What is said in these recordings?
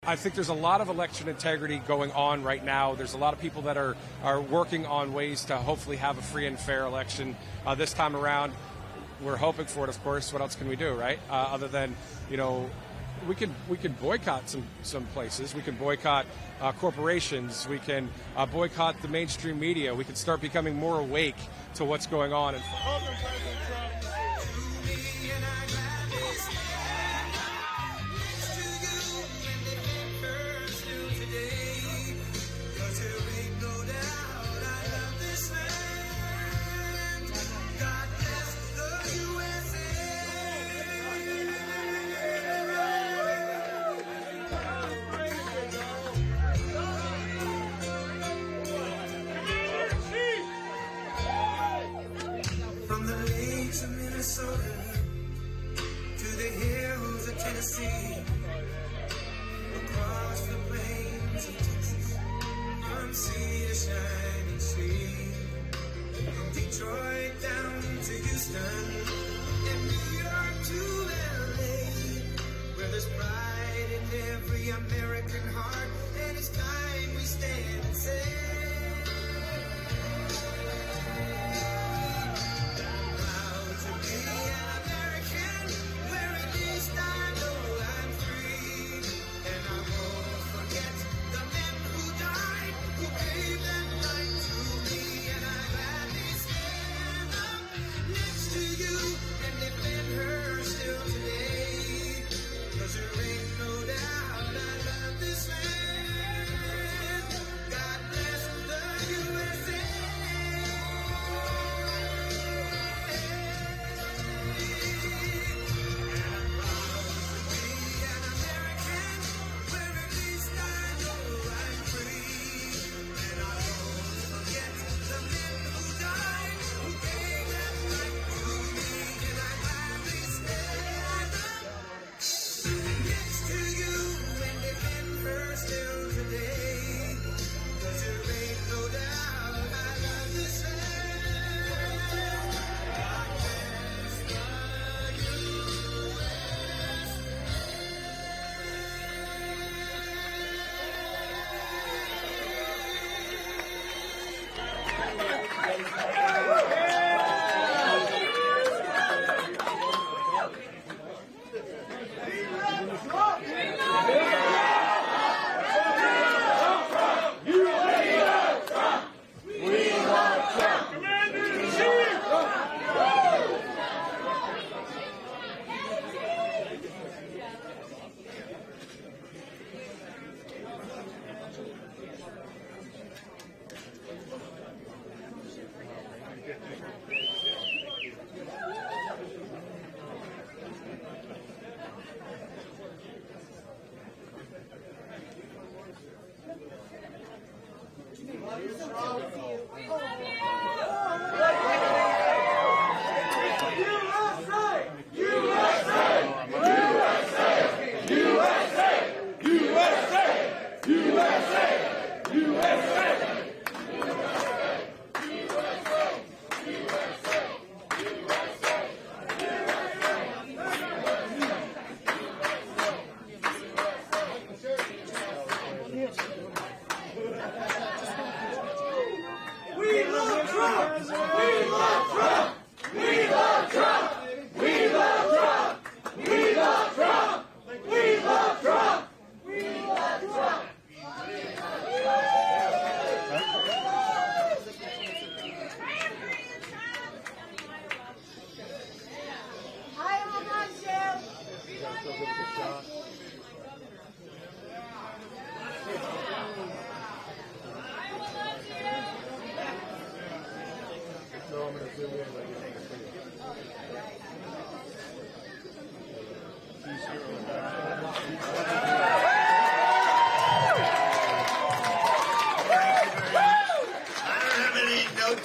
I think there's a lot of election integrity going on right now. There's a lot of people that are working on ways to hopefully have a free and fair election this time around. We're hoping for it, of course. What else can we do, right? Other than, we can boycott some places. We can boycott corporations. We can boycott the mainstream media. We can start becoming more awake to what's going on. From the lakes of Minnesota to the hills of Tennessee, across the plains of Texas, from sea to shining sea, from Detroit down to Houston, and New York to LA, where there's pride in every American heart, and it's time we stand and say,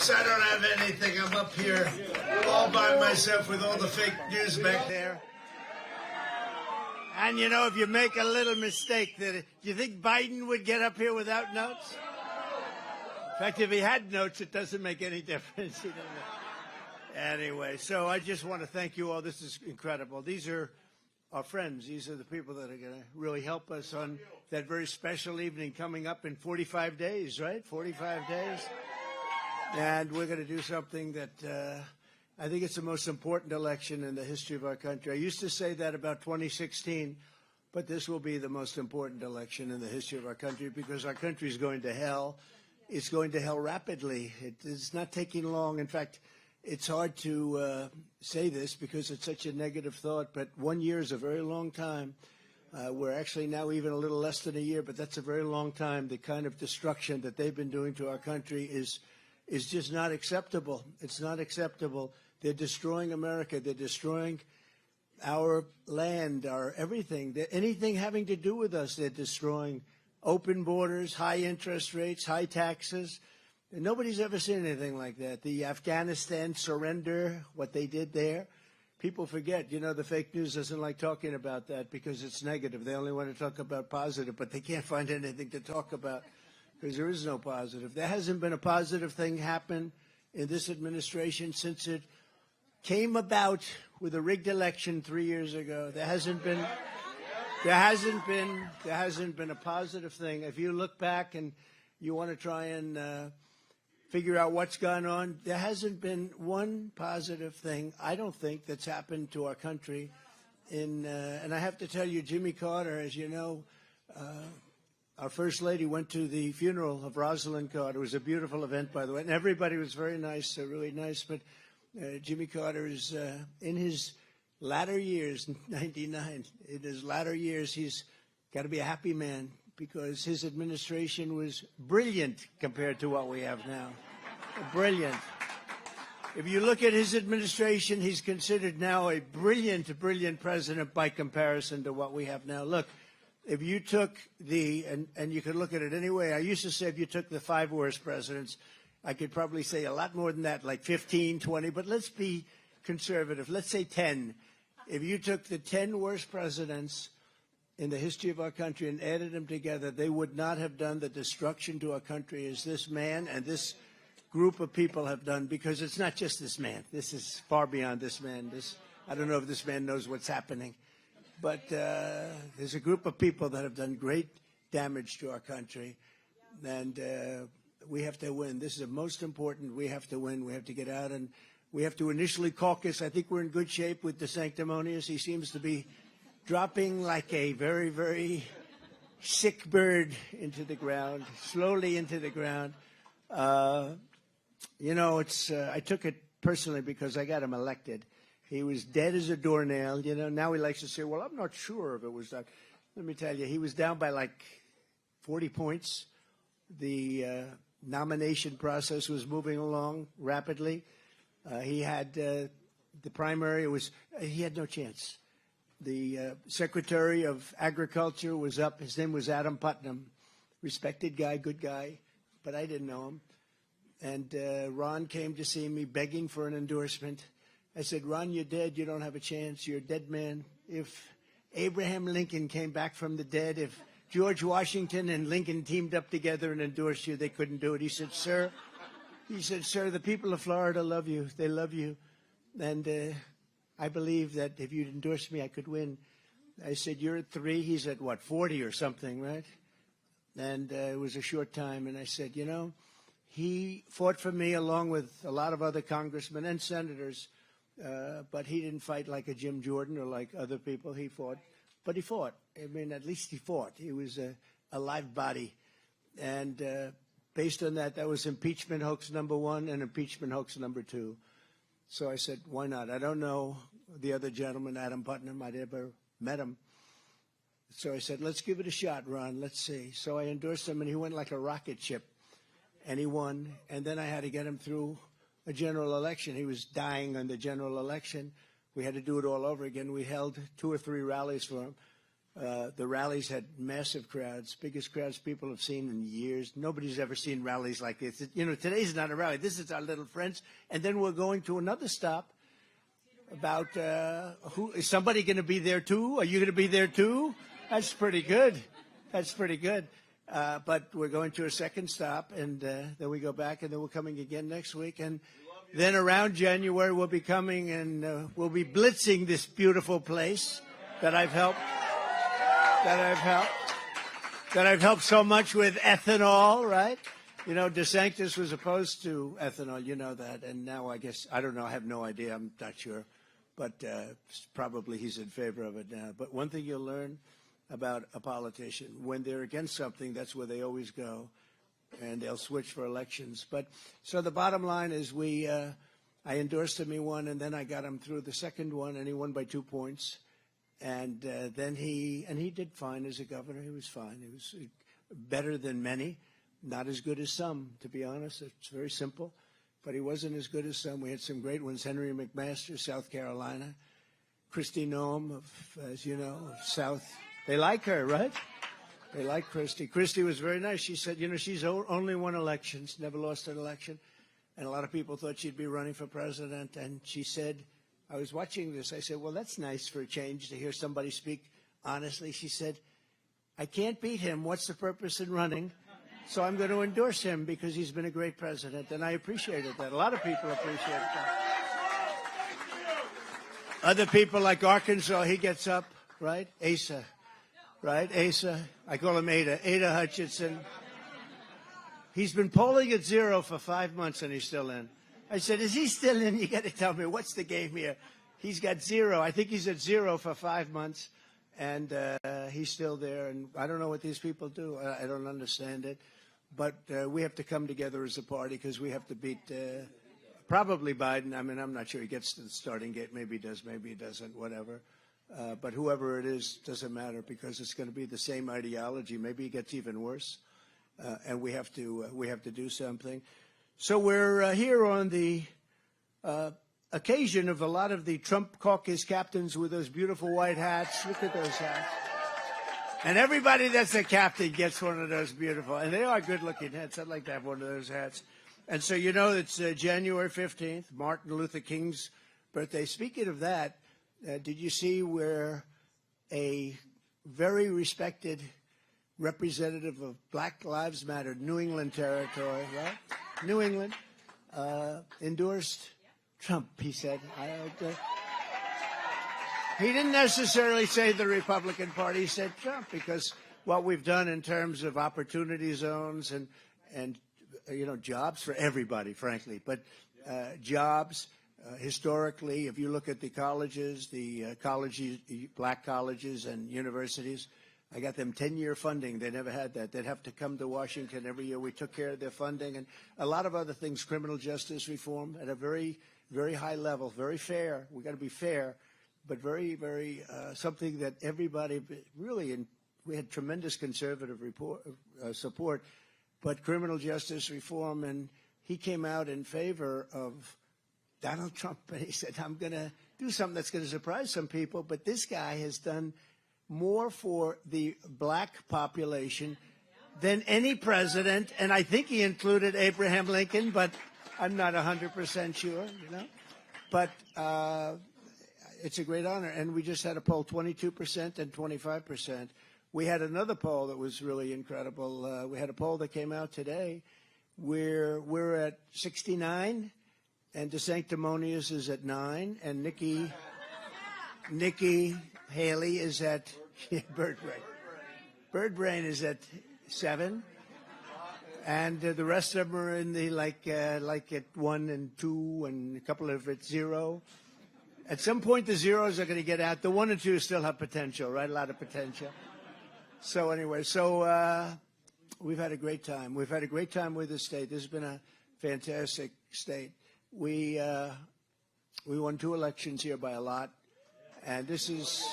I don't have anything. I'm up here all by myself with all the fake news back there. And you know, if you make a little mistake, do you think Biden would get up here without notes? In fact, if he had notes, it doesn't make any difference. He doesn't. Anyway, so I just want to thank you all. This is incredible. These are our friends. These are the people that are going to really help us on that very special evening coming up in 45 days, right? 45 days. And we're going to do something that I think it's the most important election in the history of our country. I used to say that about 2016, but this will be the most important election in the history of our country because our country is going to hell. It's going to hell rapidly. It's not taking long. In fact, it's hard to say this because it's such a negative thought, but 1 year is a very long time. We're actually now even a little less than a year, but that's a very long time. The kind of destruction that they've been doing to our country is just not acceptable. It's not acceptable. They're destroying America. They're destroying our land, our everything. Anything having to do with us, they're destroying. Open borders, high interest rates, high taxes. And nobody's ever seen anything like that. The Afghanistan surrender, what they did there. People forget, the fake news doesn't like talking about that because it's negative. They only want to talk about positive, but they can't find anything to talk about because there is no positive. There hasn't been a positive thing happen in this administration since it came about with a rigged election 3 years ago. There hasn't been a positive thing. If you look back and you want to try and figure out what's gone on, there hasn't been one positive thing, I don't think, that's happened to our country. And I have to tell you, Jimmy Carter, as you know, our First Lady went to the funeral of Rosalind Carter. It was a beautiful event, by the way, and everybody was very nice, really nice. But Jimmy Carter is in his latter years, 99, in his latter years, he's got to be a happy man because his administration was brilliant compared to what we have now. Brilliant. If you look at his administration, he's considered now a brilliant, brilliant president by comparison to what we have now. Look, if you took and you could look at it anyway, I used to say if you took the 5 worst presidents, I could probably say a lot more than that, like 15, 20, but let's be conservative. Let's say 10. If you took the 10 worst presidents in the history of our country and added them together, they would not have done the destruction to our country as this man and this group of people have done, because it's not just this man. This is far beyond this man. I don't know if this man knows what's happening, but there's a group of people that have done great damage to our country, and we have to win. This is the most important. We have to win. We have to get out, and we have to initially caucus. I think we're in good shape with DeSantis. He seems to be dropping like a very, very sick bird into the ground, slowly into the ground. I took it personally because I got him elected. He was dead as a doornail. Now he likes to say, well, I'm not sure if it was that. Let me tell you, he was down by like 40 points. The nomination process was moving along rapidly. He had the primary. He had no chance. The Secretary of Agriculture was up. His name was Adam Putnam. Respected guy, good guy, but I didn't know him. And Ron came to see me begging for an endorsement. I said, Ron, you're dead. You don't have a chance. You're a dead man. If Abraham Lincoln came back from the dead, if George Washington and Lincoln teamed up together and endorsed you, they couldn't do it. He said, sir, the people of Florida love you. They love you. And I believe that if you'd endorse me, I could win. I said, you're at 3. He's at, 40 or something, right? And it was a short time. And I said, he fought for me along with a lot of other congressmen and senators, but he didn't fight like a Jim Jordan or like other people. He fought, but he fought. I mean, at least he fought. He was a live body. And based on that, that was impeachment hoax number 1 and impeachment hoax number 2. So I said, why not? I don't know the other gentleman, Adam Putnam. I'd ever met him. So I said, let's give it a shot, Ron. Let's see. So I endorsed him, and he went like a rocket ship. And he won, and then I had to get him through a general election. He was dying on the general election. We had to do it all over again. We held 2 or 3 rallies for him. The rallies had massive crowds, biggest crowds people have seen in years. Nobody's ever seen rallies like this. Today's not a rally. This is our little friends. And then we're going to another stop about is somebody going to be there too? Are you going to be there too? That's pretty good. That's pretty good. But we're going to a second stop, and then we go back, and then we're coming again next week. And then around January, we'll be coming, and we'll be blitzing this beautiful place that I've helped. that I've helped so much with ethanol, right? You know, DeSantis was opposed to ethanol, you know that, and now I guess, I don't know, I have no idea, I'm not sure, but probably he's in favor of it now. But one thing you'll learn about a politician, when they're against something, that's where they always go, and they'll switch for elections. But so the bottom line is I endorsed him, he won, and then I got him through the second one, and he won by 2 points. And then he did fine as a governor. He was fine. He was better than many. Not as good as some, to be honest. It's very simple. But he wasn't as good as some. We had some great ones. Henry McMaster, South Carolina. Kristi Noem, as you know, of South. They like her, right? They like Kristi. Kristi was very nice. She said, you know, she's only won elections, never lost an election. And a lot of people thought she'd be running for president. And she said, I was watching this. I said, well, that's nice for a change to hear somebody speak honestly. She said, I can't beat him. What's the purpose in running? So I'm going to endorse him because he's been a great president. And I appreciated that. A lot of people appreciated that. Other people like Arkansas, he gets up, right? Asa, right? Asa. I call him Ada. Ada Hutchinson. He's been polling at 0 for 5 months and he's still in. I said, is he still in? You got to tell me, what's the game here? He's got 0. I think he's at 0 for 5 months, and he's still there. And I don't know what these people do. I don't understand it. But we have to come together as a party because we have to beat probably Biden. I mean, I'm not sure he gets to the starting gate. Maybe he does, maybe he doesn't, whatever. But whoever it is, doesn't matter because it's going to be the same ideology. Maybe it gets even worse, and we have to do something. So we're here on the occasion of a lot of the Trump caucus captains with those beautiful white hats. Look at those hats. And everybody that's a captain gets one of those beautiful. And they are good-looking hats. I'd like to have one of those hats. And so you know it's January 15th, Martin Luther King's birthday. Speaking of that, did you see where a very respected representative of Black Lives Matter, New England territory, right? New England, endorsed Trump, he said. He didn't necessarily say the Republican Party, he said Trump, because what we've done in terms of opportunity zones and you know, jobs for everybody, frankly, but jobs, historically, if you look at the colleges, black colleges and universities, I got them 10-year funding. They never had that. They'd have to come to Washington every year. We took care of their funding and a lot of other things, criminal justice reform at a very, very high level, very fair. We got to be fair, but very, very something that everybody really, and we had tremendous conservative support, but criminal justice reform. And he came out in favor of Donald Trump. And he said, I'm going to do something that's going to surprise some people, but this guy has done more for the black population than any president, and I think he included Abraham Lincoln, but I'm not 100% sure, you know. But it's a great honor, and we just had a poll, 22% and 25%. We had another poll that was really incredible. We had a poll that came out today where we're at 69, and DeSanctimonious is at 9, and Nikki Haley is at Birdbrain is at 7, and the rest of them are in the like at 1 and 2, and a couple of at 0. At some point, the zeros are going to get out. The 1 and 2 still have potential, right? A lot of potential. So anyway, we've had a great time. We've had a great time with the state. This has been a fantastic state. We won 2 elections here by a lot. And this is,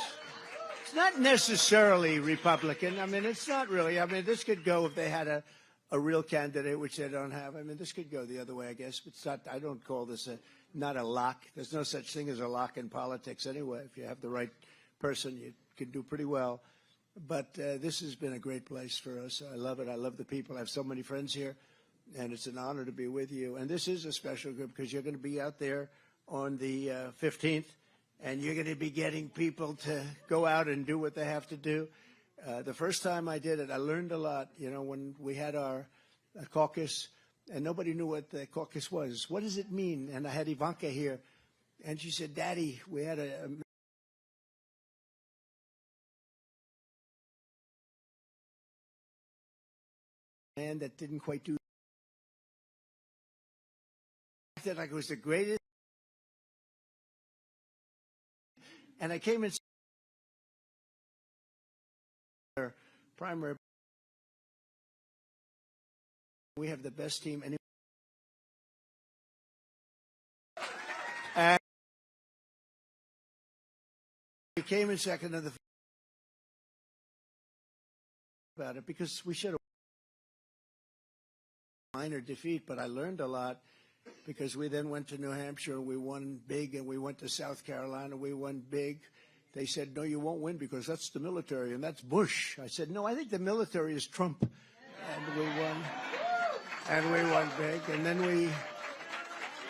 it's not necessarily Republican. I mean, it's not really. I mean, this could go if they had a real candidate, which they don't have. I mean, this could go the other way, I guess. But it's not, I don't call this not a lock. There's no such thing as a lock in politics anyway. If you have the right person, you can do pretty well. But this has been a great place for us. I love it. I love the people. I have so many friends here, and it's an honor to be with you. And this is a special group because you're going to be out there on the 15th. And you're going to be getting people to go out and do what they have to do. The first time I did it, I learned a lot. You know, when we had our caucus, and nobody knew what the caucus was. What does it mean? And I had Ivanka here, and she said, Daddy, we had a man that didn't quite do that. Like it was the greatest. And I came in primary. We have the best team. And we came in second of the about it because we should have minor defeat, but I learned a lot because we then went to New Hampshire and we won big, and we went to South Carolina, we won big. They said, no, you won't win because that's the military and that's Bush. I said, no, I think the military is Trump. And we won. And we won big.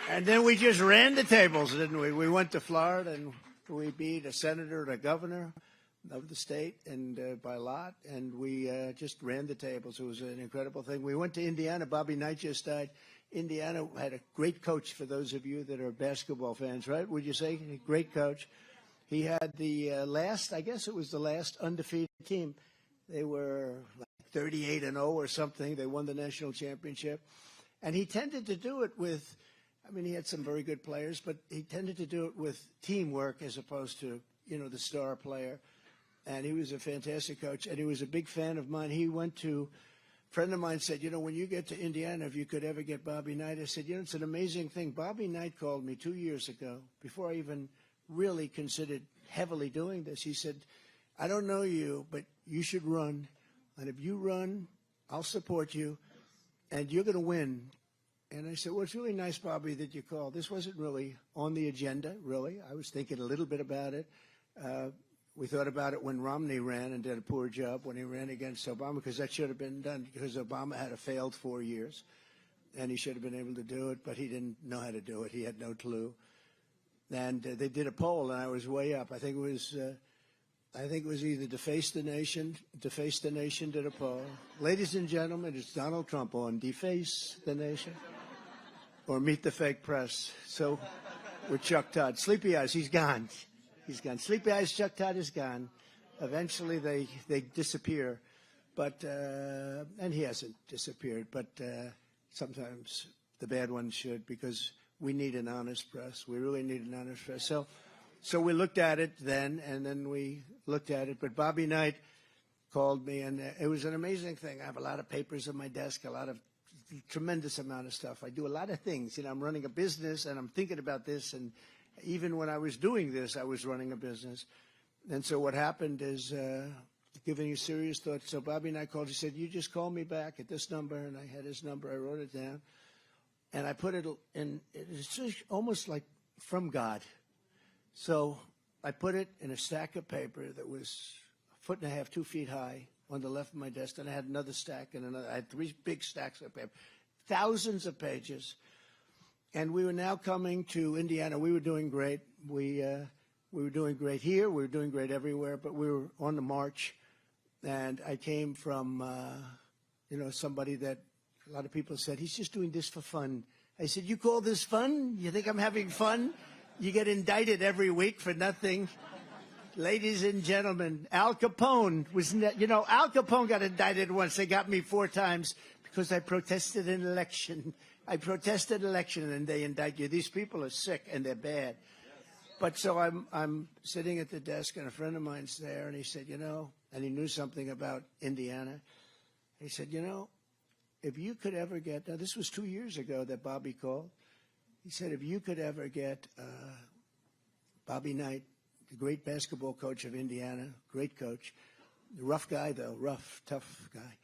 And then we just ran the tables, didn't we? We went to Florida and we beat a senator and a governor of the state, and by a lot, and we just ran the tables. It was an incredible thing. We went to Indiana. Bobby Knight just died. Indiana had a great coach, for those of you that are basketball fans, right? Would you say? A great coach. He had the last, I guess it was the last undefeated team. They were like 38-0 or something. They won the national championship. And he tended to do it with, I mean, he had some very good players, but he tended to do it with teamwork as opposed to, you know, the star player. And he was a fantastic coach, and he was a big fan of mine. He went to, a friend of mine said, you know, when you get to Indiana, if you could ever get Bobby Knight. I said, you know, it's an amazing thing. Bobby Knight called me 2 years ago, before I even really considered heavily doing this. He said, I don't know you, but you should run. And if you run, I'll support you, and you're going to win. And I said, well, it's really nice, Bobby, that you called. This wasn't really on the agenda, really. I was thinking a little bit about it. We thought about it when Romney ran and did a poor job when he ran against Obama, because that should have been done, because Obama had a failed 4 years, and he should have been able to do it, but he didn't know how to do it. He had no clue. And they did a poll, and I was way up. I think it was either Deface the Nation did a poll. Ladies and gentlemen, it's Donald Trump on Deface the Nation or Meet the Fake Press. So with Chuck Todd. Sleepy Eyes, he's gone. He's gone. Sleepy Eyes, Chuck Todd is gone. Eventually they disappear. But, and he hasn't disappeared, but sometimes the bad ones should, because we need an honest press. We really need an honest press. So we looked at it then, and then we looked at it. But Bobby Knight called me, and it was an amazing thing. I have a lot of papers on my desk, tremendous amount of stuff. I do a lot of things. You know, I'm running a business, and I'm thinking about this. And even when I was doing this, I was running a business. And so what happened is, giving you serious thought. So Bobby Knight called. He said, you just call me back at this number. And I had his number. I wrote it down. And I put it in, it's just almost like from God. So I put it in a stack of paper that was 1.5 feet, 2 feet high on the left of my desk. And I had another stack and another. I had 3 big stacks of paper, thousands of pages. And we were now coming to Indiana. We were doing great. We were doing great here. We were doing great everywhere. But we were on the march. And I came from, somebody that a lot of people said, he's just doing this for fun. I said, you call this fun? You think I'm having fun? You get indicted every week for nothing. Ladies and gentlemen, Al Capone Al Capone got indicted once. They got me 4 times because I protested an election. I protested election, and they indict you. These people are sick, and they're bad. But so I'm sitting at the desk, and a friend of mine's there, and he said, and he knew something about Indiana. He said, if you could ever get, now this was 2 years ago that Bobby called. He said, if you could ever get Bobby Knight, the great basketball coach of Indiana, great coach, rough guy though, rough, tough guy.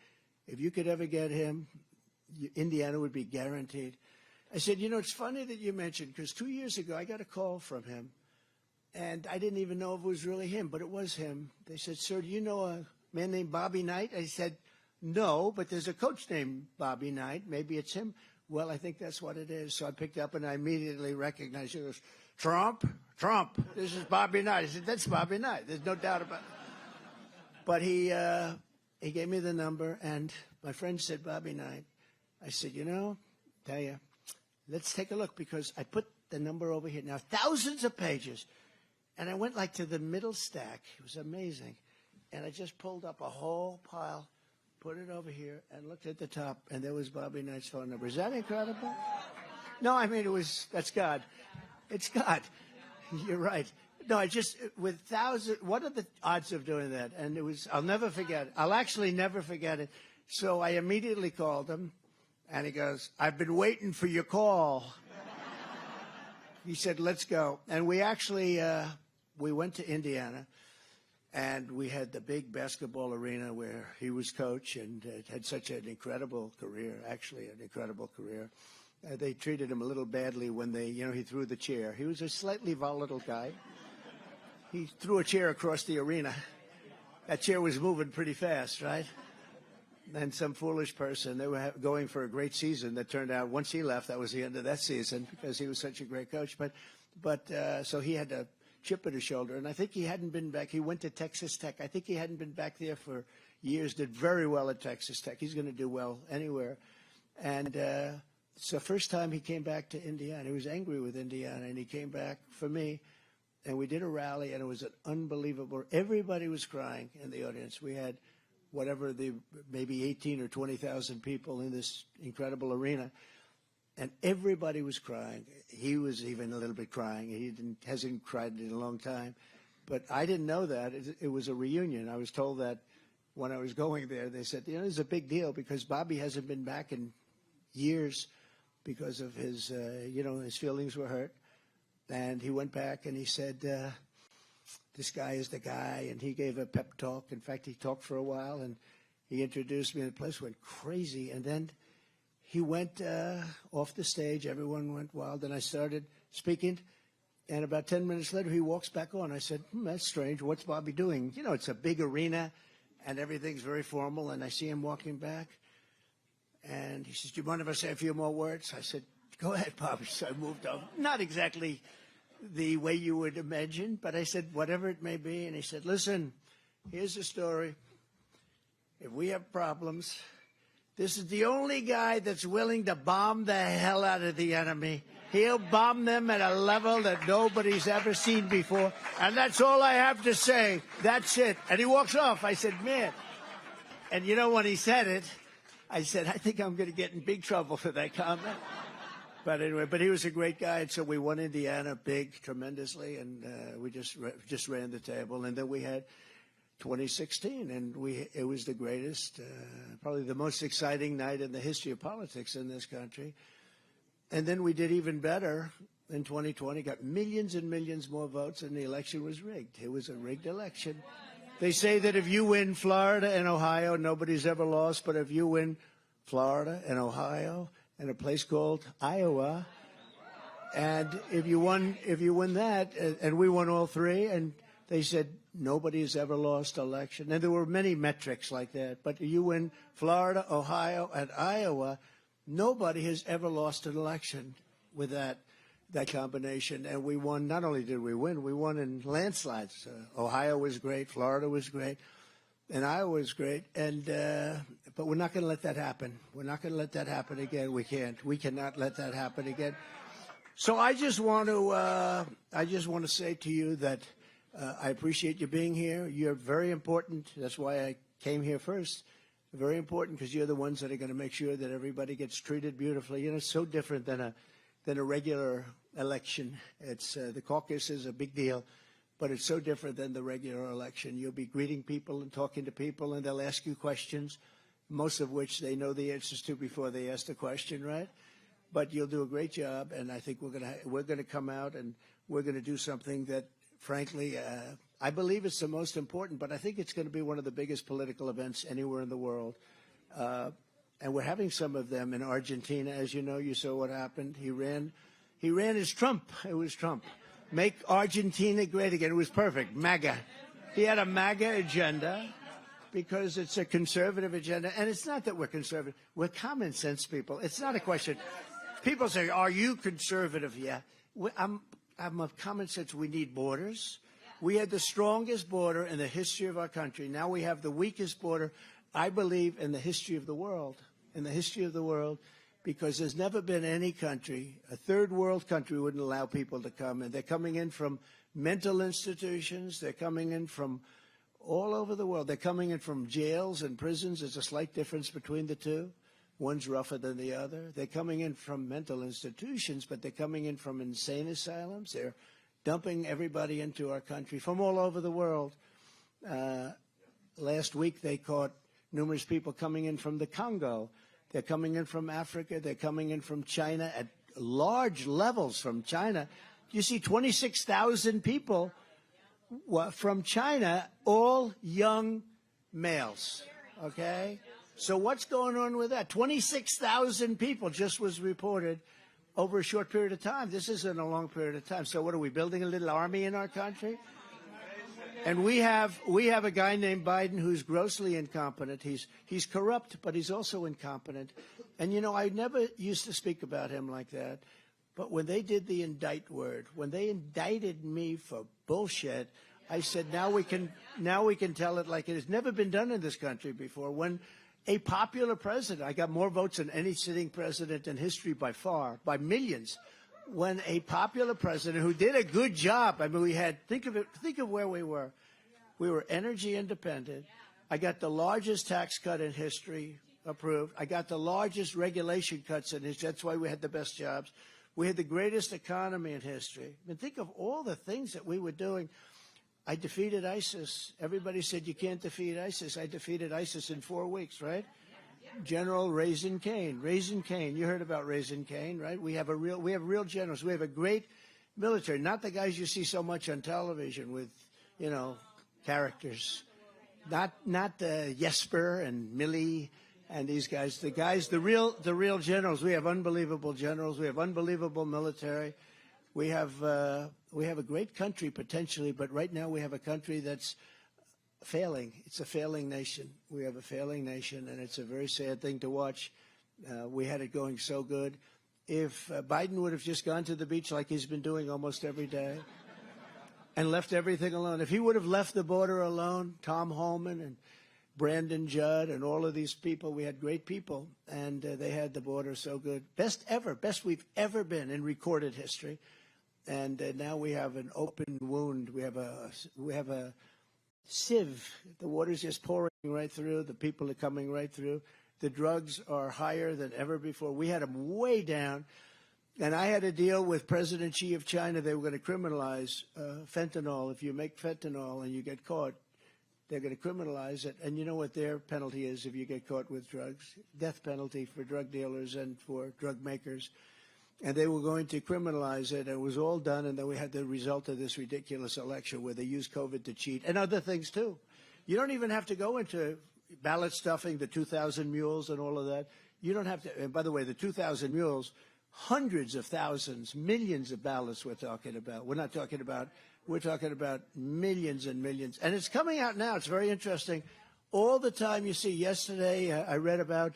If you could ever get him, Indiana would be guaranteed. I said, it's funny that you mentioned, because 2 years ago I got a call from him, and I didn't even know if it was really him, but it was him. They said, sir, do you know a man named Bobby Knight? I said, no, but there's a coach named Bobby Knight. Maybe it's him. Well, I think that's what it is. So I picked up, and I immediately recognized it. It was Trump. This is Bobby Knight. I said, that's Bobby Knight. There's no doubt about it. But he gave me the number, and my friend said, Bobby Knight. I said, tell you, let's take a look, because I put the number over here. Now, thousands of pages. And I went like to the middle stack. It was amazing. And I just pulled up a whole pile, put it over here, and looked at the top, and there was Bobby Knight's phone number. Is that incredible? No, I mean, that's God. It's God. You're right. No, I just, with thousands, what are the odds of doing that? And I'll never forget it. I'll actually never forget it. So I immediately called him, and he goes, I've been waiting for your call. He said, let's go. And we actually, we went to Indiana, and we had the big basketball arena where he was coach and had such an incredible career, actually an incredible career. They treated him a little badly when he threw the chair. He was a slightly volatile guy. He threw a chair across the arena. That chair was moving pretty fast, right? And some foolish person, they were going for a great season that turned out once he left, that was the end of that season because he was such a great coach. But so he had a chip in his shoulder, and I think he hadn't been back. He went to Texas Tech. I think he hadn't been back there for years, did very well at Texas Tech. He's going to do well anywhere. And it's the first time he came back to Indiana. He was angry with Indiana, and he came back for me. And we did a rally, and it was an unbelievable. Everybody was crying in the audience. We had maybe 18 or 20,000 people in this incredible arena, and everybody was crying. He was even a little bit crying. He hasn't cried in a long time, but I didn't know that. It was a reunion. I was told that when I was going there. They said, it's a big deal because Bobby hasn't been back in years because of his, his feelings were hurt. And he went back and he said, this guy is the guy. And he gave a pep talk. In fact, he talked for a while and he introduced me and the place went crazy. And then he went off the stage. Everyone went wild. And I started speaking. And about 10 minutes later, he walks back on. I said, that's strange. What's Bobby doing? It's a big arena and everything's very formal. And I see him walking back. And he says, do you mind if I say a few more words? I said, go ahead, Bobby. So I moved on. Not exactly the way you would imagine, but I said, whatever it may be. And he said, listen, here's the story. If we have problems, this is the only guy that's willing to bomb the hell out of the enemy. He'll bomb them at a level that nobody's ever seen before. And that's all I have to say. That's it. And he walks off. I said, man. And when he said it, I said, I think I'm going to get in big trouble for that comment. But anyway, he was a great guy, and so we won Indiana big, tremendously, and we just ran the table. And then we had 2016, and it was the greatest, probably the most exciting night in the history of politics in this country. And then we did even better in 2020, got millions and millions more votes, and the election was rigged. It was a rigged election. They say that if you win Florida and Ohio, nobody's ever lost, but if you win Florida and Ohio and a place called Iowa, and if you win that, and we won all three, and they said nobody has ever lost election. And there were many metrics like that, but you win Florida, Ohio, and Iowa, nobody has ever lost an election with that combination. And we won. Not only did we won in landslides. Ohio was great, Florida was great, and Iowa was great. And but we're not going to let that happen. We're not going to let that happen again. We can't. We cannot let that happen again. So I just want to say to you that I appreciate you being here. You're very important. That's why I came here first. Very important because you're the ones that are going to make sure that everybody gets treated beautifully. It's so different than a regular election. It's the caucus is a big deal, but it's so different than the regular election. You'll be greeting people and talking to people, and they'll ask you questions, most of which they know the answers to before they ask the question, right? But you'll do a great job, and I think we're gonna come out and we're gonna do something that, frankly, I believe it's the most important. But I think it's going to be one of the biggest political events anywhere in the world. And we're having some of them in Argentina. As you know, you saw what happened. He ran as Trump. It was Trump. Make Argentina great again. It was perfect. MAGA. He had a MAGA agenda because it's a conservative agenda. And it's not that we're conservative. We're common sense people. It's not a question. People say, are you conservative? Yeah. I'm of common sense. We need borders. We had the strongest border in the history of our country. Now we have the weakest border, I believe, in the history of the world. In the history of the world, because there's never been any country, a third world country, wouldn't allow people to come. And they're coming in from mental institutions. They're coming in from all over the world. They're coming in from jails and prisons. There's a slight difference between the two. One's rougher than the other. They're coming in from mental institutions, but they're coming in from insane asylums. They're dumping everybody into our country from all over the world. Last week, they caught numerous people coming in from the Congo. They're coming in from Africa. They're coming in from China at large levels from China. You see 26,000 people from China, all young males, okay? So what's going on with that? 26,000 people just was reported over a short period of time. This isn't a long period of time. So what are we, building a little army in our country? And we have a guy named Biden who's grossly incompetent. He's corrupt, but he's also incompetent. And, you know, I never used to speak about him like that. But when they did the indict word, when they indicted me for bullshit, I said, now we can tell it like it has never been done in this country before. When a popular president, I got more votes than any sitting president in history by far, by millions. When a popular president who did a good job, I mean, we had, think of where we were. We were energy independent. I got the largest tax cut in history approved. I got the largest regulation cuts in history. That's why we had the best jobs. We had the greatest economy in history. I mean, think of all the things that we were doing. I defeated ISIS. Everybody said you can't defeat ISIS. I defeated ISIS in 4 weeks, right? General Raising Cane. Raising Cane. You heard about Raising Cane, right? We have real generals. We have a great military. Not the guys you see so much on television with, you know, characters. Not Jesper and Millie and these guys. The real generals. We have unbelievable generals. We have unbelievable military. We have a great country potentially, but right now we have a country that's failing. It's a failing nation. We have a failing nation, and it's a very sad thing to watch. We had it going so good. If Biden would have just gone to the beach like he's been doing almost every day and left everything alone, if he would have left the border alone, Tom Homan and Brandon Judd and all of these people, we had great people, and they had the border so good. Best we've ever been in recorded history. And now we have an open wound. We have a sieve. The water's just pouring right through. The people are coming right through. The drugs are higher than ever before. We had them way down. And I had a deal with President Xi of China. They were going to criminalize fentanyl. If you make fentanyl and you get caught, they're going to criminalize it. And you know what their penalty is if you get caught with drugs? Death penalty for drug dealers and for drug makers. And they were going to criminalize it. It was all done, and then we had the result of this ridiculous election where they used COVID to cheat and other things, too. You don't even have to go into ballot stuffing, the 2,000 mules and all of that. You don't have to. And by the way, the 2,000 mules, hundreds of thousands, millions of ballots we're talking about. We're talking about millions and millions. And it's coming out now. It's very interesting. All the time you see, yesterday I read about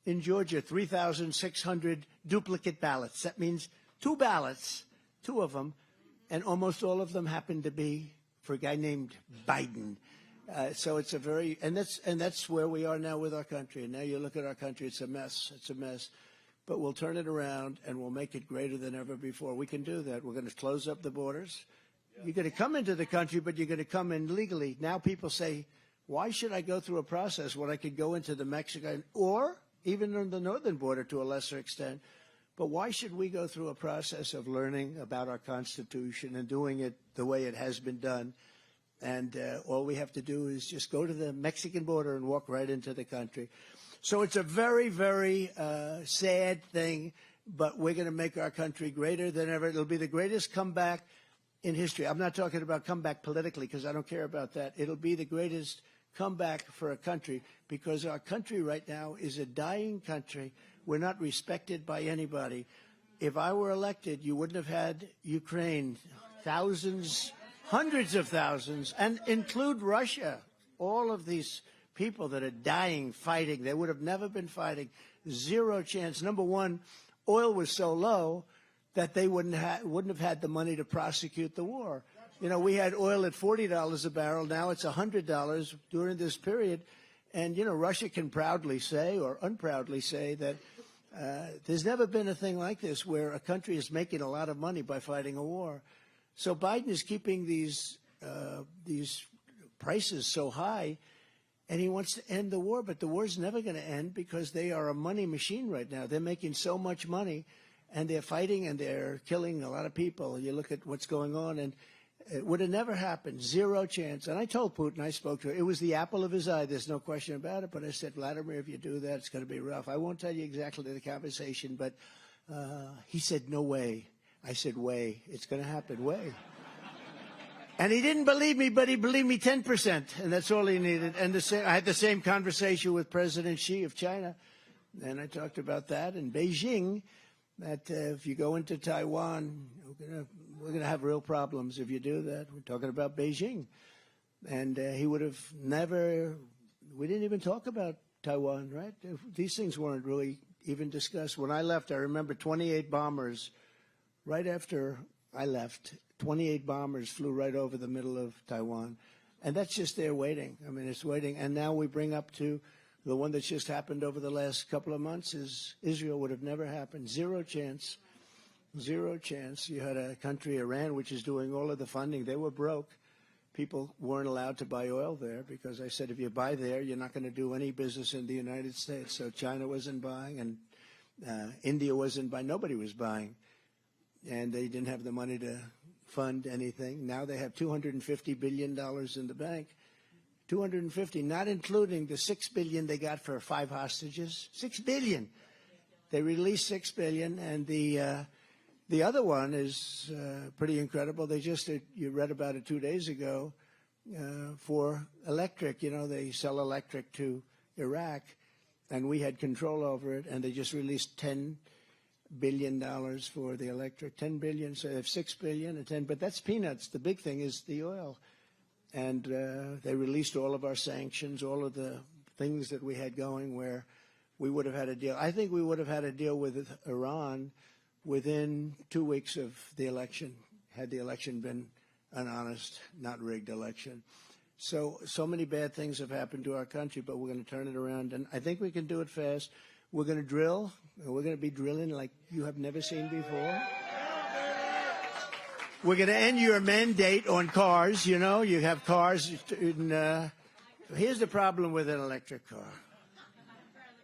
in Georgia, 3,600 duplicate ballots. That means 2 ballots, 2 of them, and almost all of them happen to be for a guy named Biden. So it's and that's where we are now with our country. And now you look at our country, it's a mess. It's a mess. But we'll turn it around and we'll make it greater than ever before. We can do that. We're going to close up the borders. You're going to come into the country, but you're going to come in legally. Now people say, why should I go through a process when I could go into the Mexican or even on the northern border to a lesser extent? But why should we go through a process of learning about our Constitution and doing it the way it has been done? And all we have to do is just go to the Mexican border and walk right into the country. So it's a very, very sad thing, but we're going to make our country greater than ever. It'll be the greatest comeback in history. I'm not talking about comeback politically because I don't care about that. It'll be the greatest comeback for a country because our country right now is a dying country. We're not respected by anybody. If I were elected, you wouldn't have had Ukraine, thousands, hundreds of thousands, and include Russia, all of these people that are dying, fighting. They would have never been fighting. Zero chance. Number one, oil was so low that they wouldn't have had the money to prosecute the war. You know, we had oil at $40 a barrel. Now it's $100 during this period. And, you know, Russia can proudly say or unproudly say that there's never been a thing like this where a country is making a lot of money by fighting a war. So Biden is keeping these prices so high, and he wants to end the war. But the war's never going to end because they are a money machine right now. They're making so much money, and they're fighting, and they're killing a lot of people. You look at what's going on, and it would have never happened. Zero chance. And I told Putin, I spoke to him, it was the apple of his eye. There's no question about it. But I said, Vladimir, if you do that, it's going to be rough. I won't tell you exactly the conversation, but he said, no way. I said, way. It's going to happen. Way. And he didn't believe me, but he believed me 10%, and that's all he needed. And I had the same conversation with President Xi of China, and I talked about that in Beijing, that if you go into Taiwan, we're going to have real problems if you do that. We're talking about Beijing. And he would have never, we didn't even talk about Taiwan, right? These things weren't really even discussed. When I left, I remember 28 bombers, right after I left, 28 bombers flew right over the middle of Taiwan. And that's just there waiting. I mean, it's waiting. And now we bring up to the one that's just happened over the last couple of months is Israel would have never happened. Zero chance. Zero chance. You had a country, Iran, which is doing all of the funding. They were broke. People weren't allowed to buy oil there because I said, if you buy there, you're not going to do any business in the United States. So China wasn't buying, and India wasn't buying. Nobody was buying. And they didn't have the money to fund anything. Now they have $250 billion in the bank. 250, not including the $6 billion they got for 5 hostages. $6 billion. They released $6 billion, and the other one is pretty incredible. They just, you read about it 2 days ago, for electric. You know, they sell electric to Iraq, and we had control over it, and they just released $10 billion for the electric. $10 billion, so they have $6 billion and 10, but that's peanuts. The big thing is the oil. And they released all of our sanctions, all of the things that we had going where we would have had a deal. I think we would have had a deal with Iran within 2 weeks of the election, had the election been an honest, not rigged election. So many bad things have happened to our country, but we're going to turn it around. And I think we can do it fast. We're going to drill. We're going to be drilling like you have never seen before. We're going to end your mandate on cars. You know, you have cars. Here's the problem with an electric car.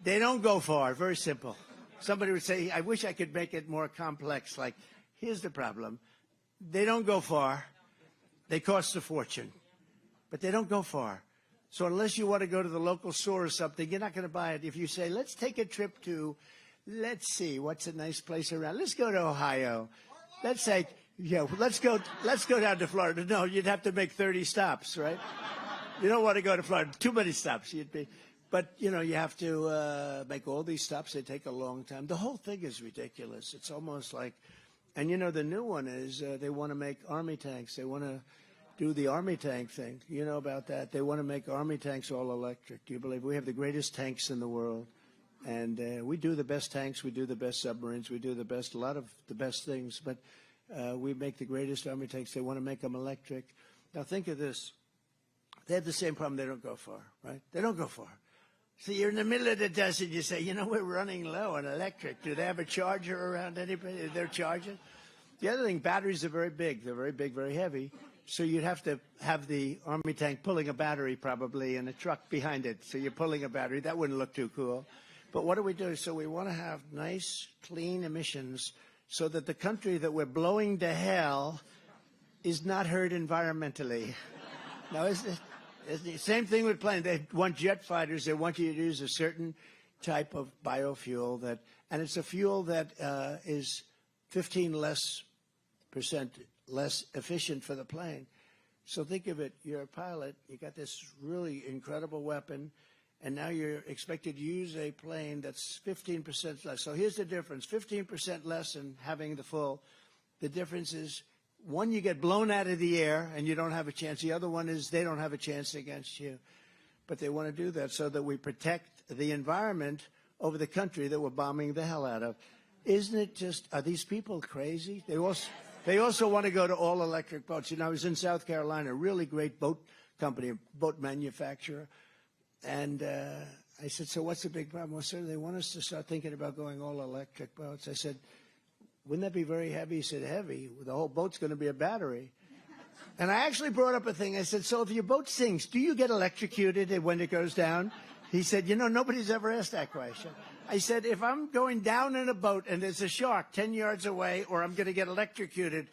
They don't go far. Very simple. Somebody would say, I wish I could make it more complex. Like, here's the problem. They don't go far. They cost a fortune. But they don't go far. So unless you want to go to the local store or something, you're not going to buy it. If you say, let's take a trip to, let's see, what's a nice place around? Let's go to Ohio. Let's say, yeah, let's go down to Florida. No, you'd have to make 30 stops, right? You don't want to go to Florida. Too many stops. But, you know, you have to make all these stops. They take a long time. The whole thing is ridiculous. It's almost like, and, you know, the new one is they want to make army tanks. They want to do the army tank thing. You know about that. They want to make army tanks all electric. Do you believe? We have the greatest tanks in the world. And we do the best tanks. We do the best submarines. We do a lot of the best things. But we make the greatest army tanks. They want to make them electric. Now, think of this. They have the same problem. They don't go far, right? They don't go far. So you're in the middle of the desert. You say, you know, we're running low on electric. Do they have a charger around anybody? They're charging? The other thing, batteries are very big. They're very big, very heavy. So you'd have to have the army tank pulling a battery probably and a truck behind it. So you're pulling a battery. That wouldn't look too cool. But what do we do? So we want to have nice, clean emissions so that the country that we're blowing to hell is not hurt environmentally. Now, it's the same thing with planes. They want jet fighters. They want you to use a certain type of biofuel and it's a fuel that is 15% less efficient for the plane. So think of it. You're a pilot. You got this really incredible weapon, and now you're expected to use a plane that's 15% less. So here's the difference. 15% less than having the full. The difference is, one, you get blown out of the air and you don't have a chance. The other one is they don't have a chance against you. But they want to do that so that we protect the environment over the country that we're bombing the hell out of. Isn't it just, are these people crazy? They also want to go to all electric boats. You know, I was in South Carolina, a really great boat company, boat manufacturer. And I said, so what's the big problem? Well, sir, they want us to start thinking about going all electric boats. I said, wouldn't that be very heavy? He said, heavy? The whole boat's going to be a battery. And I actually brought up a thing. I said, so if your boat sinks, do you get electrocuted when it goes down? He said, you know, nobody's ever asked that question. I said, if I'm going down in a boat and there's a shark 10 yards away, or I'm going to get electrocuted,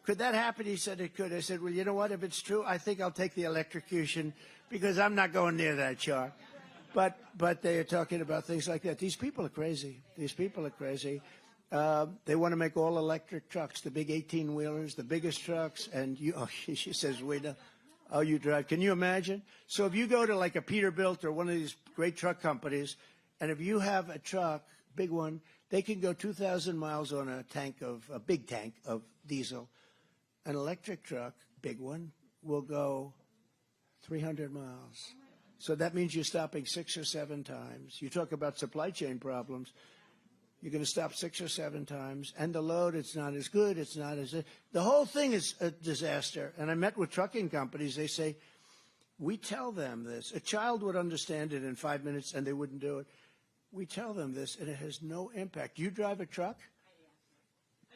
could that happen? He said it could. I said, well, you know what? If it's true, I think I'll take the electrocution because I'm not going near that shark. But they are talking about things like that. These people are crazy. These people are crazy. They want to make all electric trucks, the big 18-wheelers, the biggest trucks. And she says, wait, oh, you drive. Can you imagine? So if you go to like a Peterbilt or one of these great truck companies, and if you have a truck, big one, they can go 2,000 miles on a big tank of diesel. An electric truck, big one, will go 300 miles. So that means you're stopping 6 or 7 times. You talk about supply chain problems. You're going to stop 6 or 7 times. And the load, it's not as good. It's not as... The whole thing is a disaster. And I met with trucking companies. They say, we tell them this. A child would understand it in 5 minutes, and they wouldn't do it. We tell them this, and it has no impact. You drive a truck?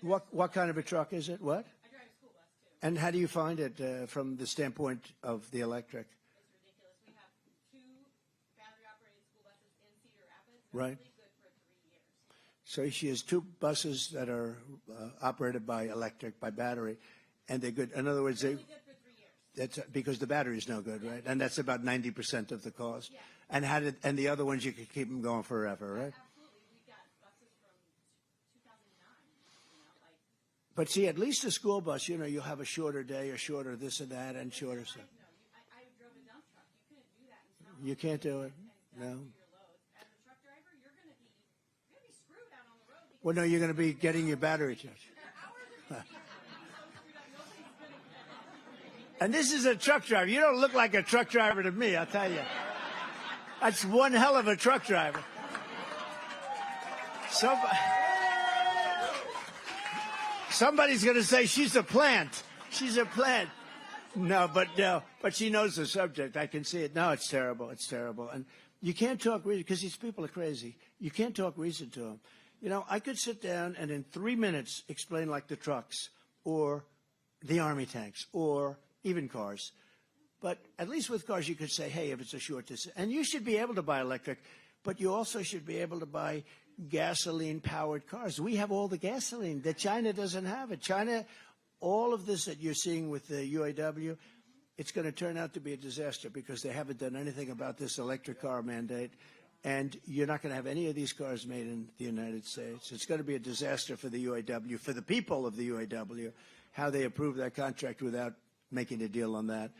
What kind of a truck is it? What? I drive a school bus, too. And how do you find it from the standpoint of the electric? It's ridiculous. We have 2 battery-operated school buses in Cedar Rapids. They're Right. really good for 3 years. So she has 2 buses that are operated by electric, by battery, and they're good. In other words, Really good for 3 years. that's because the battery is no good, right? And that's about 90% of the cost. Yeah. And the other ones you could keep them going forever, right? Absolutely. We've got buses from 2009. But see, at least a school bus, you'll have a shorter day or shorter this and that and shorter stuff. No, I drove a dump truck. You couldn't do that in town. You can't do it. No. Your loads. As a truck driver, you're going to be screwed out on the road. Because Well, no, you're going to be getting your battery charged. hours are going to be so screwed up. Nobody's going to. And this is a truck driver. You don't look like a truck driver to me, I'll tell you. That's one hell of a truck driver. Somebody's going to say she's a plant. She's a plant. No, but she knows the subject. I can see it. No, it's terrible. It's terrible. And you can't talk reason because these people are crazy. You can't talk reason to them. I could sit down and in 3 minutes explain like the trucks or the army tanks or even cars. But at least with cars, you could say, hey, if it's a short distance. And you should be able to buy electric, but you also should be able to buy gasoline-powered cars. We have all the gasoline that China doesn't have it. China, all of this that you're seeing with the UAW, it's going to turn out to be a disaster because they haven't done anything about this electric car mandate. And you're not going to have any of these cars made in the United States. It's going to be a disaster for the UAW, for the people of the UAW, how they approve that contract without making a deal on that.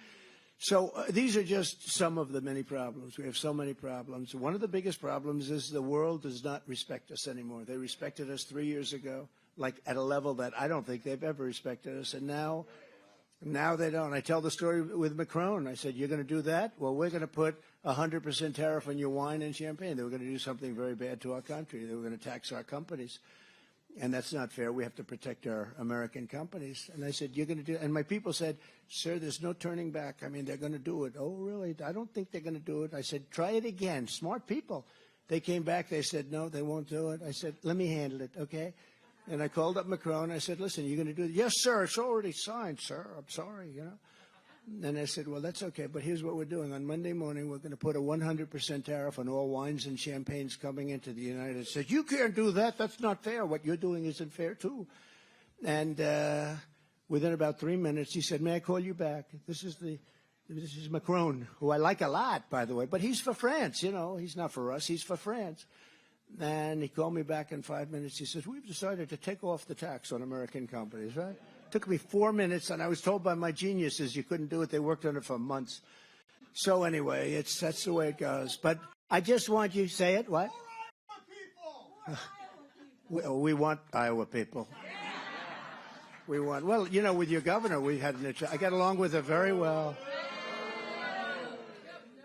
So these are just some of the many problems. We have so many problems. One of the biggest problems is the world does not respect us anymore. They respected us 3 years ago, like at a level that I don't think they've ever respected us. And now they don't. I tell the story with Macron. I said, you're going to do that? Well, we're going to put 100% tariff on your wine and champagne. They were going to do something very bad to our country. They were going to tax our companies. And that's not fair. We have to protect our American companies. And I said, you're going to do it. And my people said, sir, there's no turning back. I mean, they're going to do it. Oh, really? I don't think they're going to do it. I said, try it again. Smart people. They came back. They said, no, they won't do it. I said, let me handle it, okay? And I called up Macron. I said, listen, you're going to do it? Yes, sir. It's already signed, sir. I'm sorry, And I said, well, that's okay, but here's what we're doing. On Monday morning, we're going to put a 100% tariff on all wines and champagnes coming into the United States. You can't do that. That's not fair. What you're doing isn't fair, too. And within about 3 minutes, he said, may I call you back? This is Macron, who I like a lot, by the way, but he's for France, He's not for us. He's for France. And he called me back in 5 minutes. He says, we've decided to take off the tax on American companies, right? Took me 4 minutes, and I was told by my geniuses you couldn't do it. They worked on it for months. So anyway, that's the way it goes. But I just want you to say it. What? We want Iowa people. We want. Well, with your governor, we had I got along with her very well.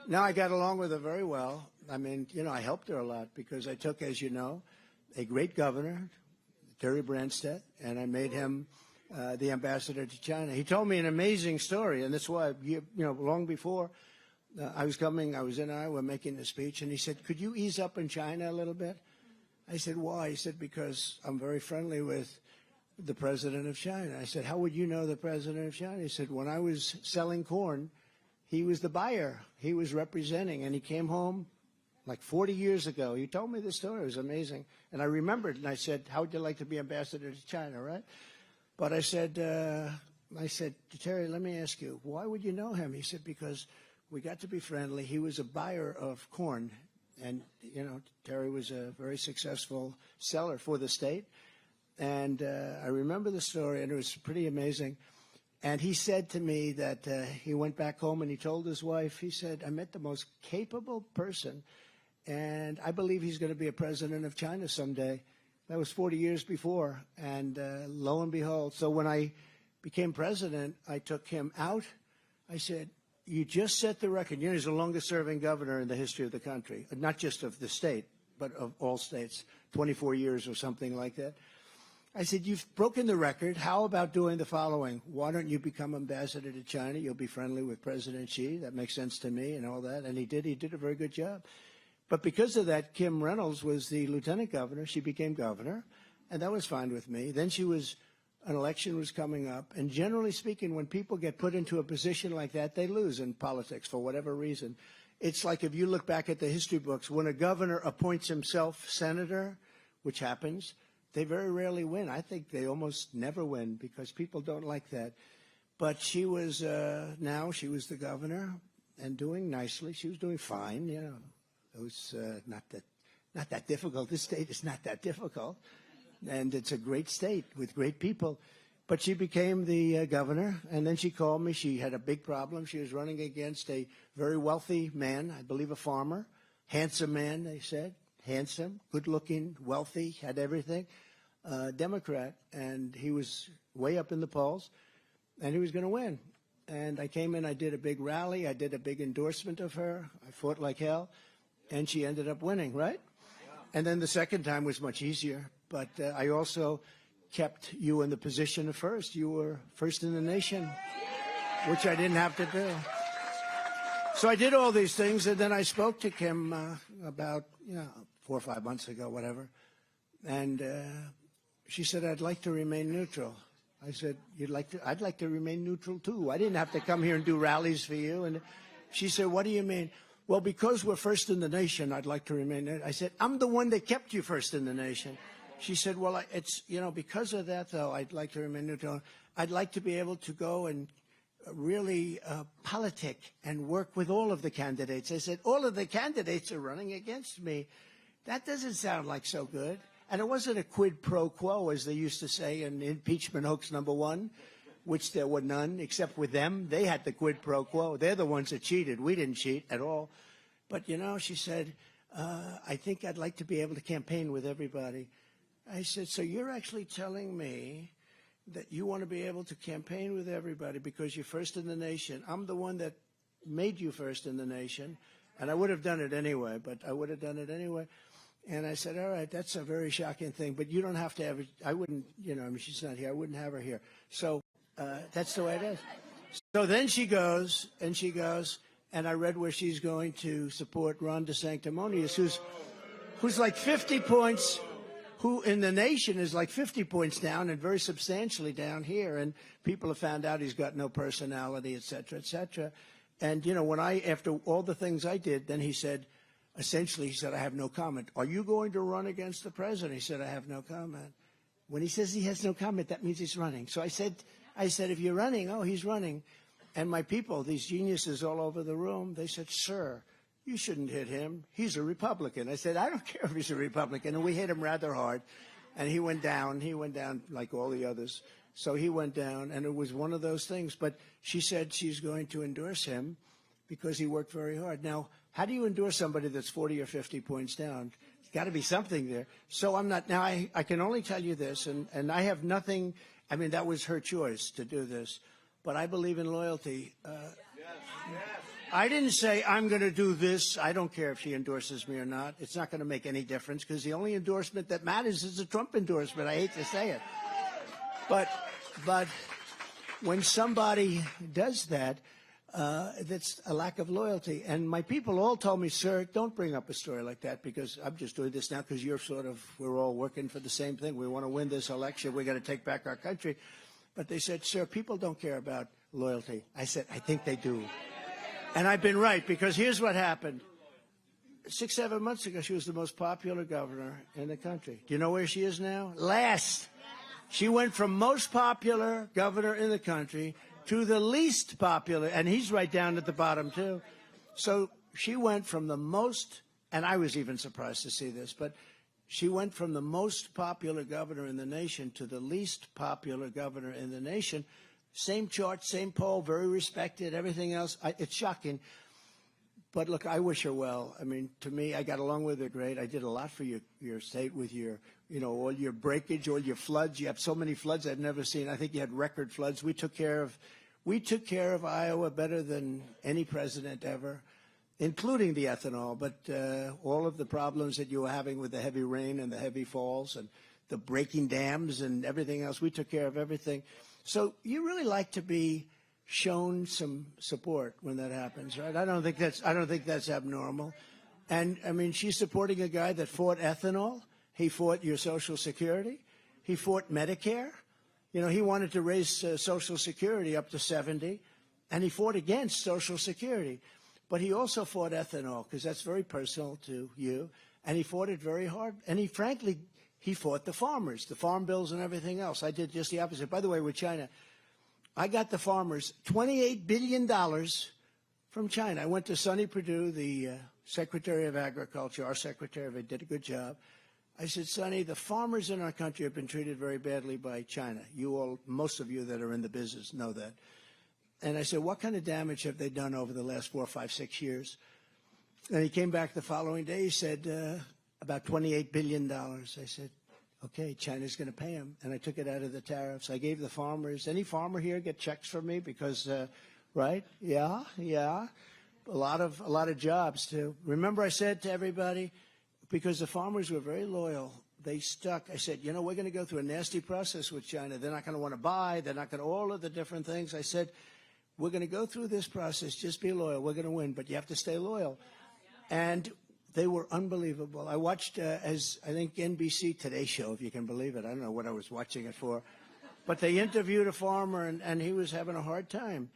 No, I got along with her very well. I mean, I helped her a lot because I took, as you know, a great governor, Terry Branstad, and I made him the ambassador to China. He told me an amazing story, and that's why, long before I was in Iowa making a speech, and he said, could you ease up in China a little bit? I said, why? He said, because I'm very friendly with the president of China. I said, how would you know the president of China? He said, when I was selling corn, he was the buyer. He was representing, and he came home like 40 years ago. He told me the story. It was amazing. And I remembered, and I said, how would you like to be ambassador to China, right? But I said, Terry, let me ask you, why would you know him? He said, because we got to be friendly. He was a buyer of corn. And, you know, Terry was a very successful seller for the state. And I remember the story, and it was pretty amazing. And he said to me that he went back home and he told his wife, he said, I met the most capable person, and I believe he's going to be a president of China someday. That was 40 years before. And lo and behold, so when I became president, I took him out. I said, you just set the record. You know, he's the longest-serving governor in the history of the country, not just of the state, but of all states, 24 years or something like that. I said, you've broken the record. How about doing the following? Why don't you become ambassador to China? You'll be friendly with President Xi. That makes sense to me and all that. And he did. He did a very good job. But because of that, Kim Reynolds was the lieutenant governor. She became governor, and that was fine with me. Then an election was coming up. And generally speaking, when people get put into a position like that, they lose in politics for whatever reason. It's like if you look back at the history books, when a governor appoints himself senator, which happens, they very rarely win. I think they almost never win because people don't like that. But she was she was the governor and doing nicely. She was doing fine. You know, it was not that difficult. This state is not that difficult, and it's a great state with great people. But she became the governor, and then she called me. She had a big problem. She was running against a very wealthy man, I believe a farmer, handsome man, they said. Handsome, good-looking, wealthy, had everything, Democrat, and he was way up in the polls, and he was going to win. And I came in, I did a big rally, I did a big endorsement of her, I fought like hell, and she ended up winning, right? And then the second time was much easier, but I also kept you in the position of first. You were first in the nation, which I didn't have to do. So I did all these things, and then I spoke to Kim about 4 or 5 months ago, whatever. And she said, I'd like to remain neutral. I said, I'd like to remain neutral, too. I didn't have to come here and do rallies for you. And she said, what do you mean? Well, because we're first in the nation, I'd like to remain neutral. I said, I'm the one that kept you first in the nation. She said, well, it's, because of that, though, I'd like to remain neutral. I'd like to be able to go and really politic and work with all of the candidates. I said, all of the candidates are running against me. That doesn't sound like so good. And it wasn't a quid pro quo, as they used to say in impeachment hoax #1, which there were none, except with them. They had the quid pro quo. They're the ones that cheated. We didn't cheat at all. But, she said, I think I'd like to be able to campaign with everybody. I said, so you're actually telling me that you want to be able to campaign with everybody because you're first in the nation. I'm the one that made you first in the nation, and I would have done it anyway, but I would have done it anyway. And I said, all right, that's a very shocking thing, but you don't have to have it. I wouldn't, she's not here. I wouldn't have her here. So that's the way it is. So then she goes, and I read where she's going to support Ron DeSantis, who's like 50 points, who in the nation is like 50 points down and very substantially down here. And people have found out he's got no personality, et cetera, et cetera. And, after all the things I did, then he said, essentially, he said, I have no comment. Are you going to run against the president? He said, I have no comment. When he says he has no comment, that means he's running. So I said, if you're running, oh, he's running. And my people, these geniuses all over the room, they said, sir, you shouldn't hit him. He's a Republican. I said, I don't care if he's a Republican. And we hit him rather hard. And he went down. He went down like all the others. So he went down, and it was one of those things. But she said she's going to endorse him because he worked very hard. Now, how do you endorse somebody that's 40 or 50 points down? There's got to be something there. So I'm not. Now, I can only tell you this, and I have nothing. I mean, that was her choice to do this. But I believe in loyalty. I didn't say I'm going to do this. I don't care if she endorses me or not. It's not going to make any difference because the only endorsement that matters is a Trump endorsement. I hate to say it. But when somebody does that, that's a lack of loyalty. And my people all told me, sir, don't bring up a story like that, because I'm just doing this now because we're all working for the same thing. We want to win this election. We're going to take back our country. But they said, sir, people don't care about loyalty. I said, I think they do. And I've been right, because here's what happened. 6, 7 months ago, she was the most popular governor in the country. Do you know where she is now? Last. She went from most popular governor in the country to the least popular, and he's right down at the bottom, too. So she went from the most, and I was even surprised to see this, but she went from the most popular governor in the nation to the least popular governor in the nation. Same chart, same poll, very respected, everything else. It's shocking. But look, I wish her well. I mean, to me, I got along with her great. I did a lot for your state with your, all your breakage, all your floods. You have so many floods I've never seen. I think you had record floods. We took care of Iowa better than any president ever, including the ethanol. But all of the problems that you were having with the heavy rain and the heavy falls and the breaking dams and everything else, we took care of everything. So you really like to be shown some support when that happens, right? I don't think that's abnormal. And I mean, she's supporting a guy that fought ethanol. He fought your Social Security. He fought Medicare. He wanted to raise Social Security up to 70, and he fought against Social Security. But he also fought ethanol, because that's very personal to you, and he fought it very hard. And he fought the farmers, the farm bills and everything else. I did just the opposite. By the way, with China, I got the farmers $28 billion from China. I went to Sonny Perdue, the Secretary of Agriculture, our secretary, did a good job. I said, Sonny, the farmers in our country have been treated very badly by China. Most of you that are in the business know that. And I said, what kind of damage have they done over the last 4, 5, 6 years? And he came back the following day. He said, about $28 billion. I said, okay, China's going to pay him. And I took it out of the tariffs. I gave the farmers. Any farmer here get checks from me? Because, right? Yeah. A lot of jobs, too. Remember I said to everybody, because the farmers were very loyal, they stuck. I said, we're going to go through a nasty process with China. They're not going to want to buy. They're not going to, all of the different things. I said, we're going to go through this process. Just be loyal. We're going to win, but you have to stay loyal. And they were unbelievable. I watched, as I think NBC Today Show, if you can believe it. I don't know what I was watching it for. But they interviewed a farmer, and he was having a hard time.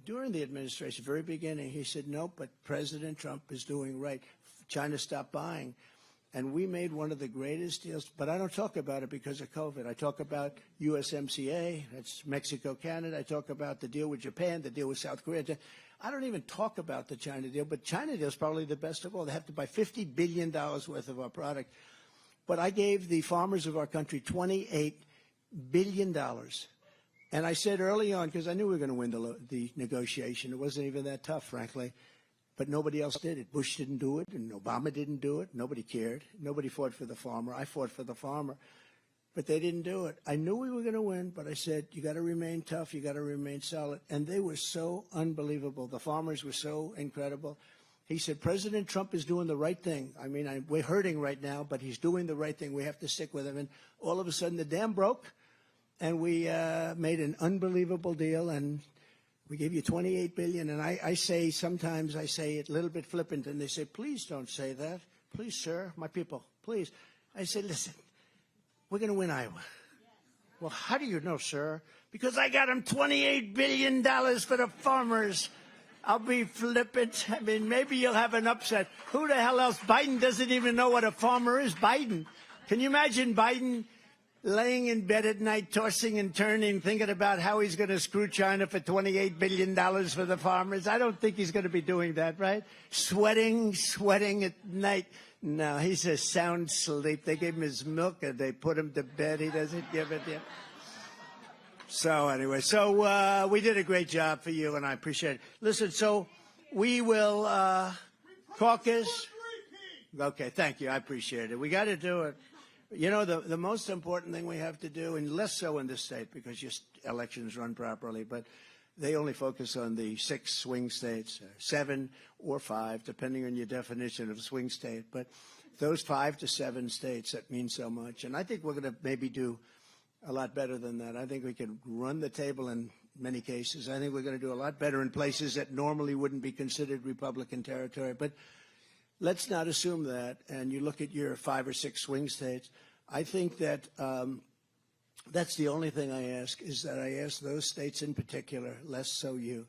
During the administration, very beginning, he said, no, but President Trump is doing right. China stopped buying. And we made one of the greatest deals. But I don't talk about it because of COVID. I talk about USMCA, that's Mexico, Canada. I talk about the deal with Japan, the deal with South Korea. I don't even talk about the China deal, but China deal is probably the best of all. They have to buy $50 billion worth of our product. But I gave the farmers of our country $28 billion. And I said early on, because I knew we were going to win the negotiation. It wasn't even that tough, frankly. But nobody else did it. Bush didn't do it, and Obama didn't do it. Nobody cared. Nobody fought for the farmer. I fought for the farmer. But they didn't do it. I knew we were going to win, but I said, you got to remain tough. You got to remain solid. And they were so unbelievable. The farmers were so incredible. He said, President Trump is doing the right thing. I mean, we're hurting right now, but he's doing the right thing. We have to stick with him. And all of a sudden, the dam broke, and we made an unbelievable deal, and we gave you $28 billion. And I say, sometimes I say it a little bit flippant, and they say, please don't say that. Please, sir, my people, please. I say, listen, we're going to win Iowa. Well, how do you know, sir? Because I got them $28 billion for the farmers. I'll be flippant. I mean, maybe you'll have an upset. Who the hell else? Biden doesn't even know what a farmer is. Biden. Can you imagine Biden laying in bed at night, tossing and turning, thinking about how he's going to screw China for $28 billion for the farmers? I don't think he's going to be doing that, right? Sweating at night. No, he's a sound sleep. They gave him his milk and they put him to bed. He doesn't give it yet. So anyway, we did a great job for you, and I appreciate it. Listen, so we will caucus. Okay, thank you. I appreciate it. We got to do it. You know, the most important thing we have to do, and less so in this state because your elections run properly, but they only focus on the 6 swing states, 7 or 5, depending on your definition of swing state. But those 5 to 7 states, that means so much. And I think we're going to maybe do a lot better than that. I think we can run the table and many cases. I think we're going to do a lot better in places that normally wouldn't be considered Republican territory. But let's not assume that. And you look at your 5 or 6 swing states. I think that that's the only thing I ask, is that I ask those states in particular, less so you,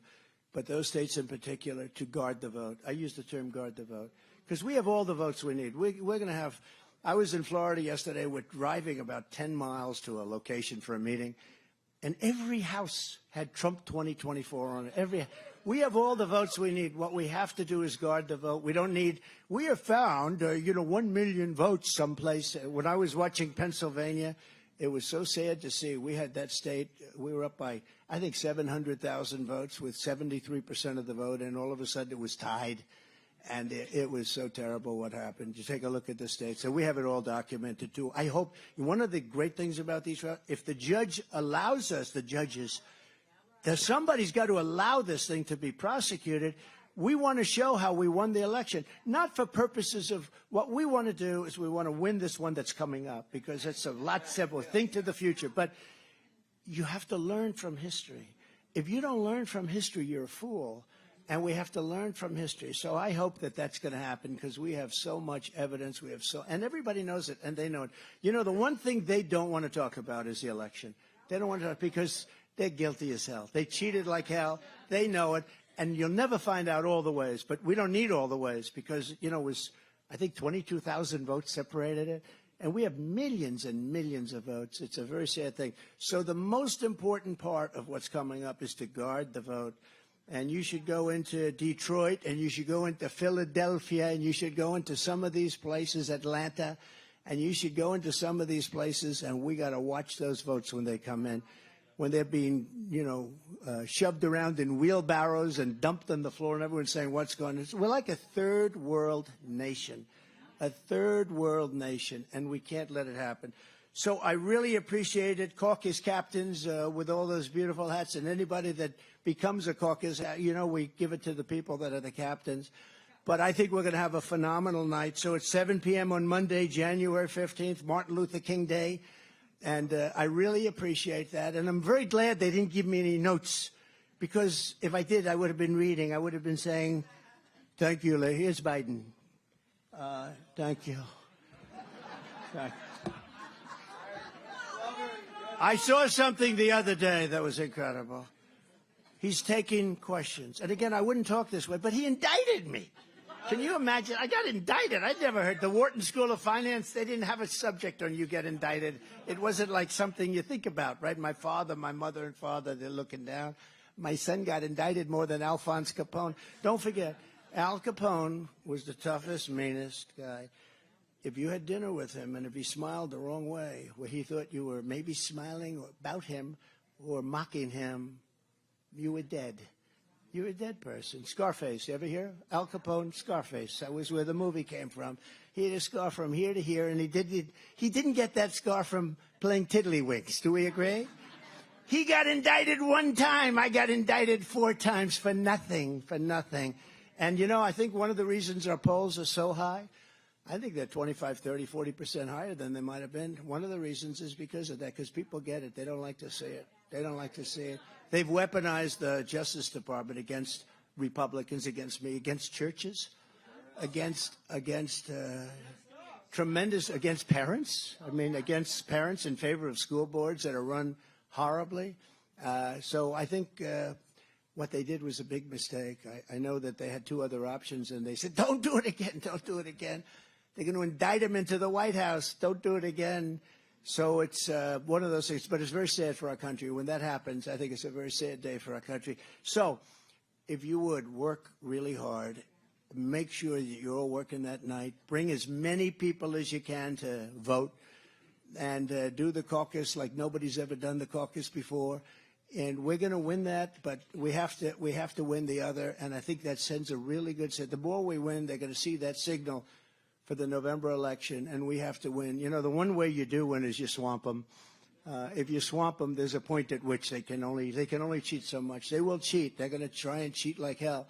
but those states in particular, to guard the vote. I use the term guard the vote because we have all the votes we need. We're going to have. I was in Florida yesterday. We're driving about 10 miles to a location for a meeting, and every house had Trump 2024 on it. We have all the votes we need. What we have to do is guard the vote. We don't need. We have found, 1 million votes someplace. When I was watching Pennsylvania, it was so sad to see. We had that state. We were up by, I think, 700,000 votes with 73% of the vote, and all of a sudden it was tied. And it was so terrible what happened. You take a look at the states. So we have it all documented, too. I hope one of the great things about these, if the judge allows us, the judges, that somebody's got to allow this thing to be prosecuted. We want to show how we won the election, not for purposes of what we want to do is we want to win this one that's coming up, because it's a lot simpler. Think to the future. But you have to learn from history. If you don't learn from history, you're a fool. And we have to learn from history. So I hope that that's going to happen, because we have so much evidence. And everybody knows it, and they know it. The one thing they don't want to talk about is the election. They don't want to talk because they're guilty as hell. They cheated like hell. They know it. And you'll never find out all the ways. But we don't need all the ways because, it was, I think, 22,000 votes separated it. And we have millions and millions of votes. It's a very sad thing. So the most important part of what's coming up is to guard the vote. And you should go into Detroit, and you should go into Philadelphia, and you should go into some of these places, Atlanta, and you should go into some of these places, and we got to watch those votes when they come in, when they're being, shoved around in wheelbarrows and dumped on the floor, and everyone's saying, what's going on? We're like a third world nation, and we can't let it happen. So I really appreciate it. Caucus captains with all those beautiful hats, and anybody that becomes a caucus, we give it to the people that are the captains. But I think we're going to have a phenomenal night. So it's 7 p.m. on Monday, January 15th, Martin Luther King Day. And I really appreciate that. And I'm very glad they didn't give me any notes, because if I did, I would have been reading. I would have been saying, thank you, here's Biden. Thank you. I saw something the other day that was incredible. He's taking questions. And again, I wouldn't talk this way, but he indicted me. Can you imagine? I got indicted. I'd never heard. The Wharton School of Finance, they didn't have a subject on you get indicted. It wasn't like something you think about, right? My father, my mother and father, they're looking down. My son got indicted more than Alphonse Capone. Don't forget, Al Capone was the toughest, meanest guy. If you had dinner with him and if he smiled the wrong way, where he thought you were maybe smiling about him or mocking him, you were dead. You're a dead person. Scarface, you ever hear? Al Capone, Scarface. That was where the movie came from. He had a scar from here to here, and he didn't get that scar from playing tiddlywinks. Do we agree? He got indicted 1 time. I got indicted 4 times for nothing, And, I think one of the reasons our polls are so high, I think they're 25, 30, 40% higher than they might have been. One of the reasons is because of that, because people get it. They don't like to see it. They've weaponized the Justice Department against Republicans, against me, against churches, against parents. Against parents in favor of school boards that are run horribly. So I think what they did was a big mistake. I know that they had 2 other options, and they said, don't do it again. They're going to indict him into the White House. Don't do it again. So it's one of those things. But it's very sad for our country. When that happens, I think it's a very sad day for our country. So if you would work really hard, make sure that you're all working that night. Bring as many people as you can to vote, and do the caucus like nobody's ever done the caucus before. And we're going to win that, but we have to win the other. And I think that sends a really good signal. The more we win, they're going to see that signal for the November election, and we have to win. The one way you do win is you swamp them. If you swamp them, there's a point at which they can only cheat so much. They will cheat. They're going to try and cheat like hell.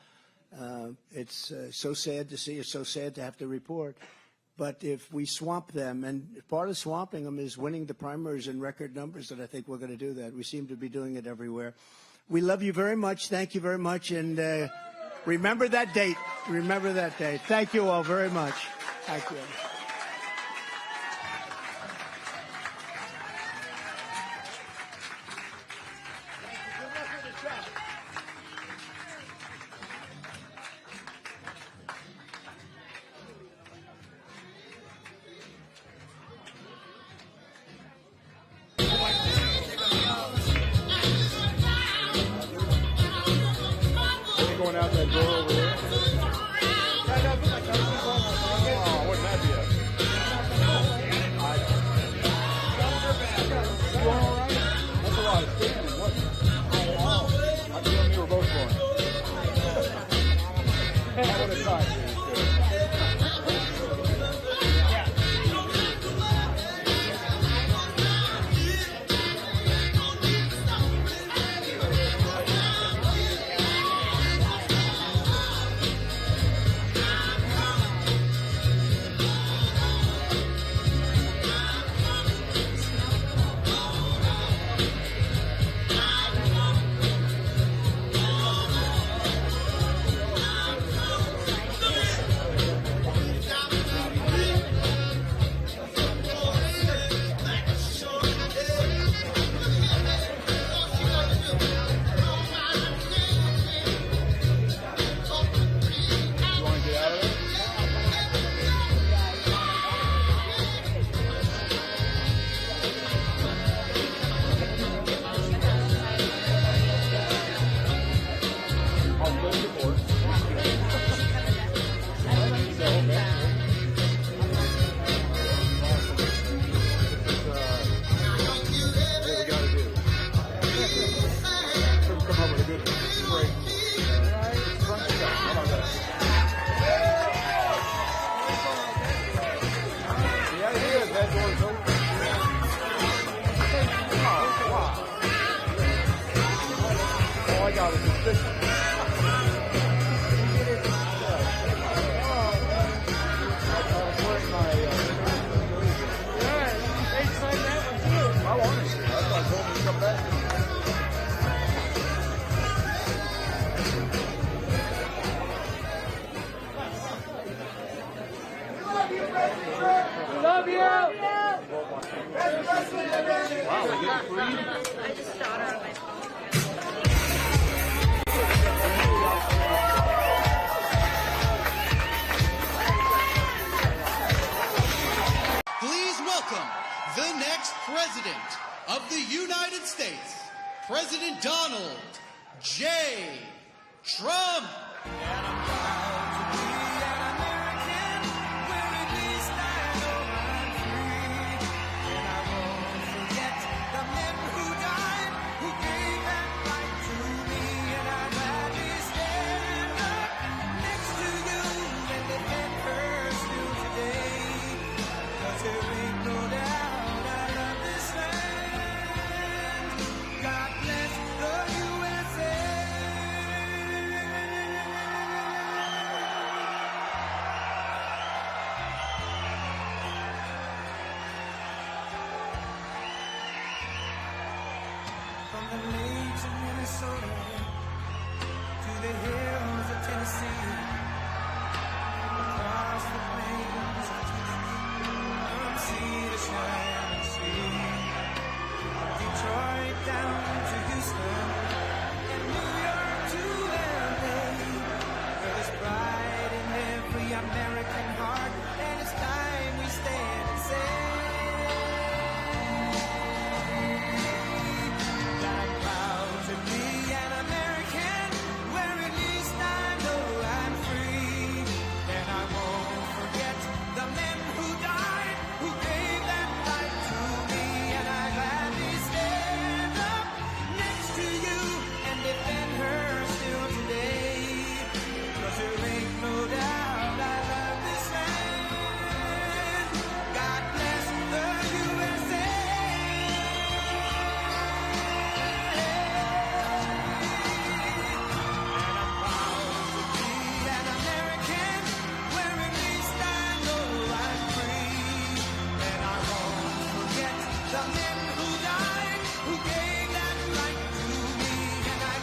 It's so sad to see. It's so sad to have to report. But if we swamp them, and part of swamping them is winning the primaries in record numbers, and I think we're going to do that. We seem to be doing it everywhere. We love you very much. Thank you very much. And remember that date. Remember that date. Thank you all very much. Thank you. Going out that door over there. Oh, wouldn't that be a... You all right? That's a lot of standing, wasn't it? I knew we were both going. I would have tried to. Please welcome the next president of the United States, President Donald J. Trump. From the lakes of Minnesota to the hills of Tennessee, across the plains of Texas, from sea to shining sea, from Detroit down to Houston, and New York to LA. There's pride in every American heart, and it's time we stand and say. The men who died, who gave that right to me, and I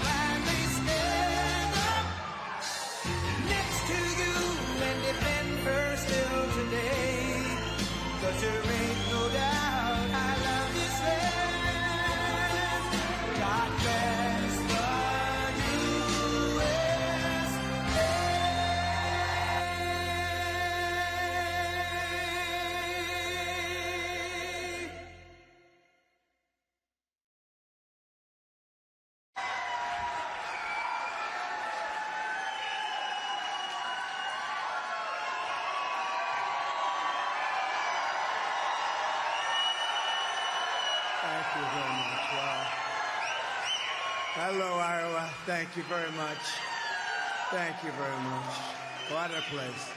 you very much. Wow. Hello, Iowa. Thank you very much. Thank you very much. What a place.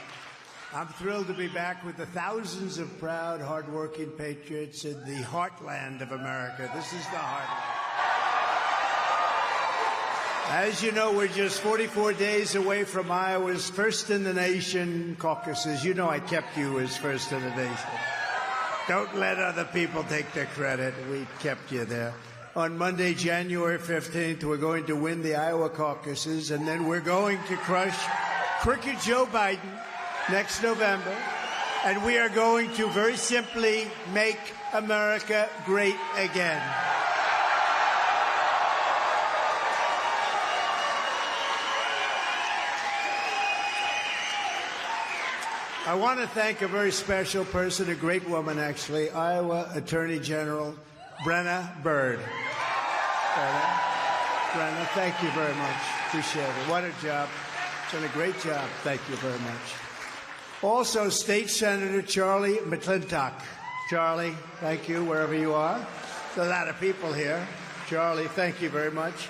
I'm thrilled to be back with the thousands of proud, hardworking patriots in the heartland of America. This is the heartland. As you know, we're just 44 days away from Iowa's first in the nation caucuses. You know I kept you as first in the nation. Don't let other people take the credit. We kept you there. On Monday, January 15th, we're going to win the Iowa caucuses, and then we're going to crush crooked Joe Biden next November. And we are going to very simply make America great again. I want to thank a very special person, a great woman, actually, Iowa Attorney General Brenna Byrd. Brenna, thank you very much. Appreciate it. What a job. Done a great job. Thank you very much. Also, State Senator Charlie McClintock. Charlie, thank you, wherever you are. There's a lot of people here. Charlie, thank you very much.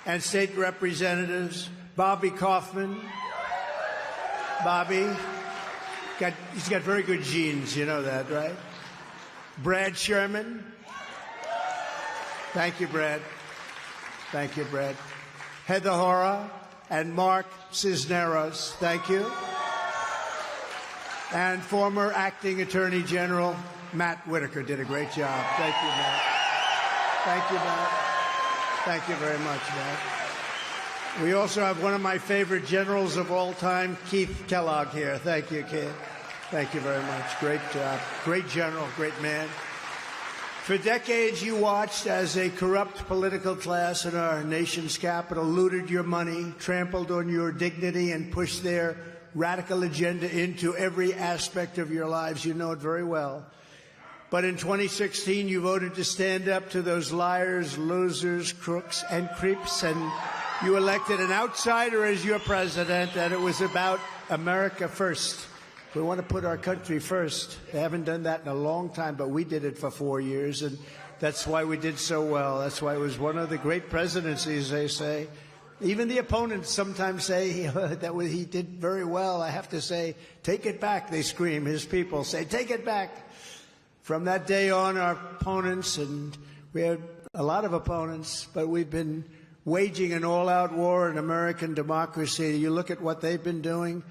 And State Representatives Bobby Kaufman. Bobby. He's got very good genes, you know that, right? Brad Sherman. Thank you, Brad. Thank you, Brad. Heather Hora and Mark Cisneros. Thank you. And former Acting Attorney General Matt Whitaker did a great job. Thank you, Matt. Thank you, Matt. Thank you very much, Matt. We also have one of my favorite generals of all time, Keith Kellogg, here. Thank you, Keith. Thank you very much. Great job. Great general, great man. For decades, you watched as a corrupt political class in our nation's capital looted your money, trampled on your dignity, and pushed their radical agenda into every aspect of your lives. You know it very well. But in 2016, you voted to stand up to those liars, losers, crooks, and creeps, and you elected an outsider as your president, and it was about America first. We want to put our country first. They haven't done that in a long time, but we did it for 4 years, and that's why we did so well. That's why it was one of the great presidencies, they say. Even the opponents sometimes say that he did very well. I have to say, take it back, they scream. His people say, take it back. From that day on, our opponents, and we had a lot of opponents, but we've been waging an all-out war in American democracy. You look at what they've been doing,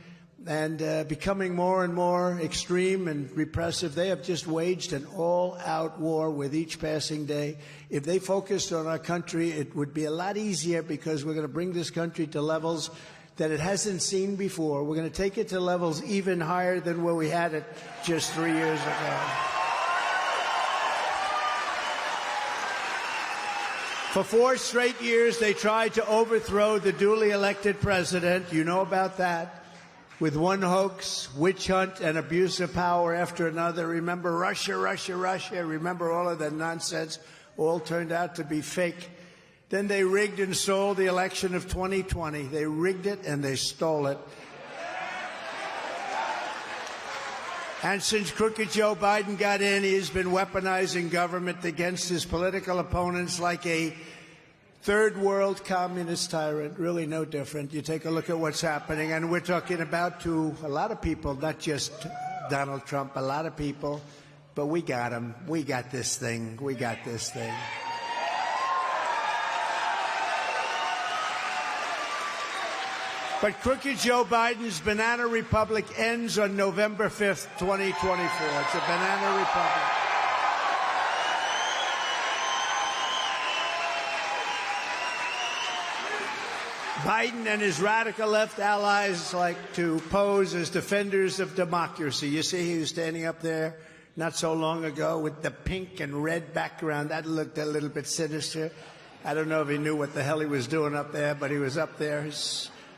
and becoming more and more extreme and repressive. They have just waged an all-out war with each passing day. If they focused on our country, it would be a lot easier, because we're going to bring this country to levels that it hasn't seen before. We're going to take it to levels even higher than where we had it just 3 years ago. For 4 straight years, they tried to overthrow the duly elected president. You know about that. With one hoax, witch hunt, and abuse of power after another. Remember Russia, Russia, Russia. Remember all of that nonsense. All turned out to be fake. Then they rigged and stole the election of 2020. They rigged it and they stole it. And since crooked Joe Biden got in, he's been weaponizing government against his political opponents like a third world communist tyrant. Really no different. You take a look at what's happening, and we're talking about to a lot of people, not just Donald Trump, a lot of people, but we got him. We got this thing. We got this thing. But crooked Joe Biden's banana republic ends on November 5th, 2024. It's a banana republic. Biden and his radical left allies like to pose as defenders of democracy. You see, he was standing up there not so long ago with the pink and red background. That looked a little bit sinister. I don't know if he knew what the hell he was doing up there, but he was up there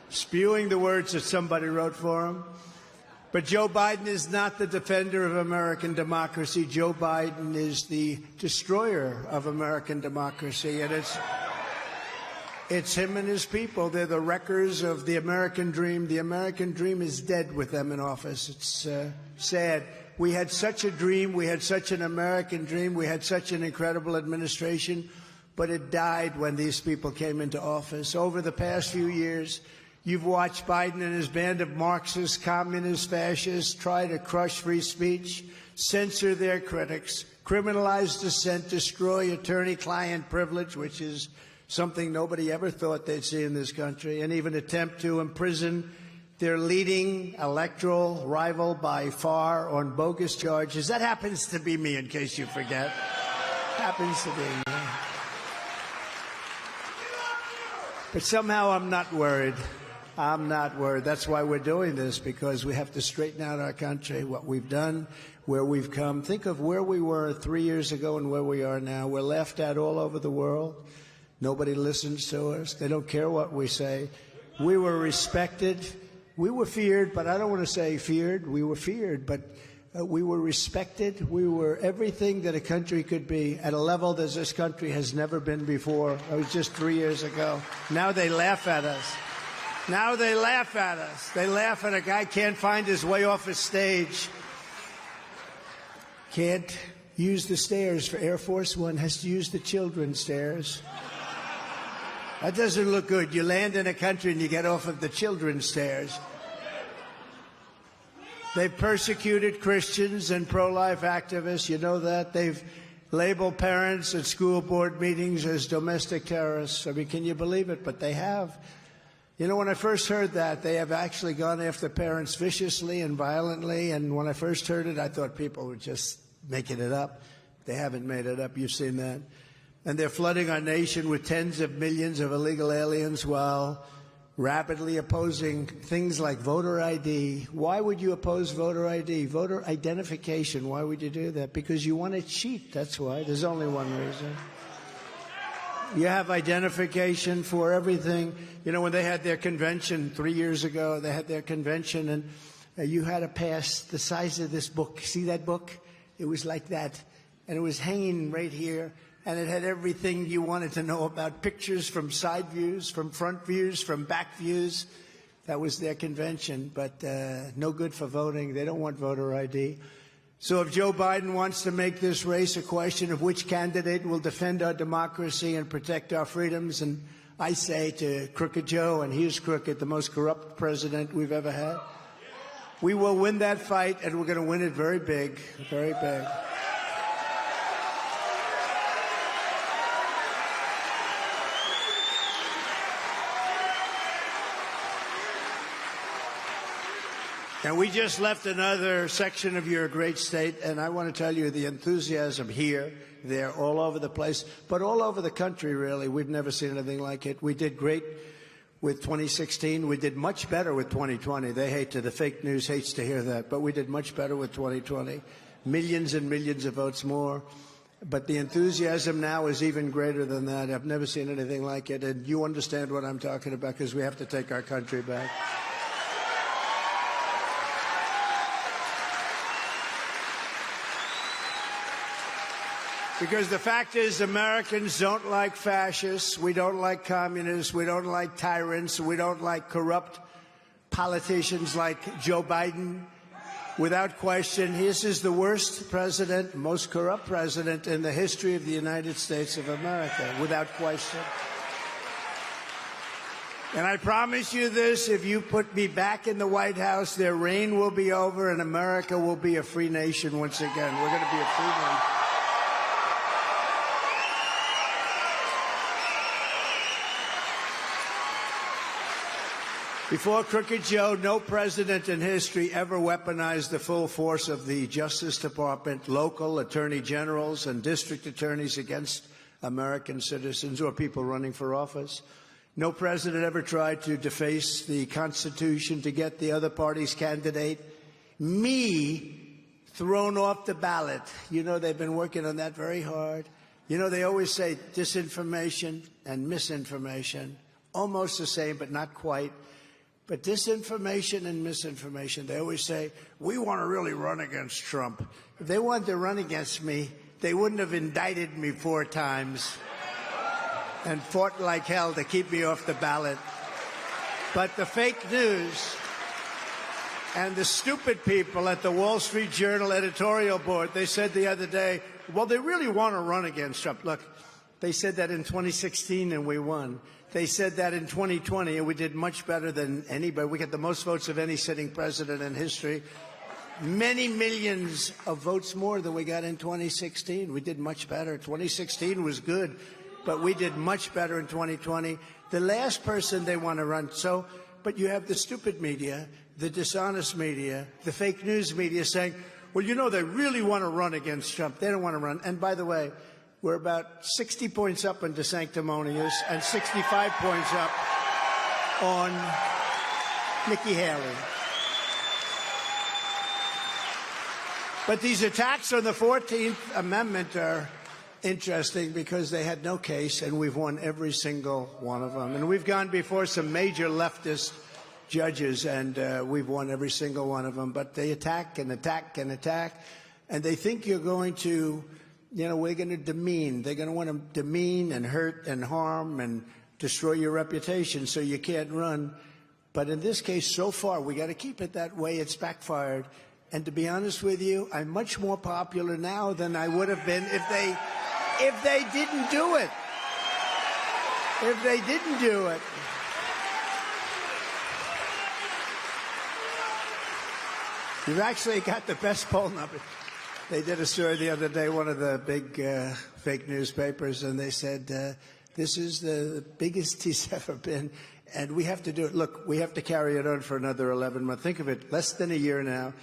spewing the words that somebody wrote for him. But Joe Biden is not the defender of American democracy. Joe Biden is the destroyer of American democracy, and it's him and his people. They're the wreckers of the American dream. The American dream is dead with them in office. It's sad. We had such a dream. We had such an American dream. We had such an incredible administration, but it died when these people came into office. Over the past few years, you've watched Biden and his band of Marxists, communists, fascists try to crush free speech, censor their critics, criminalize dissent, destroy attorney-client privilege, which is something nobody ever thought they'd see in this country, and even attempt to imprison their leading electoral rival by far on bogus charges. That happens to be me, in case you forget. Happens to be me. But somehow I'm not worried. I'm not worried. That's why we're doing this, because we have to straighten out our country, what we've done, where we've come. Think of where we were 3 years ago and where we are now. We're laughed at all over the world. Nobody listens to us. They don't care what we say. We were respected. We were feared, but I don't want to say feared. We were feared, but we were respected. We were everything that a country could be at a level that this country has never been before. It was just 3 years ago. Now they laugh at us. Now they laugh at us. They laugh at a guy can't find his way off a stage. Can't use the stairs for Air Force One, has to use the children's stairs. That doesn't look good. You land in a country and you get off of the children's stairs. They've persecuted Christians and pro-life activists. You know that. They've labeled parents at school board meetings as domestic terrorists. I mean, can you believe it? But they have. You know, when I first heard that, they have actually gone after parents viciously and violently. And when I first heard it, I thought people were just making it up. They haven't made it up. You've seen that. And they're flooding our nation with tens of millions of illegal aliens while rapidly opposing things like voter ID. Why would you oppose voter ID? Voter identification. Why would you do that? Because you want to cheat. That's why. There's only one reason. You have identification for everything. You know, when they had their convention 3 years ago, they had their convention, and you had a pass the size of this book. See that book? It was like that. And it was hanging right here. And it had everything you wanted to know about, pictures from side views, from front views, from back views. That was their convention, but no good for voting. They don't want voter ID. So if Joe Biden wants to make this race a question of which candidate will defend our democracy and protect our freedoms, and I say to Crooked Joe, and he's crooked, the most corrupt president we've ever had, we will win that fight, and we're going to win it very big, very big. And we just left another section of your great state, and I want to tell you the enthusiasm here, there, all over the place, but all over the country, really. We've never seen anything like it. We did great with 2016. We did much better with 2020. The fake news hates to hear that, but we did much better with 2020. Millions and millions of votes more. But the enthusiasm now is even greater than that. I've never seen anything like it, and you understand what I'm talking about, because we have to take our country back. Because the fact is, Americans don't like fascists, we don't like communists, we don't like tyrants, we don't like corrupt politicians like Joe Biden. Without question, this is the worst president, most corrupt president in the history of the United States of America, without question. And I promise you this, if you put me back in the White House, their reign will be over and America will be a free nation once again. We're going to be a free nation. Before Crooked Joe, no president in history ever weaponized the full force of the Justice Department, local attorney generals, and district attorneys against American citizens or people running for office. No president ever tried to deface the Constitution to get the other party's candidate, me, thrown off the ballot. You know, they've been working on that very hard. You know, they always say disinformation and misinformation, almost the same, but not quite. But disinformation and misinformation, they always say, we want to really run against Trump. If they wanted to run against me, they wouldn't have indicted me 4 times and fought like hell to keep me off the ballot. But the fake news, And the stupid people at the Wall Street Journal editorial board, they said the other day, well, they really want to run against Trump. Look, they said that in 2016 and we won. They said that in 2020 and we did much better than anybody. We got the most votes of any sitting president in history. Many millions of votes more than we got in 2016. We did much better. 2016 was good, but we did much better in 2020. The last person they want to run. So, but you have the stupid media, the dishonest media, the fake news media saying, well, you know, they really want to run against Trump. They don't want to run. And by the way, we're about 60 points up on DeSanctimonious and 65 points up on Nikki Haley. But these attacks on the 14th Amendment are interesting because they had no case, and we've won every single one of them. And we've gone before some major leftist judges, and we've won every single one of them. But they attack and attack and attack, and they think you're going to, you know, we're going to demean. They're going to want to demean and hurt and harm and destroy your reputation so you can't run. But in this case, so far, we got to keep it that way. It's backfired. And to be honest with you, I'm much more popular now than I would have been if they didn't do it. If they didn't do it. You've actually got the best poll number. They did a story the other day, one of the big fake newspapers, and they said, this is the biggest he's ever been, and we have to do it. Look, we have to carry it on for another 11 months. Think of it, less than a year now.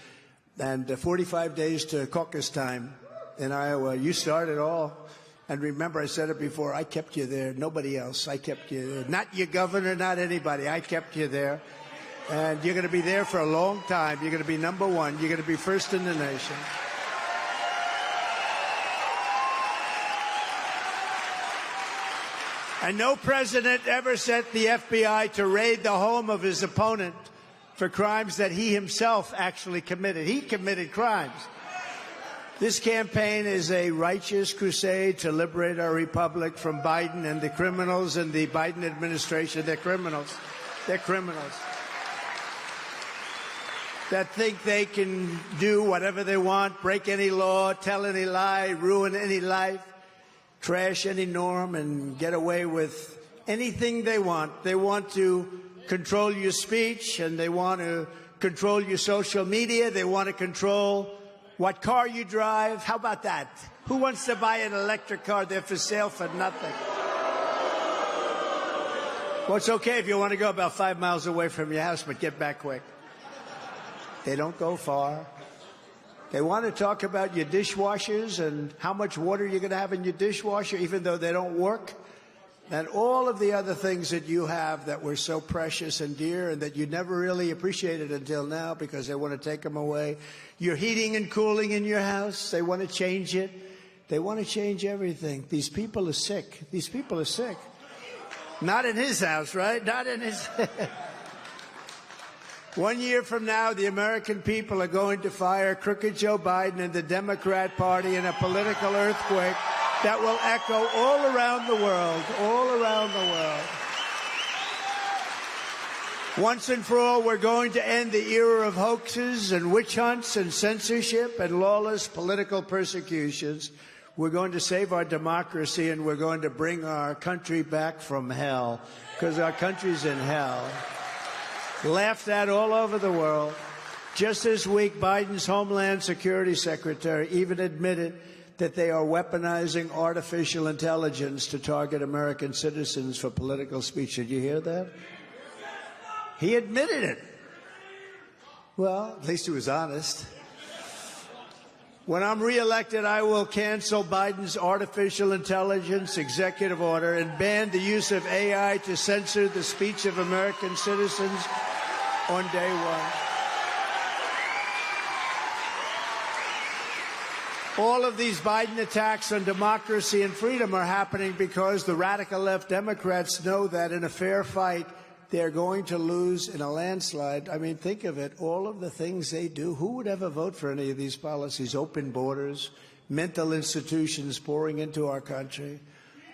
And 45 days to caucus time in Iowa. You start it all. And remember, I said it before, I kept you there. Nobody else. I kept you there. Not your governor, not anybody. I kept you there. And you're going to be there for a long time. You're going to be number one. You're going to be first in the nation. And no president ever sent the FBI to raid the home of his opponent for crimes that he himself actually committed. He committed crimes. This campaign is a righteous crusade to liberate our republic from Biden and the criminals in the Biden administration. They're criminals. They're criminals that think they can do whatever they want, break any law, tell any lie, ruin any life, trash any norm, and get away with anything they want. They want to control your speech, and they want to control your social media. They want to control what car you drive. How about that? Who wants to buy an electric car? They're for sale for nothing. Well, it's okay if you want to go about 5 miles away from your house, but get back quick. They don't go far. They want to talk about your dishwashers and how much water you're going to have in your dishwasher, even though they don't work. And all of the other things that you have that were so precious and dear and that you never really appreciated until now because they want to take them away. Your heating and cooling in your house, they want to change it. They want to change everything. These people are sick. These people are sick. Not in his house, right? Not in his... 1 year from now, the American people are going to fire crooked Joe Biden and the Democrat Party in a political earthquake that will echo all around the world, all around the world. Once and for all, we're going to end the era of hoaxes and witch hunts and censorship and lawless political persecutions. We're going to save our democracy, and we're going to bring our country back from hell, because our country's in hell. Laughed at all over the world. Just this week, Biden's Homeland Security Secretary even admitted that they are weaponizing artificial intelligence to target American citizens for political speech. Did you hear that? He admitted it. Well, at least he was honest. When I'm reelected, I will cancel Biden's artificial intelligence executive order and ban the use of AI to censor the speech of American citizens on day one. All of these Biden attacks on democracy and freedom are happening because the radical left Democrats know that in a fair fight, they're going to lose in a landslide. I mean, think of it. All of the things they do. Who would ever vote for any of these policies? Open borders, mental institutions pouring into our country.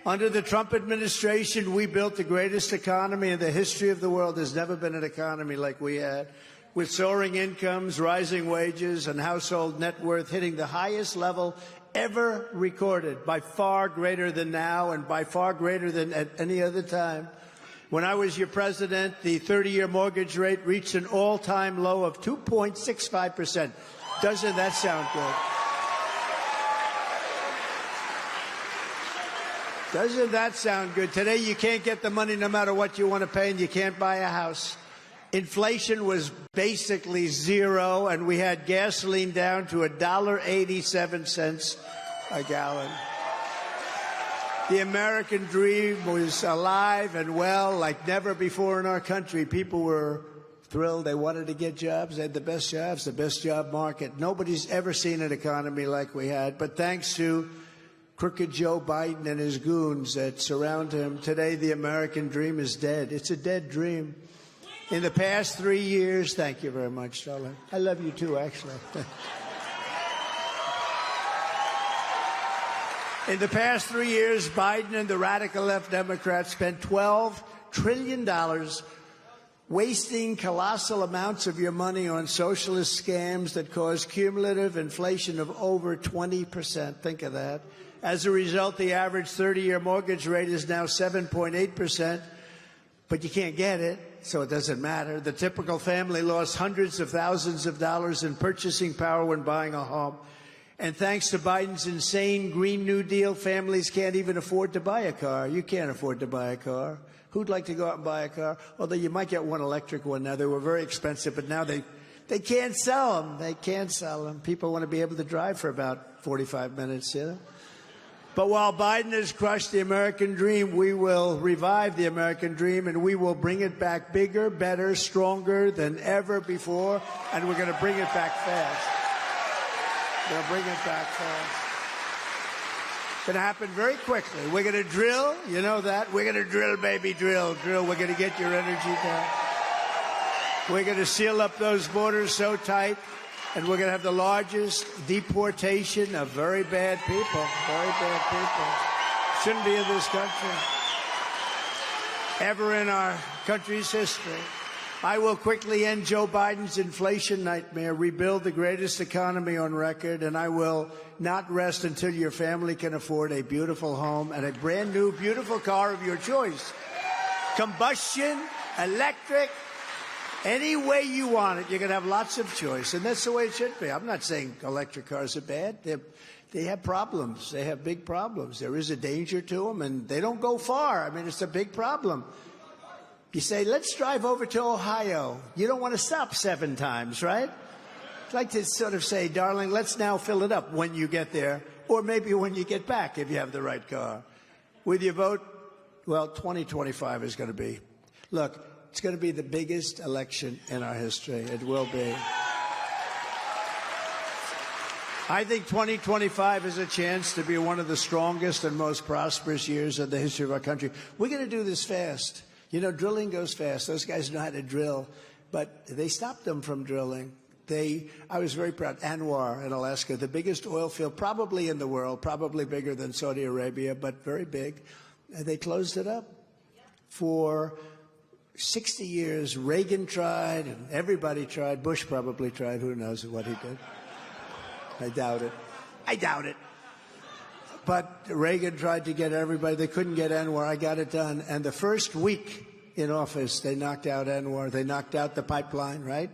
Under the Trump administration, we built the greatest economy in the history of the world. There's never been an economy like we had. with soaring incomes, rising wages, and household net worth hitting the highest level ever recorded, by far greater than now and by far greater than at any other time. When I was your president, the 30-year mortgage rate reached an all-time low of 2.65%. Doesn't that sound good? Doesn't that sound good? Today, you can't get the money no matter what you want to pay, and you can't buy a house. Inflation was basically zero, and we had gasoline down to $1.87 a gallon. The American dream was alive and well like never before in our country. People were thrilled. They wanted to get jobs. They had the best jobs, the best job market. Nobody's ever seen an economy like we had. But thanks to crooked Joe Biden and his goons that surround him, today the American dream is dead. It's a dead dream. In the past 3 years, thank you very much, darling. I love you too, actually. In the past 3 years, Biden and the radical left Democrats spent $12 trillion wasting colossal amounts of your money on socialist scams that caused cumulative inflation of over 20%. Think of that. As a result, the average 30-year mortgage rate is now 7.8%, but you can't get it, so it doesn't matter. The typical family lost hundreds of thousands of dollars in purchasing power when buying a home. And thanks to Biden's insane Green New Deal, families can't even afford to buy a car. You can't afford to buy a car. Who'd like to go out and buy a car? Although you might get one electric one now. They were very expensive, but now they can't sell them. They can't sell them. People want to be able to drive for about 45 minutes, you know? But while Biden has crushed the American dream, we will revive the American dream, and we will bring it back bigger, better, stronger than ever before, and we're going to bring it back fast. They'll bring it back fast. It's going to happen very quickly. We're going to drill. You know that. We're going to drill, baby, drill, drill. We're going to get your energy down. We're going to seal up those borders so tight, and we're going to have the largest deportation of very bad people. Very bad people. Shouldn't be in this country. Ever in our country's history. I will quickly end Joe Biden's inflation nightmare, rebuild the greatest economy on record, and I will not rest until your family can afford a beautiful home and a brand new, beautiful car of your choice. Combustion, electric, any way you want it, you're going to have lots of choice, and that's the way it should be. I'm not saying electric cars are bad. They have problems. They have big problems. There is a danger to them, and they don't go far. I mean, it's a big problem. You say, let's drive over to Ohio. You don't want to stop 7 times, right? I'd like to sort of say, darling, let's now fill it up when you get there, or maybe when you get back if you have the right car. With your vote, well, 2025 is going to be. Look, it's going to be the biggest election in our history. It will be. I think 2025 is a chance to be one of the strongest and most prosperous years in the history of our country. We're going to do this fast. You know, drilling goes fast. Those guys know how to drill, but they stopped them from drilling. I was very proud. ANWR in Alaska, the biggest oil field probably in the world, probably bigger than Saudi Arabia, but very big. They closed it up. For 60 years, Reagan tried, and everybody tried. Bush probably tried. Who knows what he did? I doubt it. I doubt it. But Reagan tried to get everybody. They couldn't get ANWR. I got it done. And the first week in office, they knocked out ANWR. They knocked out the pipeline, right?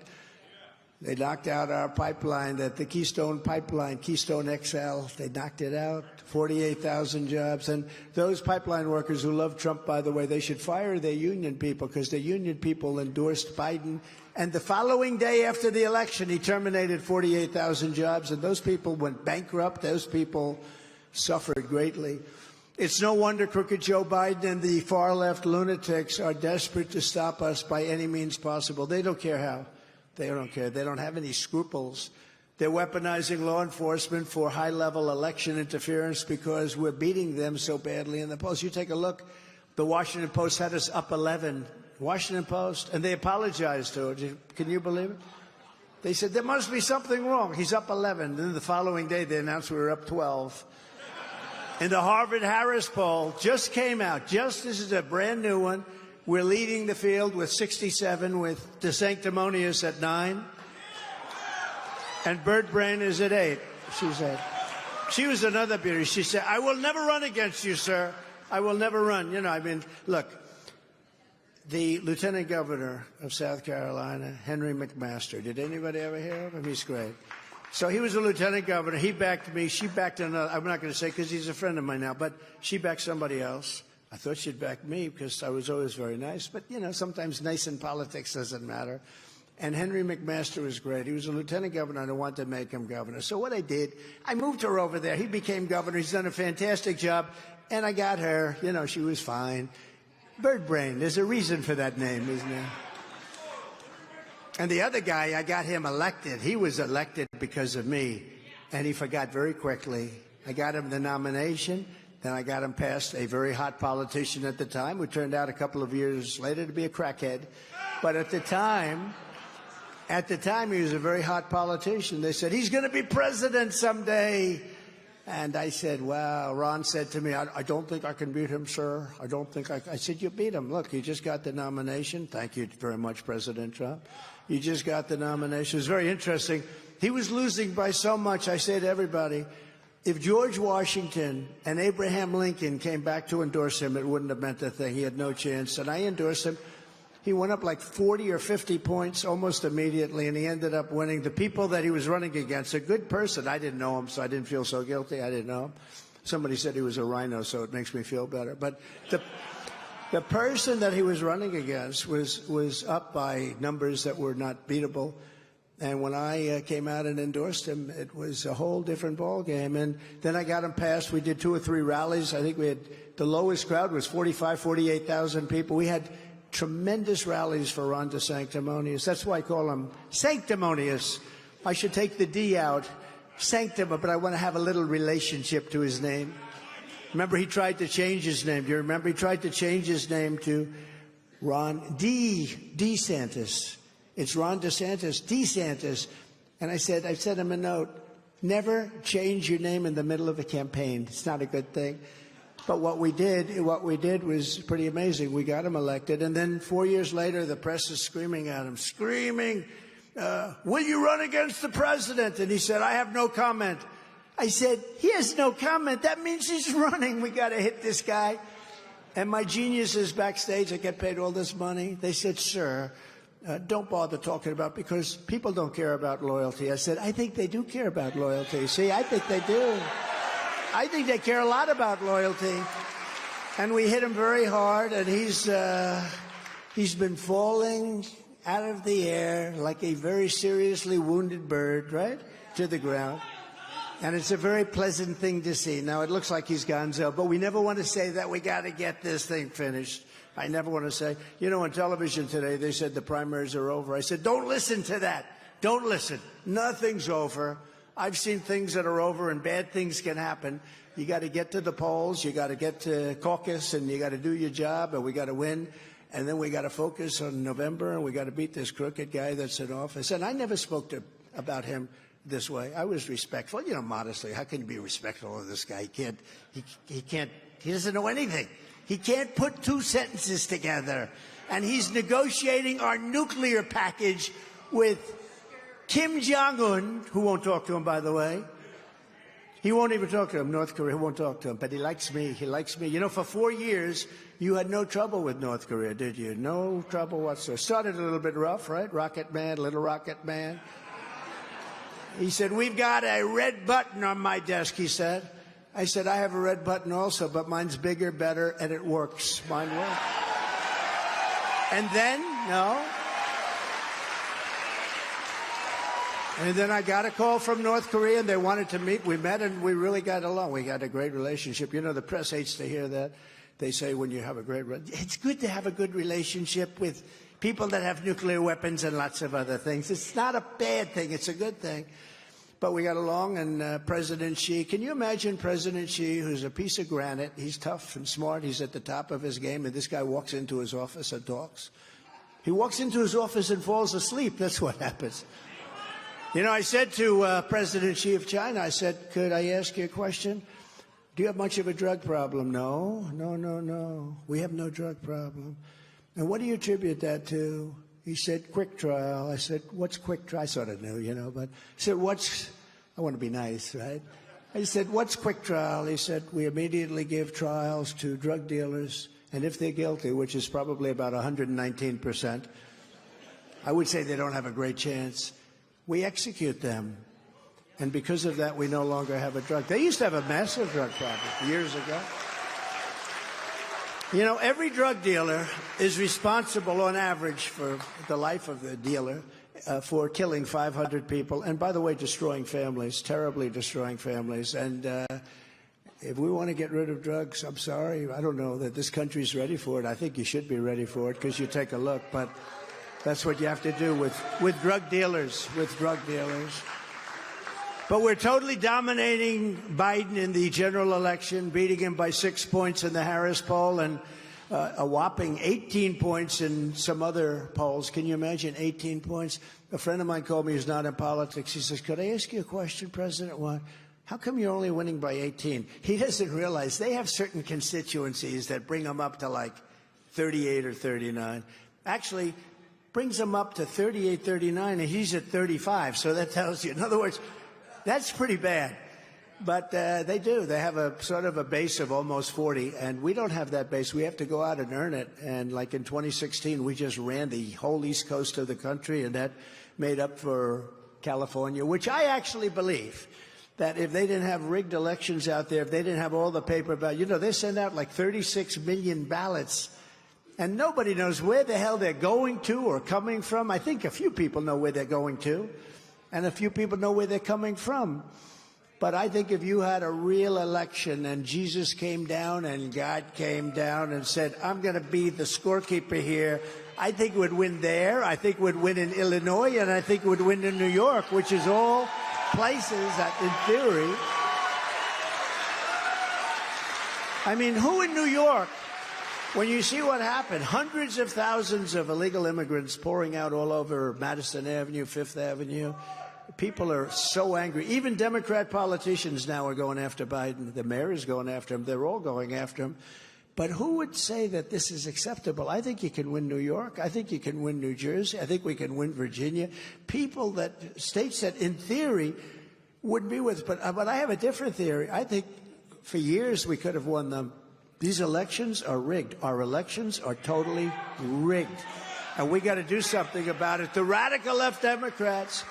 They knocked out our pipeline, the Keystone Pipeline, Keystone XL. They knocked it out, 48,000 jobs. And those pipeline workers who love Trump, by the way, they should fire their union people because the union people endorsed Biden. And the following day after the election, he terminated 48,000 jobs. And those people went bankrupt. Those people suffered greatly. It's no wonder crooked Joe Biden and the far-left lunatics are desperate to stop us by any means possible. They don't care how. They don't care. They don't have any scruples. They're weaponizing law enforcement for high-level election interference because we're beating them so badly in the polls. You take a look. The Washington Post had us up 11. Washington Post. And they apologized to it. Can you believe it? They said, there must be something wrong. He's up 11. Then the following day, they announced we were up 12. And the Harvard-Harris poll just came out. This is a brand new one. We're leading the field with 67, with DeSantis at 9. And Bird Brain is at 8. She's 8. She was another beauty. She said, I will never run against you, sir. I will never run. You know, I mean, look, the Lieutenant Governor of South Carolina, Henry McMaster. Did anybody ever hear of him? He's great. So he was a lieutenant governor. He backed me. She backed another. I'm not going to say because he's a friend of mine now, but she backed somebody else. I thought she'd back me because I was always very nice. But, you know, sometimes nice in politics doesn't matter. And Henry McMaster was great. He was a lieutenant governor, and I wanted to make him governor. So what I did, I moved her over there. He became governor. He's done a fantastic job. And I got her. You know, she was fine. Bird Brain. There's a reason for that name, isn't there? And the other guy, I got him elected. He was elected because of me. And he forgot very quickly. I got him the nomination. Then I got him past a very hot politician at the time, who turned out a couple of years later to be a crackhead. But at the time, he was a very hot politician. They said, he's going to be president someday. And I said, well, Ron said to me, I don't think I can beat him, sir. I don't think I said, you beat him. Look, you just got the nomination. Thank you very much, President Trump. You just got the nomination. It was very interesting. He was losing by so much. I say to everybody, if George Washington and Abraham Lincoln came back to endorse him, it wouldn't have meant a thing. He had no chance. And I endorsed him. He went up like 40 or 50 points almost immediately, and he ended up winning. The people that he was running against, a good person. I didn't know him, so I didn't feel so guilty. I didn't know him. Somebody said he was a rhino, so it makes me feel better. But the person that he was running against was up by numbers that were not beatable. And when I came out and endorsed him, it was a whole different ballgame. And then I got him passed. We did 2 or 3 rallies. I think we had the lowest crowd was 48,000 people. We had tremendous rallies for Ron DeSantis. That's why I call him Sanctimonious. I should take the D out, Sanctum, but I want to have a little relationship to his name. Remember, he tried to change his name. Do you remember? He tried to change his name to Ron DeSantis. It's Ron DeSantis. And I sent him a note. Never change your name in the middle of a campaign. It's not a good thing. But what we did was pretty amazing. We got him elected. And then 4 years later, the press is screaming at him, will you run against the president? And he said, I have no comment. I said, he has no comment. That means he's running. We got to hit this guy. And my geniuses backstage, I get paid all this money. They said, sir, don't bother talking about it because people don't care about loyalty. I said, I think they do care about loyalty. See, I think they do. I think they care a lot about loyalty. And we hit him very hard, and he's been falling out of the air like a very seriously wounded bird, right, to the ground. And it's a very pleasant thing to see. Now, it looks like he's gonzo, but we never want to say that. We got to get this thing finished. I never want to say, you know, on television today, they said the primaries are over. I said, don't listen to that. Don't listen. Nothing's over. I've seen things that are over, and bad things can happen. You got to get to the polls. You got to get to caucus, and you got to do your job, and we got to win. And then we got to focus on November, and we got to beat this crooked guy that's in office. And I never spoke about him this way. I was respectful, you know, modestly. How can you be respectful of this guy? He doesn't know anything. He can't put 2 sentences together. And he's negotiating our nuclear package with Kim Jong-un, who won't talk to him, by the way. He won't even talk to him. North Korea won't talk to him, but he likes me. He likes me. You know, for 4 years, you had no trouble with North Korea, did you? No trouble whatsoever. Started a little bit rough, right? Rocket Man, little Rocket Man. He said, we've got a red button on my desk, he said. I said, I have a red button also, but mine's bigger, better, and it works. Mine works. And then, no. And then I got a call from North Korea, and they wanted to meet. We met, and we really got along. We got a great relationship. You know, the press hates to hear that. They say when you have a great relationship. It's good to have a good relationship with people that have nuclear weapons and lots of other things. It's not a bad thing. It's a good thing. But we got along, and President Xi, can you imagine President Xi, who's a piece of granite? He's tough and smart. He's at the top of his game, and this guy walks into his office and talks. He walks into his office and falls asleep. That's what happens. You know, I said to President Xi of China, I said, could I ask you a question? Do you have much of a drug problem? No. We have no drug problem. And what do you attribute that to? He said, quick trial. I said, what's quick trial? I sort of knew, but he said, I want to be nice, right? I said, what's quick trial? He said, we immediately give trials to drug dealers, and if they're guilty, which is probably about 119%, I would say they don't have a great chance, we execute them. And because of that, we no longer have a drug. They used to have a massive drug problem years ago. Every drug dealer is responsible on average for the life of the dealer for killing 500 people. And by the way, destroying families, terribly destroying families. And if we want to get rid of drugs, I'm sorry, I don't know that this country's ready for it. I think you should be ready for it because you take a look. But that's what you have to do with drug dealers, But we're totally dominating Biden in the general election, beating him by 6 points in the Harris poll and a whopping 18 points in some other polls. Can you imagine 18 points? A friend of mine called me who's not in politics. He says, could I ask you a question, President? What? How come you're only winning by 18? He doesn't realize they have certain constituencies that bring them up to like 38 or 39. Actually, brings them up to 38, 39, and he's at 35. So that tells you, in other words, that's pretty bad. But they do. They have a sort of a base of almost 40, and we don't have that base. We have to go out and earn it. And like in 2016, we just ran the whole East Coast of the country, and that made up for California, which I actually believe that if they didn't have rigged elections out there, if they didn't have all the paper ballots, they send out like 36 million ballots, and nobody knows where the hell they're going to or coming from. I think a few people know where they're going to, and a few people know where they're coming from. But I think if you had a real election and Jesus came down and God came down and said, I'm going to be the scorekeeper here, I think would win there. I think would win in Illinois, and I think would win in New York, which is all places that, in theory, I mean, who in New York, when you see what happened, hundreds of thousands of illegal immigrants pouring out all over Madison Avenue, Fifth Avenue, people are so angry. Even Democrat politicians now are going after Biden. The mayor is going after him. They're all going after him. But who would say that this is acceptable? I think you can win New York. I think you can win New Jersey. I think we can win Virginia. States that in theory would be with, but I have a different theory. I think for years we could have won them. These elections are rigged. Our elections are totally rigged. And we got to do something about it. The radical left Democrats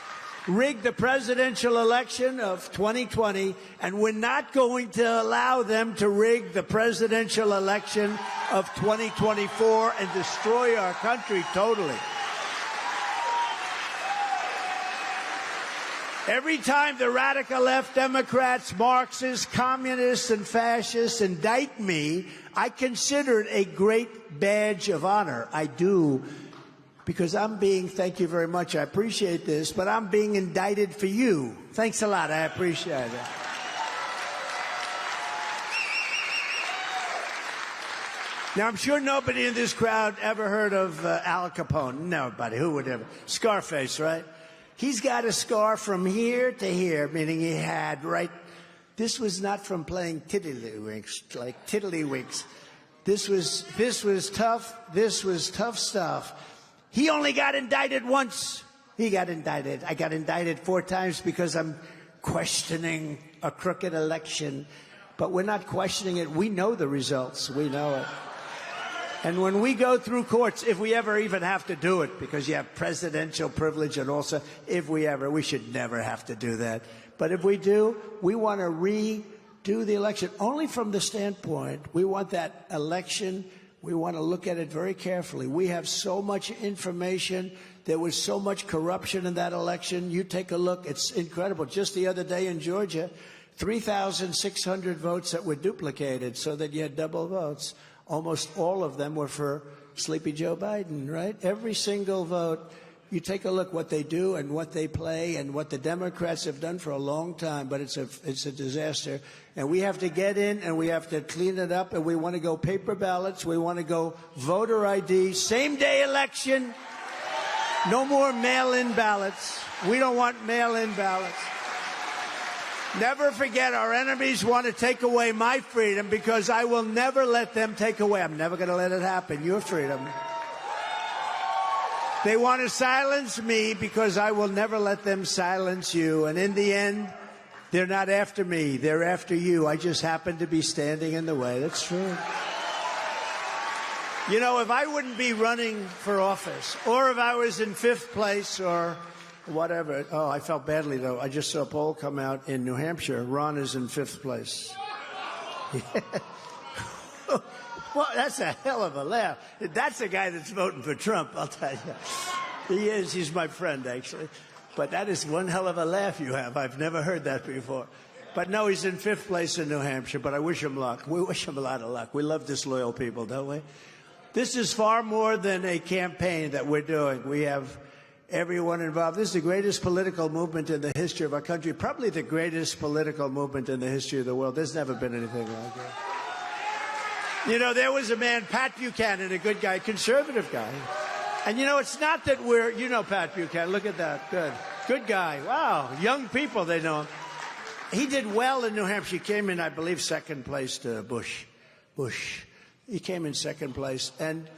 rigged the presidential election of 2020, and we're not going to allow them to rig the presidential election of 2024 and destroy our country totally. Every time the radical left Democrats, Marxists, communists, and fascists indict me, I consider it a great badge of honor. I do. Because I'm being, thank you very much, I appreciate this, but I'm being indicted for you. Thanks a lot, I appreciate it. Now, I'm sure nobody in this crowd ever heard of Al Capone. Nobody, who would ever? Scarface, right? He's got a scar from here to here, meaning he had, right? This was not from playing tiddlywinks, like tiddlywinks. This was tough stuff. He only got indicted once. He got indicted. I got indicted 4 times because I'm questioning a crooked election. But we're not questioning it. We know the results. We know it. And when we go through courts, if we ever even have to do it, because you have presidential privilege and also we should never have to do that. But if we do, we want to redo the election only from the standpoint we want that election. We want to look at it very carefully. We have so much information. There was so much corruption in that election. You take a look. It's incredible. Just the other day in Georgia, 3,600 votes that were duplicated so that you had double votes. Almost all of them were for Sleepy Joe Biden, right? Every single vote. You take a look what they do and what they play and what the Democrats have done for a long time, but it's a disaster. And we have to get in and we have to clean it up, and we want to go paper ballots. We want to go voter ID, same-day election. No more mail-in ballots. We don't want mail-in ballots. Never forget, our enemies want to take away my freedom because I will never let them take away. I'm never going to let it happen. Your freedom. They want to silence me because I will never let them silence you. And in the end, they're not after me. They're after you. I just happen to be standing in the way. That's true. You know, if I wouldn't be running for office, or if I was in 5th place or whatever. Oh, I felt badly, though. I just saw a poll come out in New Hampshire. Ron is in 5th place. Well, that's a hell of a laugh. That's a guy that's voting for Trump, I'll tell you. He is. He's my friend, actually. But that is one hell of a laugh you have. I've never heard that before. But no, he's in 5th place in New Hampshire, but I wish him luck. We wish him a lot of luck. We love disloyal people, don't we? This is far more than a campaign that we're doing. We have everyone involved. This is the greatest political movement in the history of our country, probably the greatest political movement in the history of the world. There's never been anything like that. You know, there was a man, Pat Buchanan, a good guy, conservative guy. And, you know, it's not that we're, you know Pat Buchanan, look at that, good guy. Wow, young people, they know him. He did well in New Hampshire. He came in, I believe, 2nd place to Bush. He came in 2nd place, and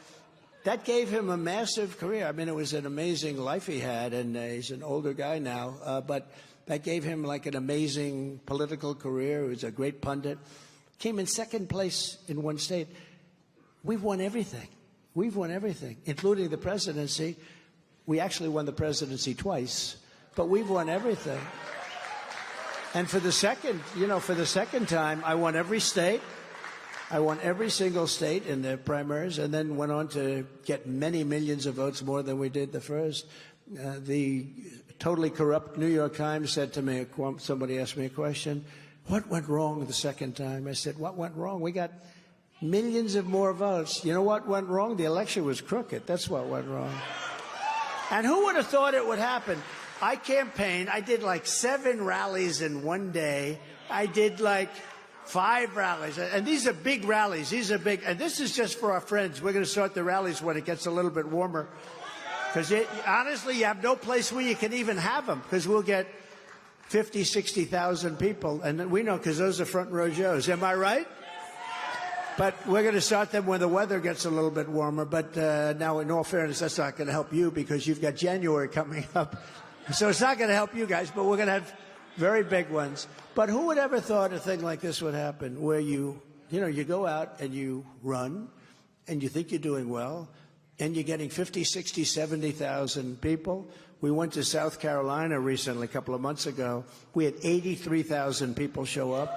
that gave him a massive career. I mean, it was an amazing life he had, and he's an older guy now, but that gave him like an amazing political career. He was a great pundit. Came in 2nd place in one state. We've won everything. We've won everything, including the presidency. We actually won the presidency twice, but we've won everything. And for the second time, I won every state. I won every single state in the primaries, and then went on to get many millions of votes more than we did the first. The totally corrupt New York Times said to me, somebody asked me a question, what went wrong the second time? I said, what went wrong? We got millions of more votes. You know what went wrong? The election was crooked. That's what went wrong. And who would have thought it would happen? I campaigned. I did like 7 rallies in one day. I did like 5 rallies. And these are big rallies. These are big. And this is just for our friends. We're going to start the rallies when it gets a little bit warmer. Because honestly, you have no place where you can even have them. Because we'll get 50, 60,000 people. And we know because those are front row shows. Am I right? But we're going to start them when the weather gets a little bit warmer. But now, in all fairness, that's not going to help you because you've got January coming up. So it's not going to help you guys, but we're going to have very big ones. But who would ever thought a thing like this would happen where you go out and you run and you think you're doing well and you're getting 50, 60, 70,000 people. We went to South Carolina recently, a couple of months ago. We had 83,000 people show up.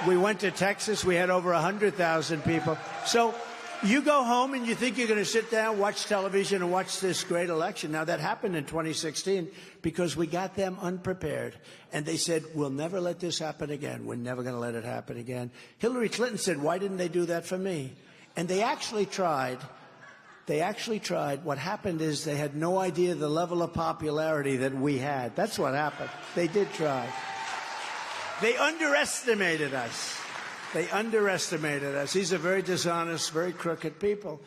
We went to Texas. We had over 100,000 people. So you go home and you think you're going to sit down, watch television, and watch this great election. Now, that happened in 2016 because we got them unprepared. And they said, we'll never let this happen again. We're never going to let it happen again. Hillary Clinton said, why didn't they do that for me? And they actually tried. What happened is they had no idea the level of popularity that we had. That's what happened. They did try. They underestimated us. These are very dishonest, very crooked people.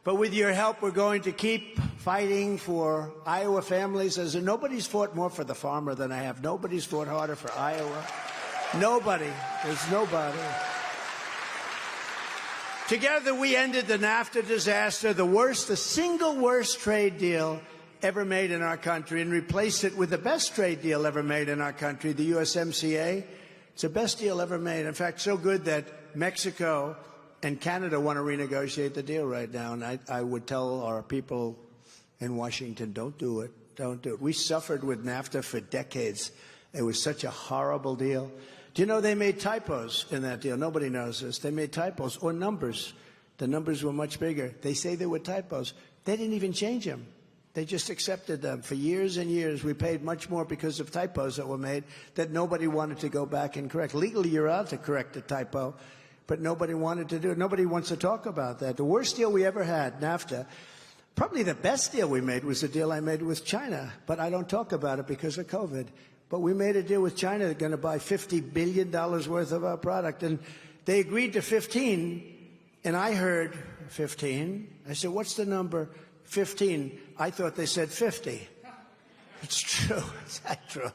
But with your help, we're going to keep fighting for Iowa families. Nobody's fought more for the farmer than I have. Nobody's fought harder for Iowa. Nobody. There's nobody. Together, we ended the NAFTA disaster, the single worst trade deal ever made in our country, and replaced it with the best trade deal ever made in our country, the USMCA. It's the best deal ever made. In fact, so good that Mexico and Canada want to renegotiate the deal right now. And I would tell our people in Washington, don't do it. Don't do it. We suffered with NAFTA for decades. It was such a horrible deal. Do you know they made typos in that deal? Nobody knows this. They made typos or numbers. The numbers were much bigger. They say they were typos. They didn't even change them. They just accepted them. For years and years, we paid much more because of typos that were made that nobody wanted to go back and correct. Legally, you're allowed to correct a typo, but nobody wanted to do it. Nobody wants to talk about that. The worst deal we ever had, NAFTA, probably the best deal we made was the deal I made with China, but I don't talk about it because of COVID. But we made a deal with China. They're going to buy $50 billion worth of our product, and they agreed to 15, and I heard 15. I said, what's the number? 15. I thought they said 50. It's true. Is that true?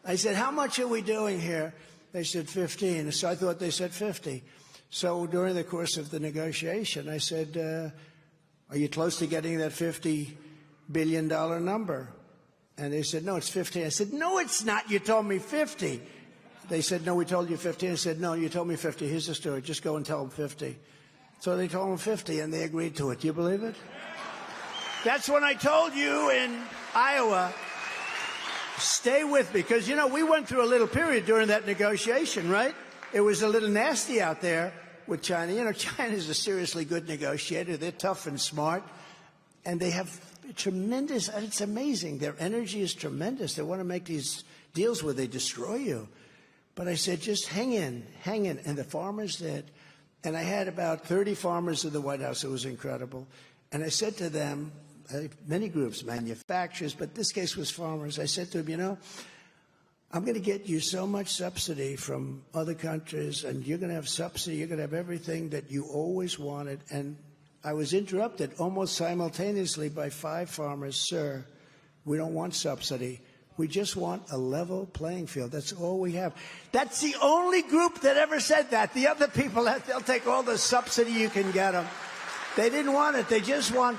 I said, how much are we doing here? They said 15. So I thought they said 50. So during the course of the negotiation, I said, are you close to getting that $50 billion number. And they said, no, it's 15. I said, no, it's not. You told me 50. They said, no, we told you 50. I said, no, you told me 50. Here's the story. Just go and tell them 50. So they told them 50, and they agreed to it. Do you believe it? That's when I told you in Iowa, stay with me. Because, you know, we went through a little period during that negotiation, right? It was a little nasty out there with China. You know, China's a seriously good negotiator. They're tough and smart. And they have tremendous, it's amazing. Their energy is tremendous. They want to make these deals where they destroy you. But I said, just hang in. And the farmers did. And I had about 30 farmers in the White House. It was incredible. And I said to them, many groups, manufacturers, but this case was farmers. I said to them, you know, I'm going to get you so much subsidy from other countries, and you're going to have subsidy. You're going to have everything that you always wanted. And I was interrupted almost simultaneously by 5 farmers. Sir, we don't want subsidy. We just want a level playing field. That's all we have. That's the only group that ever said that. The other people, they'll take all the subsidy you can get them. They didn't want it. They just want...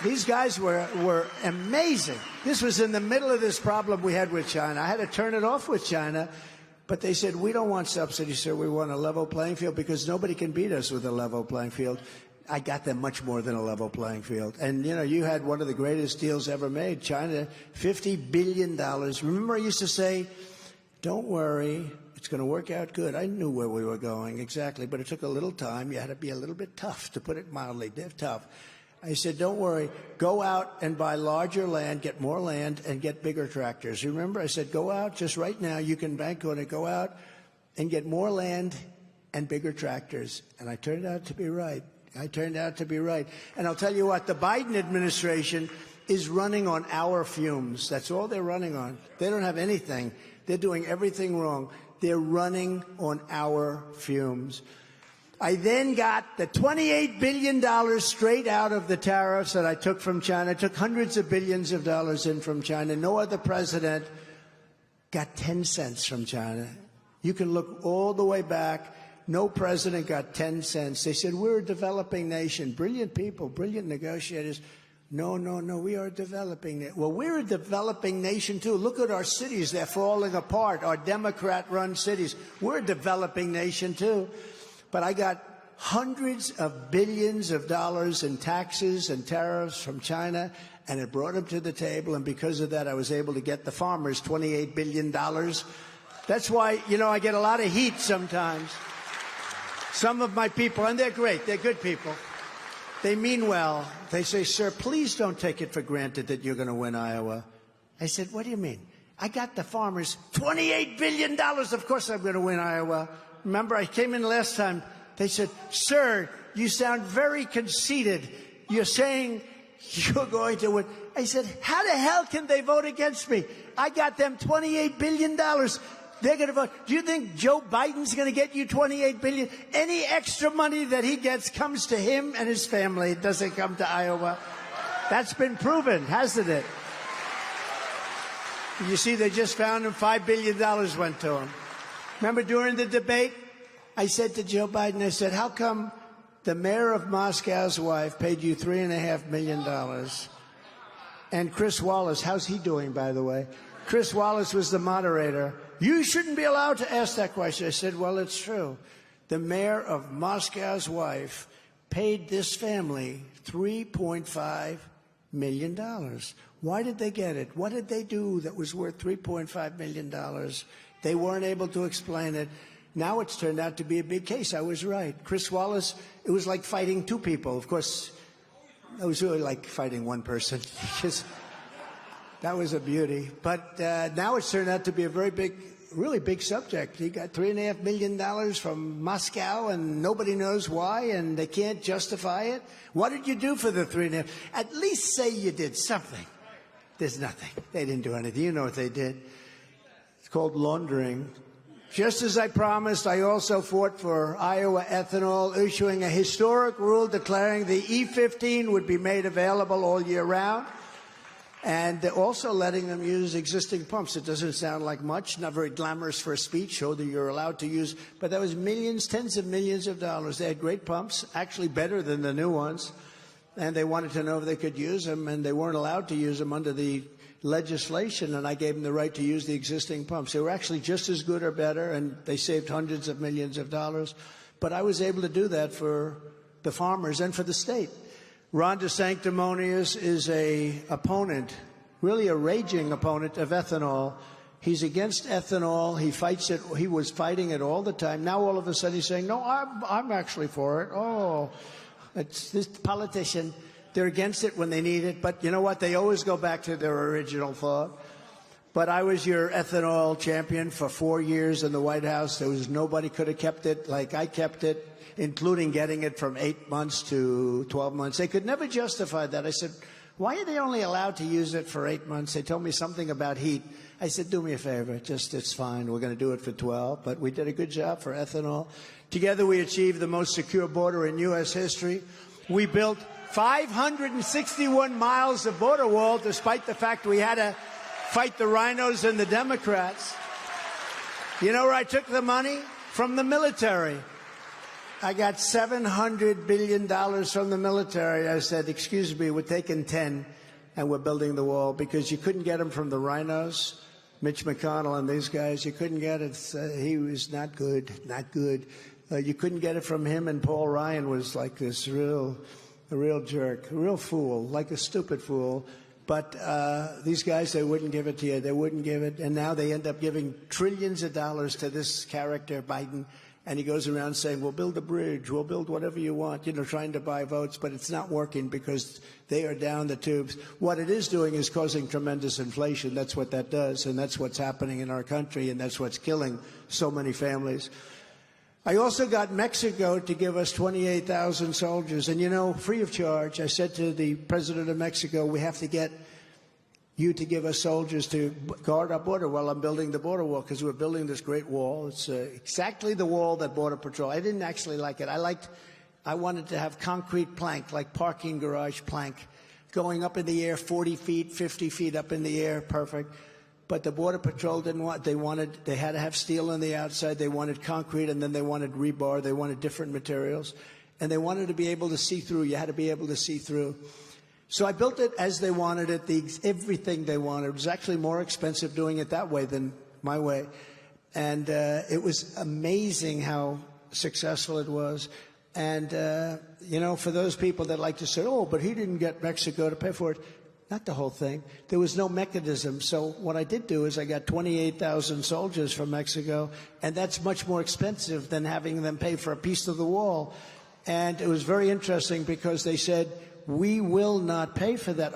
These guys were amazing. This was in the middle of this problem we had with China. I had to turn it off with China. But they said, we don't want subsidy, sir. We want a level playing field because nobody can beat us with a level playing field. I got them much more than a level playing field. And, you know, you had one of the greatest deals ever made. China, $50 billion. Remember I used to say, don't worry, it's going to work out good. I knew where we were going exactly, but it took a little time. You had to be a little bit tough, to put it mildly. They're tough. I said, don't worry, go out and buy larger land, get more land, and get bigger tractors. You remember? I said, go out just right now. You can bank on it. Go out and get more land and bigger tractors. And I turned out to be right. And I'll tell you what, the Biden administration is running on our fumes. That's all they're running on. They don't have anything. They're doing everything wrong. They're running on our fumes. I then got the $28 billion straight out of the tariffs that I took from China. I took hundreds of billions of dollars in from China. No other president got 10 cents from China. You can look all the way back. No president got 10 cents. They said, we're a developing nation. Brilliant people, brilliant negotiators. No, we are a developing nation. Well, we're a developing nation, too. Look at our cities. They're falling apart, our Democrat-run cities. We're a developing nation, too. But I got hundreds of billions of dollars in taxes and tariffs from China, and it brought them to the table. And because of that, I was able to get the farmers $28 billion. That's why, you know, I get a lot of heat sometimes. Some of my people, and they're great, they're good people, they mean well. They say, sir, please don't take it for granted that you're going to win Iowa. I said, what do you mean? I got the farmers $28 billion. Of course I'm going to win Iowa. Remember, I came in last time. They said, sir, you sound very conceited. You're saying you're going to win. I said, how the hell can they vote against me? I got them $28 billion. They're going to vote. Do you think Joe Biden's going to get you $28 billion? Any extra money that he gets comes to him and his family. It doesn't come to Iowa. That's been proven, hasn't it? You see, they just found him $5 billion went to him. Remember during the debate, I said to Joe Biden, I said, how come the mayor of Moscow's wife paid you $3.5 million? And Chris Wallace, how's he doing, by the way? Chris Wallace was the moderator. You shouldn't be allowed to ask that question. I said, well, it's true. The mayor of Moscow's wife paid this family $3.5 million. Why did they get it? What did they do that was worth $3.5 million? They weren't able to explain it. Now it's turned out to be a big case. I was right. Chris Wallace, it was like fighting 2 people. Of course, it was really like fighting 1 person. Because that was a beauty. But now it's turned out to be a very big, really big subject. He got $3.5 million from Moscow, and nobody knows why, and they can't justify it. What did you do for the $3.5? At least say you did something. There's nothing. They didn't do anything. You know what they did. It's called laundering. Just as I promised, I also fought for Iowa ethanol, issuing a historic rule declaring the E15 would be made available all year round, and also letting them use existing pumps. It doesn't sound like much, not very glamorous for a speech, show that you're allowed to use, but that was millions, tens of millions of dollars. They had great pumps, actually better than the new ones. and they wanted to know if they could use them, and they weren't allowed to use them under the legislation, and I gave them the right to use the existing pumps. They were actually just as good or better, and they saved hundreds of millions of dollars. But I was able to do that for the farmers and for the state. Ron DeSantis is a opponent, really a raging opponent of ethanol. He's against ethanol. He fights it. He was fighting it all the time. Now all of a sudden he's saying, no, I'm actually for it. Oh, it's this politician. They're against it when they need it. But you know what? They always go back to their original thought. But I was your ethanol champion for 4 years in the White House. There was nobody could have kept it like I kept it, including getting it from 8 months to 12 months. They could never justify that. I said, why are they only allowed to use it for 8 months? They told me something about heat. I said, do me a favor. It's fine. We're going to do it for 12. But we did a good job for ethanol. Together we achieved the most secure border in U.S. history. We built 561 miles of border wall, despite the fact we had to fight the rhinos and the Democrats. You know where I took the money? From the military. I got $700 billion from the military. I said, excuse me, we're taking 10 and we're building the wall, because you couldn't get them from the rhinos, Mitch McConnell and these guys. You couldn't get it. He was not good, not good. You couldn't get it from him, and Paul Ryan was like this a real jerk, a real fool, like a stupid fool. But these guys, they wouldn't give it to you. They wouldn't give it. And now they end up giving trillions of dollars to this character, Biden. And he goes around saying, we'll build a bridge, we'll build whatever you want, trying to buy votes. But it's not working because they are down the tubes. What it is doing is causing tremendous inflation. That's what that does. And that's what's happening in our country. And that's what's killing so many families. I also got Mexico to give us 28,000 soldiers. And, free of charge, I said to the president of Mexico, we have to get you to give us soldiers to guard our border while I'm building the border wall, because we're building this great wall. It's exactly the wall that Border Patrol. I didn't actually like it. I wanted to have concrete plank, like parking garage plank, going up in the air 40 feet, 50 feet up in the air, perfect. But the Border Patrol didn't want, they had to have steel on the outside. They wanted concrete, and then they wanted rebar. They wanted different materials. And they wanted to be able to see through. You had to be able to see through. So I built it as they wanted it, everything they wanted. It was actually more expensive doing it that way than my way. And it was amazing how successful it was. And, for those people that like to say, oh, but he didn't get Mexico to pay for it. Not the whole thing. There was no mechanism. So what I did do is I got 28,000 soldiers from Mexico, and that's much more expensive than having them pay for a piece of the wall. And it was very interesting because they said, we will not pay for that.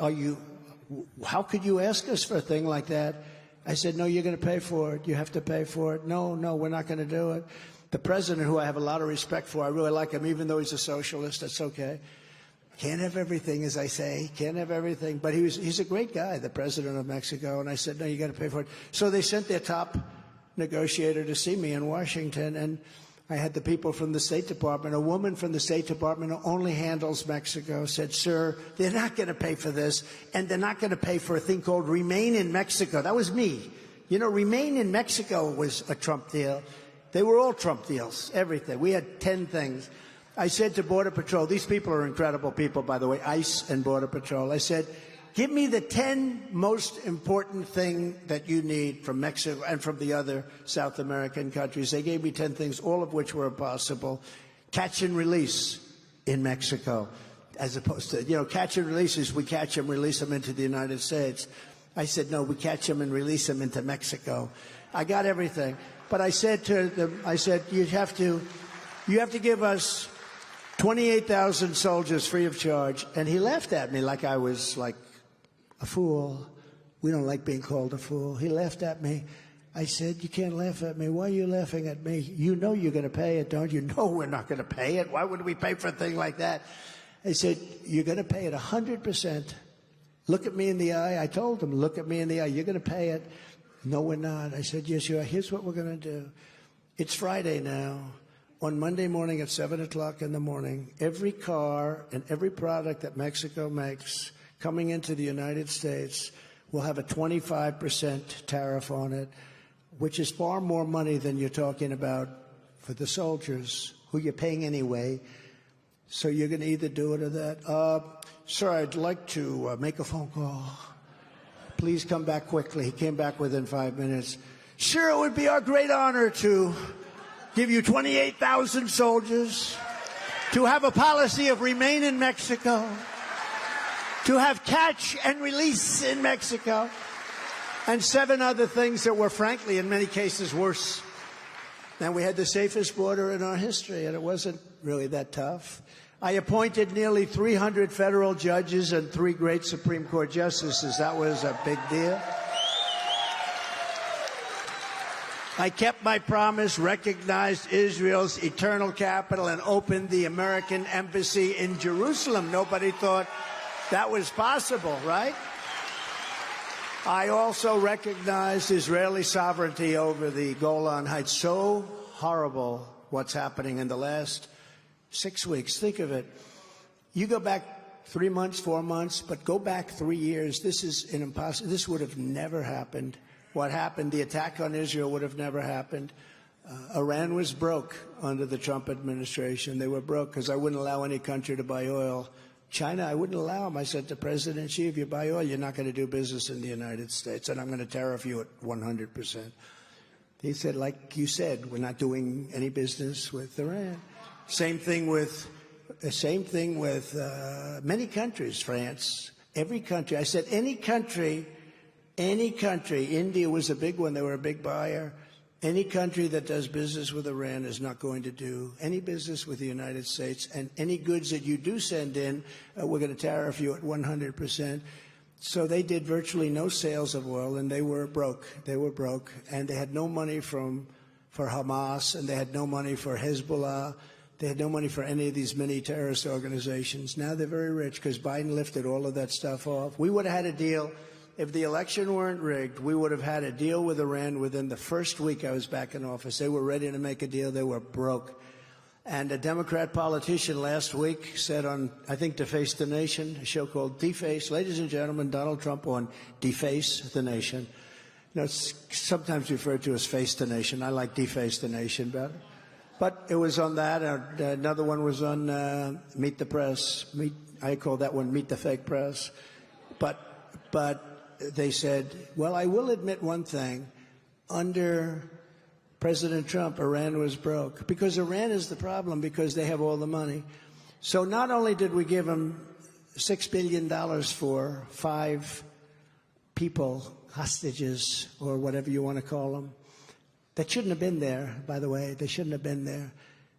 How could you ask us for a thing like that? I said, no, you're going to pay for it. You have to pay for it. No, we're not going to do it. The president, who I have a lot of respect for, I really like him, even though he's a socialist, that's okay. Can't have everything, as I say. Can't have everything. But he's a great guy, the president of Mexico. And I said, no, you got to pay for it. So they sent their top negotiator to see me in Washington. And I had the people from the State Department. A woman from the State Department who only handles Mexico said, sir, they're not going to pay for this. And they're not going to pay for a thing called Remain in Mexico. That was me. Remain in Mexico was a Trump deal. They were all Trump deals, everything. We had 10 things. I said to Border Patrol, these people are incredible people, by the way, ICE and Border Patrol. I said, give me the 10 most important thing that you need from Mexico and from the other South American countries. They gave me 10 things, all of which were impossible. Catch and release in Mexico, as opposed to, catch and release is we catch them, release them into the United States. I said, no, we catch them and release them into Mexico. I got everything. But I said to them, you have to give us 28,000 soldiers free of charge. And he laughed at me like I was like a fool. We don't like being called a fool. He laughed at me. I said, you can't laugh at me. Why are you laughing at me? You know you're going to pay it, don't you? No, we're not going to pay it. Why would we pay for a thing like that? I said, you're going to pay it 100%. Look at me in the eye. I told him, look at me in the eye. You're going to pay it. No, we're not. I said, yes, you are. Here's what we're going to do. It's Friday now. On Monday morning at 7 o'clock in the morning, every car and every product that Mexico makes coming into the United States will have a 25% tariff on it, which is far more money than you're talking about for the soldiers, who you're paying anyway. So you're going to either do it or that. Sir, I'd like to make a phone call. Please come back quickly. He came back within 5 minutes. Sure, it would be our great honor to give you 28,000 soldiers, to have a policy of remain in Mexico, to have catch and release in Mexico, and 7 other things that were, frankly, in many cases worse. And we had the safest border in our history, and it wasn't really that tough. I appointed nearly 300 federal judges and 3 great Supreme Court justices. That was a big deal. I kept my promise, recognized Israel's eternal capital, and opened the American embassy in Jerusalem. Nobody thought that was possible, right? I also recognized Israeli sovereignty over the Golan Heights. So horrible what's happening in the last 6 weeks. Think of it. You go back 3 months, 4 months, but go back 3 years. This is an impossible. This would have never happened. What happened, the attack on Israel would have never happened. Iran was broke under the Trump administration. They were broke because I wouldn't allow any country to buy oil. China, I wouldn't allow them. I said to President Xi, if you buy oil, you're not going to do business in the United States, and I'm going to tariff you at 100%. He said, like you said, we're not doing any business with Iran. Same thing with many countries, France, every country. I said any country, India was a big one. They were a big buyer. Any country that does business with Iran is not going to do any business with the United States. And any goods that you do send in, we're going to tariff you at 100%. So they did virtually no sales of oil, and they were broke. They were broke, and they had no money for Hamas, and they had no money for Hezbollah. They had no money for any of these many terrorist organizations. Now they're very rich because Biden lifted all of that stuff off. We would have had a deal. If the election weren't rigged, we would have had a deal with Iran within the first week I was back in office. They were ready to make a deal. They were broke. And a Democrat politician last week said on, I think, Deface the Nation, a show called Deface, ladies and gentlemen, Donald Trump on Deface the Nation. You know, it's sometimes referred to as Face the Nation. I like Deface the Nation better. But it was on that. Another one was on Meet the Press. I call that one Meet the Fake Press. But they said, well, I will admit one thing. Under President Trump, Iran was broke. Because Iran is the problem, because they have all the money. So not only did we give them $6 billion for 5 people, hostages, or whatever you want to call them, that shouldn't have been there, by the way. They shouldn't have been there.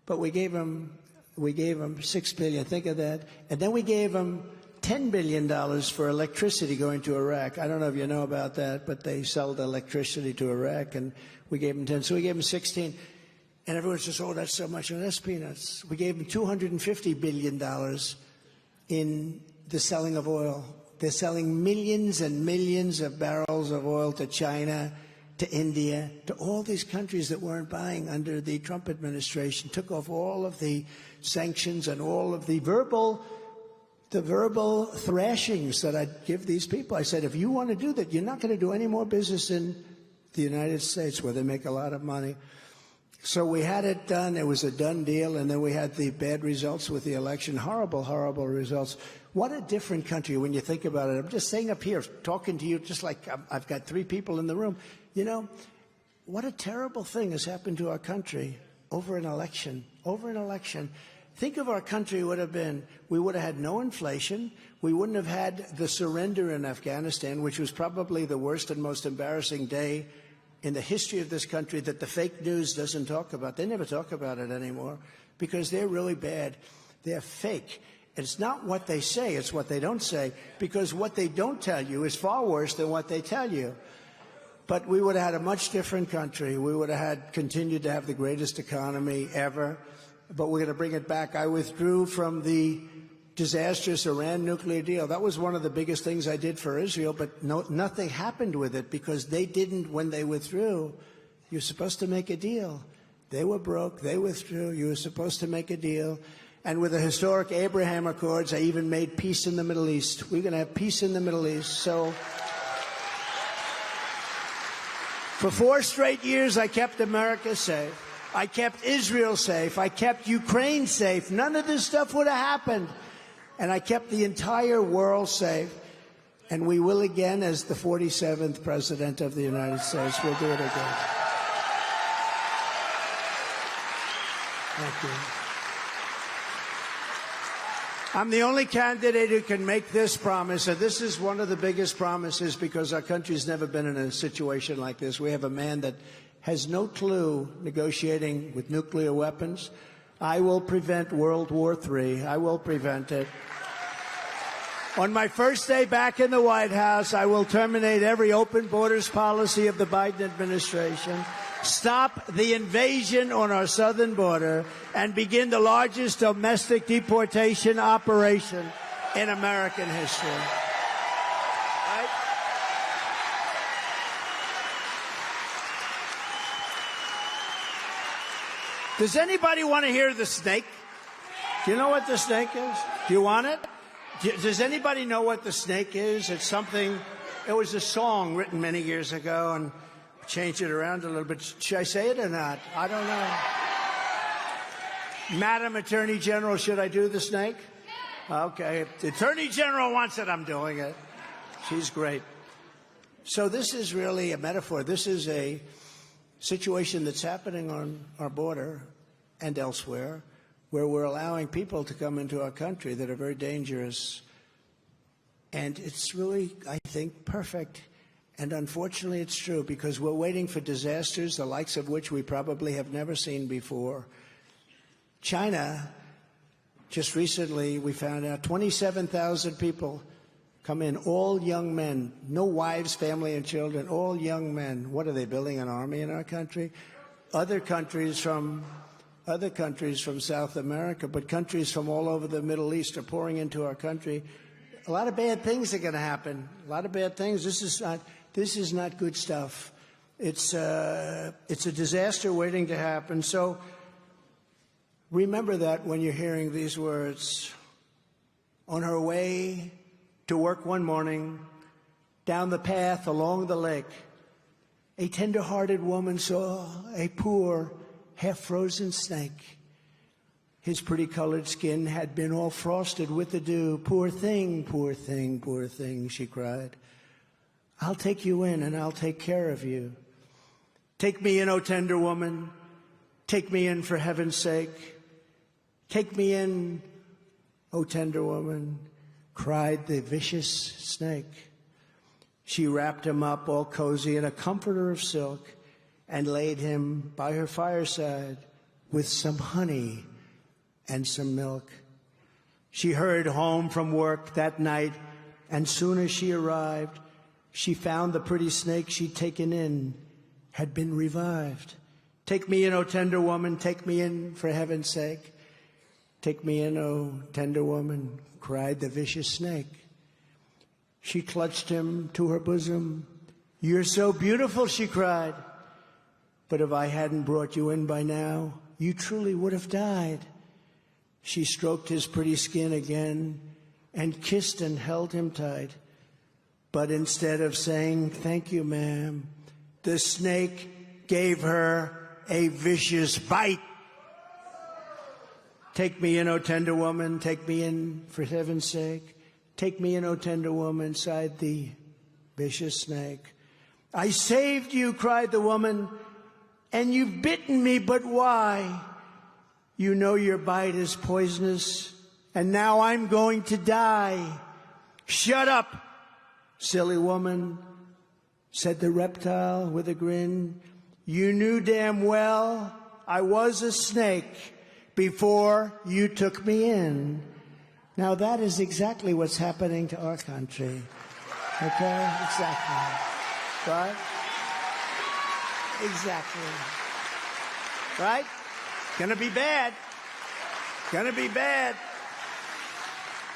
But we gave them $6 billion. Think of that. And then we gave them $10 billion for electricity going to Iraq. I don't know if you know about that, but they sold electricity to Iraq, and we gave them 10. So we gave them 16. And everyone says, oh, that's so much. And that's peanuts. We gave them $250 billion in the selling of oil. They're selling millions and millions of barrels of oil to China, to India, to all these countries that weren't buying under the Trump administration, took off all of the sanctions and all of the verbal thrashings that I'd give these people. I said, if you want to do that, you're not going to do any more business in the United States where they make a lot of money. So we had it done. It was a done deal. And then we had the bad results with the election. Horrible, horrible results. What a different country when you think about it. I'm just saying up here, talking to you, just like I've got 3 people in the room. You know, what a terrible thing has happened to our country over an election. Over an election. Think of our country would have been. We would have had no inflation. We wouldn't have had the surrender in Afghanistan, which was probably the worst and most embarrassing day in the history of this country that the fake news doesn't talk about. They never talk about it anymore because they're really bad. They're fake. It's not what they say, it's what they don't say, because what they don't tell you is far worse than what they tell you. But we would have had a much different country. We would have continued to have the greatest economy ever. But we're going to bring it back. I withdrew from the disastrous Iran nuclear deal. That was one of the biggest things I did for Israel, but nothing happened with it because they didn't, when they withdrew, you're supposed to make a deal. They were broke. They withdrew. You were supposed to make a deal. And with the historic Abraham Accords, I even made peace in the Middle East. We're going to have peace in the Middle East. So for 4 straight years, I kept America safe. I kept Israel safe. I kept Ukraine safe. None of this stuff would have happened. And I kept the entire world safe. And we will again as the 47th President of the United States. We'll do it again. Thank you. I'm the only candidate who can make this promise, and this is one of the biggest promises because our country's never been in a situation like this. We have a man that has no clue negotiating with nuclear weapons. I will prevent World War III. I will prevent it. On my first day back in the White House, I will terminate every open borders policy of the Biden administration, stop the invasion on our southern border, and begin the largest domestic deportation operation in American history. Right? Does anybody want to hear the snake? Do you know what the snake is? Do you want it? Does anybody know what the snake is? It's something, it was a song written many years ago and changed it around a little bit. Should I say it or not? I don't know. Madam Attorney General, should I do the snake? Okay. If the Attorney General wants it, I'm doing it. She's great. So this is really a metaphor. This is a situation that's happening on our border and elsewhere, where we're allowing people to come into our country that are very dangerous. And it's really, I think, perfect. And unfortunately, it's true, because we're waiting for disasters, the likes of which we probably have never seen before. China, just recently, we found out 27,000 people come in, all young men, no wives, family, and children, all young men. What are they, building an army in our country? Other countries from South America, but countries from all over the Middle East are pouring into our country. A lot of bad things are going to happen. A lot of bad things. This is not good stuff. It's a disaster waiting to happen. So remember that when you're hearing these words. On her way to work one morning, down the path along the lake, a tender-hearted woman saw a poor, half-frozen snake. His pretty-colored skin had been all frosted with the dew. Poor thing, poor thing, poor thing, she cried. I'll take you in and I'll take care of you. Take me in, O tender woman. Take me in for heaven's sake. Take me in, O tender woman, cried the vicious snake. She wrapped him up all cozy in a comforter of silk and laid him by her fireside with some honey and some milk. She hurried home from work that night, and soon as she arrived, she found the pretty snake she'd taken in had been revived. Take me in, O tender woman, take me in for heaven's sake. Take me in, O tender woman, cried the vicious snake. She clutched him to her bosom. You're so beautiful, she cried. But if I hadn't brought you in by now, you truly would have died. She stroked his pretty skin again and kissed and held him tight. But instead of saying, thank you, ma'am, the snake gave her a vicious bite. Take me in, O tender woman, take me in for heaven's sake. Take me in, O tender woman, sighed the vicious snake. I saved you, cried the woman, and you've bitten me, but why? You know your bite is poisonous, and now I'm going to die. Shut up, silly woman, said the reptile with a grin. You knew damn well I was a snake before you took me in. Now that is exactly what's happening to our country. Okay? Exactly. Right? Exactly. Right? Gonna be bad. Gonna be bad.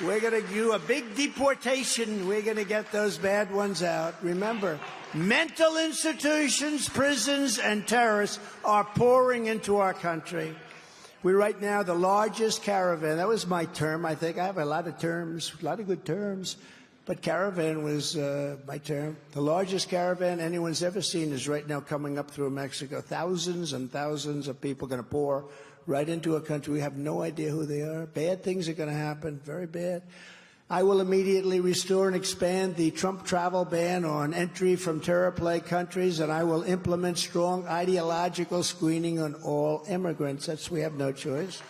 We're gonna do a big deportation. We're gonna get those bad ones out. Remember, mental institutions, prisons, and terrorists are pouring into our country. We're right now the largest caravan. That was my term, I think. I have a lot of terms, a lot of good terms. But caravan was my term. The largest caravan anyone's ever seen is right now coming up through Mexico. Thousands and thousands of people going to pour right into a country. We have no idea who they are. Bad things are going to happen, very bad. I will immediately restore and expand the Trump travel ban on entry from terror-plagued countries, and I will implement strong ideological screening on all immigrants. We have no choice.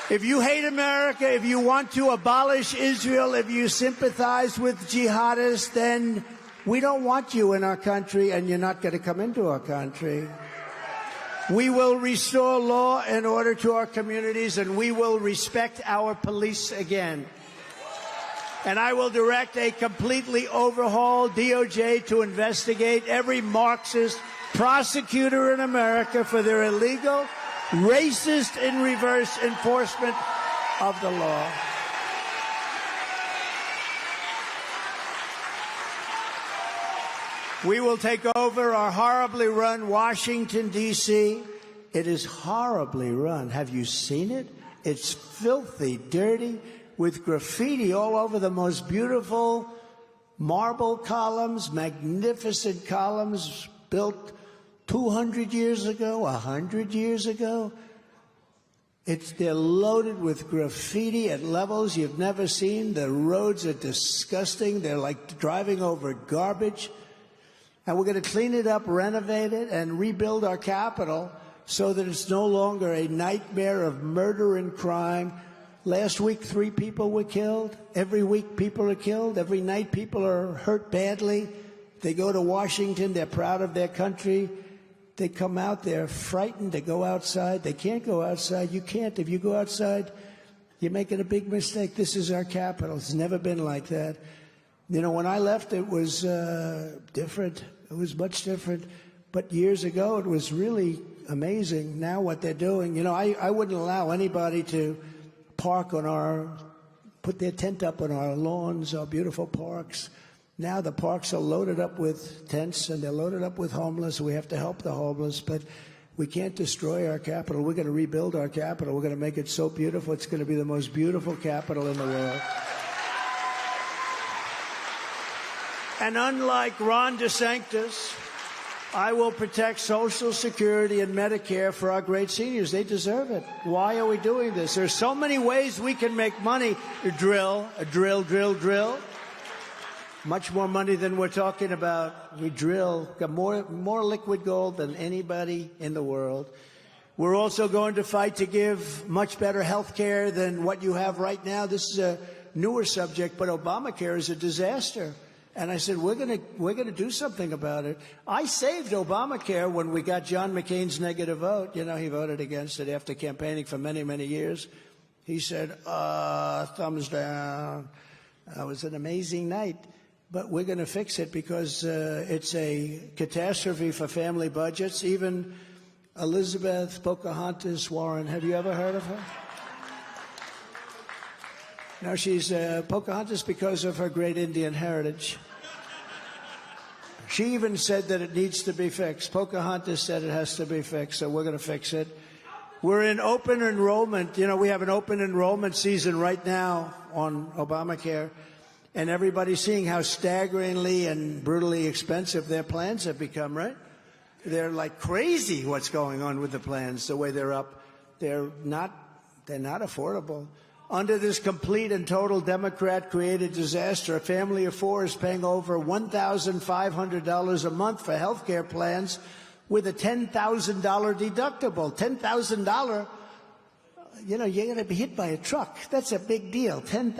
If you hate America, if you want to abolish Israel, if you sympathize with jihadists, then we don't want you in our country, and you're not going to come into our country. We will restore law and order to our communities, and we will respect our police again. And I will direct a completely overhauled DOJ to investigate every Marxist prosecutor in America for their illegal, racist in reverse enforcement of the law. We will take over our horribly run Washington, D.C. It is horribly run. Have you seen it? It's filthy, dirty, with graffiti all over the most beautiful marble columns, magnificent columns built 200 years ago, 100 years ago. They're loaded with graffiti at levels you've never seen. The roads are disgusting. They're like driving over garbage. And we're going to clean it up, renovate it, and rebuild our capital so that it's no longer a nightmare of murder and crime. Last week, 3 people were killed. Every week, people are killed. Every night, people are hurt badly. They go to Washington. They're proud of their country. They come out. They're frightened to go outside. They can't go outside. You can't. If you go outside, you're making a big mistake. This is our capital. It's never been like that. You know, when I left, it was different. It was much different. But years ago, it was really amazing. Now what they're doing, you know, I wouldn't allow anybody to put their tent up on our lawns, our beautiful parks. Now the parks are loaded up with tents, and they're loaded up with homeless. We have to help the homeless, but we can't destroy our capital. We're going to rebuild our capital. We're going to make it so beautiful. It's going to be the most beautiful capital in the world. And unlike Ron DeSantis, I will protect Social Security and Medicare for our great seniors. They deserve it. Why are we doing this? There's so many ways we can make money. Drill. Much more money than we're talking about. We drill. Got more liquid gold than anybody in the world. We're also going to fight to give much better health care than what you have right now. This is a newer subject, but Obamacare is a disaster. And I said, we're going to do something about it. I saved Obamacare when we got John McCain's negative vote. You know, he voted against it after campaigning for many, many years. He said, thumbs down. It was an amazing night. But we're going to fix it because it's a catastrophe for family budgets. Even Elizabeth Pocahontas Warren, have you ever heard of her? No, she's Pocahontas because of her great Indian heritage. She even said that it needs to be fixed. Pocahontas said it has to be fixed, so we're going to fix it. We're in open enrollment. You know, we have an open enrollment season right now on Obamacare, and everybody's seeing how staggeringly and brutally expensive their plans have become, right? They're like crazy what's going on with the plans, the way they're up. They're not affordable. Under this complete and total Democrat-created disaster, a family of 4 is paying over $1,500 a month for health care plans with a $10,000 deductible. $10,000, you know, you're going to be hit by a truck. That's a big deal. $10,000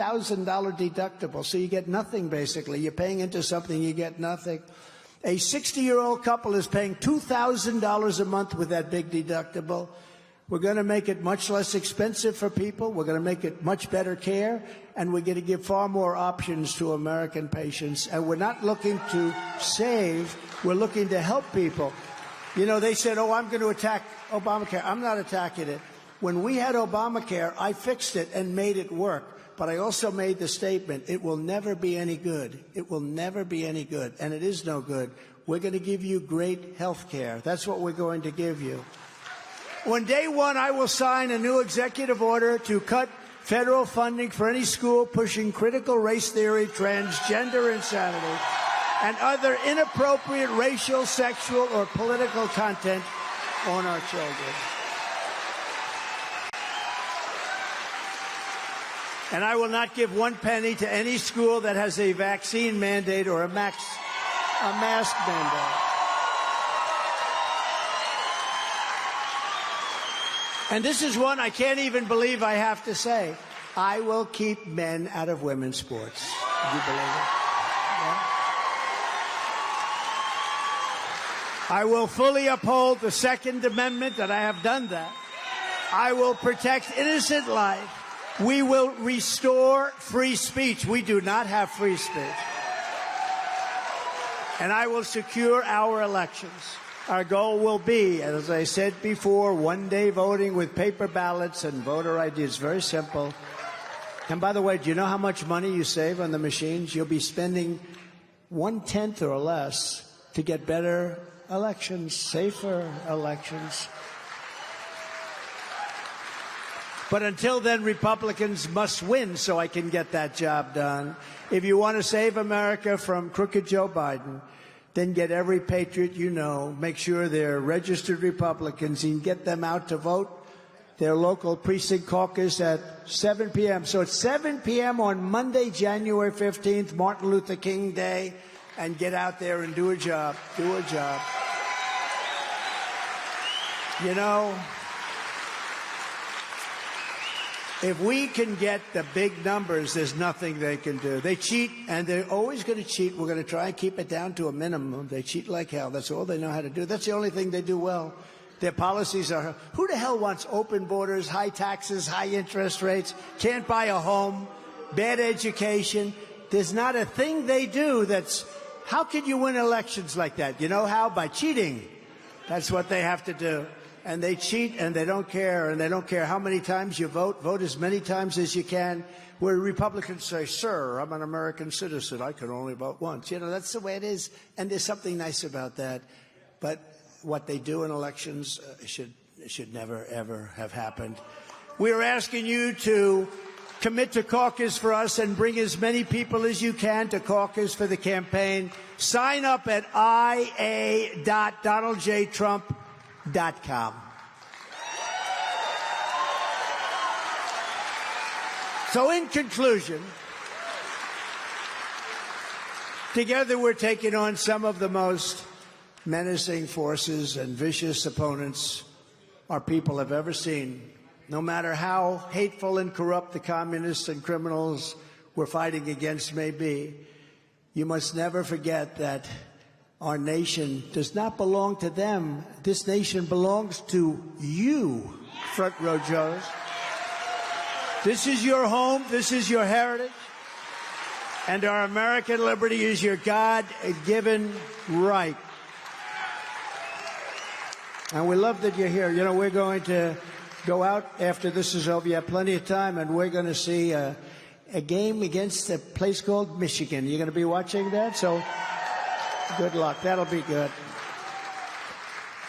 deductible. So you get nothing, basically. You're paying into something, you get nothing. A 60-year-old couple is paying $2,000 a month with that big deductible. We're going to make it much less expensive for people. We're going to make it much better care. And we're going to give far more options to American patients. And we're not looking to save. We're looking to help people. You know, they said, oh, I'm going to attack Obamacare. I'm not attacking it. When we had Obamacare, I fixed it and made it work. But I also made the statement, it will never be any good. It will never be any good. And it is no good. We're going to give you great health care. That's what we're going to give you. On day one, I will sign a new executive order to cut federal funding for any school pushing critical race theory, transgender insanity, and other inappropriate racial, sexual, or political content on our children. And I will not give one penny to any school that has a vaccine mandate or a mask mandate. And this is one I can't even believe I have to say. I will keep men out of women's sports. Do you believe it? Yeah. I will fully uphold the Second Amendment, and I have done that. I will protect innocent life. We will restore free speech. We do not have free speech. And I will secure our elections. Our goal will be, as I said before, one-day voting with paper ballots and voter ID. It's very simple. And by the way, do you know how much money you save on the machines? You'll be spending 1/10 or less to get better elections, safer elections. But until then, Republicans must win so I can get that job done. If you want to save America from crooked Joe Biden, then get every patriot you know. Make sure they're registered Republicans. You can get them out to vote their local precinct caucus at 7 p.m. So it's 7 p.m. on Monday, January 15th, Martin Luther King Day, and get out there and do a job. Do a job. You know, if we can get the big numbers, there's nothing they can do. They cheat, and they're always going to cheat. We're going to try and keep it down to a minimum. They cheat like hell. That's all they know how to do. That's the only thing they do well. Their policies are, who the hell wants open borders, high taxes, high interest rates, can't buy a home, bad education? There's not a thing they do that's, how can you win elections like that? You know how? By cheating. That's what they have to do. And they cheat, and they don't care, and they don't care how many times you vote. Vote as many times as you can. Where Republicans say, sir, I'm an American citizen. I can only vote once. You know, that's the way it is, and there's something nice about that. But what they do in elections should never, ever have happened. We are asking you to commit to caucus for us and bring as many people as you can to caucus for the campaign. Sign up at ia.donaldjtrump.com. So in conclusion, together we're taking on some of the most menacing forces and vicious opponents our people have ever seen. No matter how hateful and corrupt the communists and criminals we're fighting against may be, you must never forget that our nation does not belong to them. This nation belongs to you, front row Joes. This is your home. This is your heritage. And our American liberty is your God-given right. And we love that you're here. You know, we're going to go out after this is over. You have plenty of time, and we're going to see a game against a place called Michigan. You're going to be watching that? So good luck. That'll be good.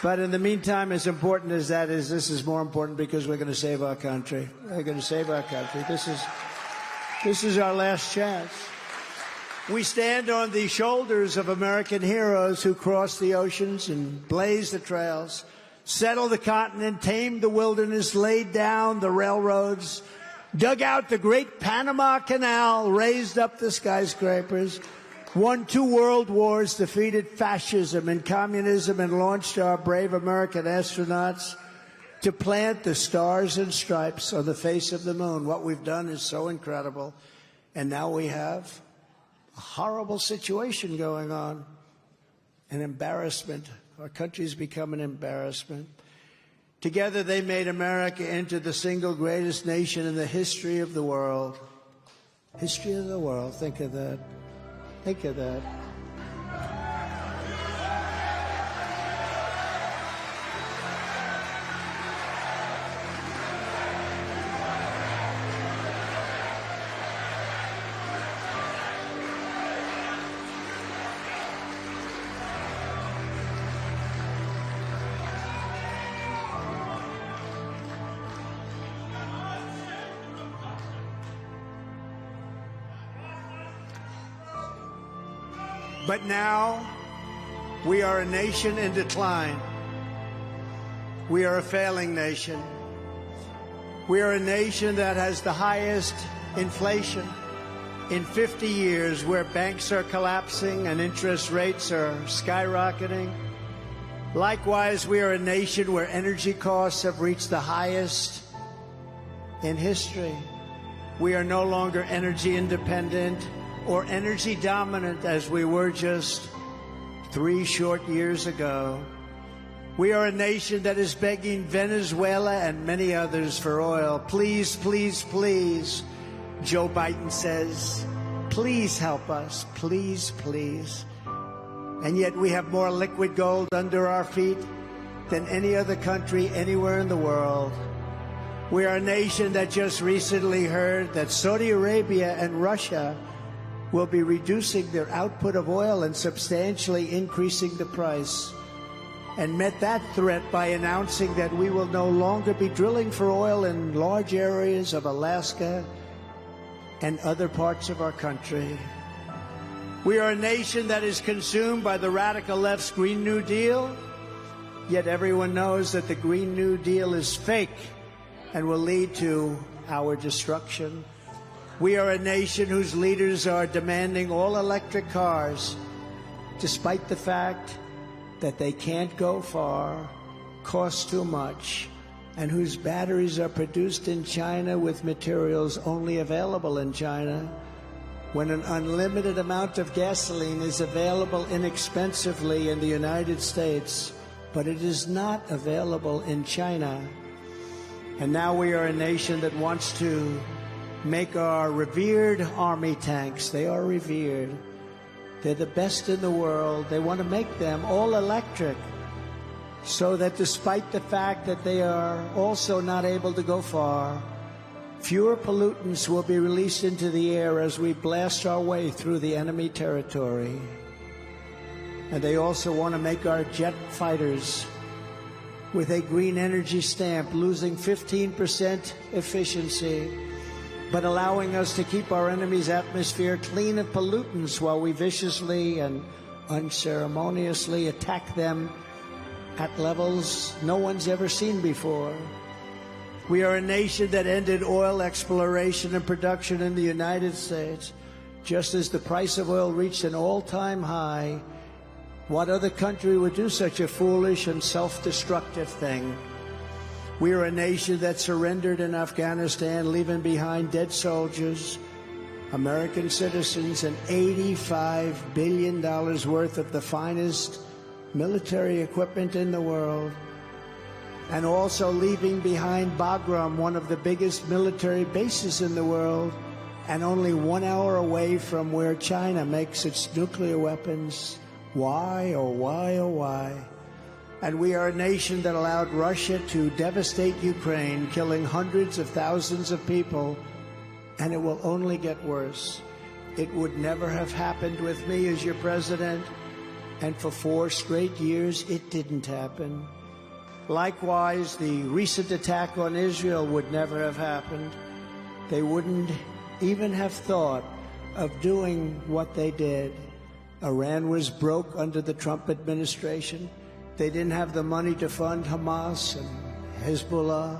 But in the meantime, as important as that is, this is more important because we're going to save our country. We're going to save our country. This is our last chance. We stand on the shoulders of American heroes who crossed the oceans and blazed the trails, settled the continent, tamed the wilderness, laid down the railroads, dug out the great Panama Canal, raised up the skyscrapers, won 2 world wars, defeated fascism and communism, and launched our brave American astronauts to plant the stars and stripes on the face of the moon. What we've done is so incredible. And now we have a horrible situation going on, an embarrassment. Our country's become an embarrassment. Together, they made America into the single greatest nation in the history of the world. History of the world. Think of that. Think of that. But now, we are a nation in decline. We are a failing nation. We are a nation that has the highest inflation in 50 years, where banks are collapsing and interest rates are skyrocketing. Likewise, we are a nation where energy costs have reached the highest in history. We are no longer energy independent or energy dominant as we were just 3 short years ago. We are a nation that is begging Venezuela and many others for oil. Please, please, please, Joe Biden says, please help us, please, please. And yet we have more liquid gold under our feet than any other country anywhere in the world. We are a nation that just recently heard that Saudi Arabia and Russia will be reducing their output of oil and substantially increasing the price, and met that threat by announcing that we will no longer be drilling for oil in large areas of Alaska and other parts of our country. We are a nation that is consumed by the radical left's Green New Deal, yet everyone knows that the Green New Deal is fake and will lead to our destruction. We are a nation whose leaders are demanding all electric cars, despite the fact that they can't go far, cost too much, and whose batteries are produced in China with materials only available in China, when an unlimited amount of gasoline is available inexpensively in the United States, but it is not available in China. And now we are a nation that wants to make our revered army tanks, they are revered, they're the best in the world. They want to make them all electric so that despite the fact that they are also not able to go far, fewer pollutants will be released into the air as we blast our way through the enemy territory. And they also want to make our jet fighters with a green energy stamp, losing 15% efficiency, but allowing us to keep our enemy's atmosphere clean of pollutants while we viciously and unceremoniously attack them at levels no one's ever seen before. We are a nation that ended oil exploration and production in the United States just as the price of oil reached an all-time high. What other country would do such a foolish and self-destructive thing? We are a nation that surrendered in Afghanistan, leaving behind dead soldiers, American citizens, and $85 billion worth of the finest military equipment in the world, and also leaving behind Bagram, one of the biggest military bases in the world, and only 1 hour away from where China makes its nuclear weapons. Why, oh why, oh why? And we are a nation that allowed Russia to devastate Ukraine, killing hundreds of thousands of people, and it will only get worse. It would never have happened with me as your president, and for 4 straight years it didn't happen. Likewise, the recent attack on Israel would never have happened. They wouldn't even have thought of doing what they did. Iran was broke under the Trump administration. They didn't have the money to fund Hamas and Hezbollah.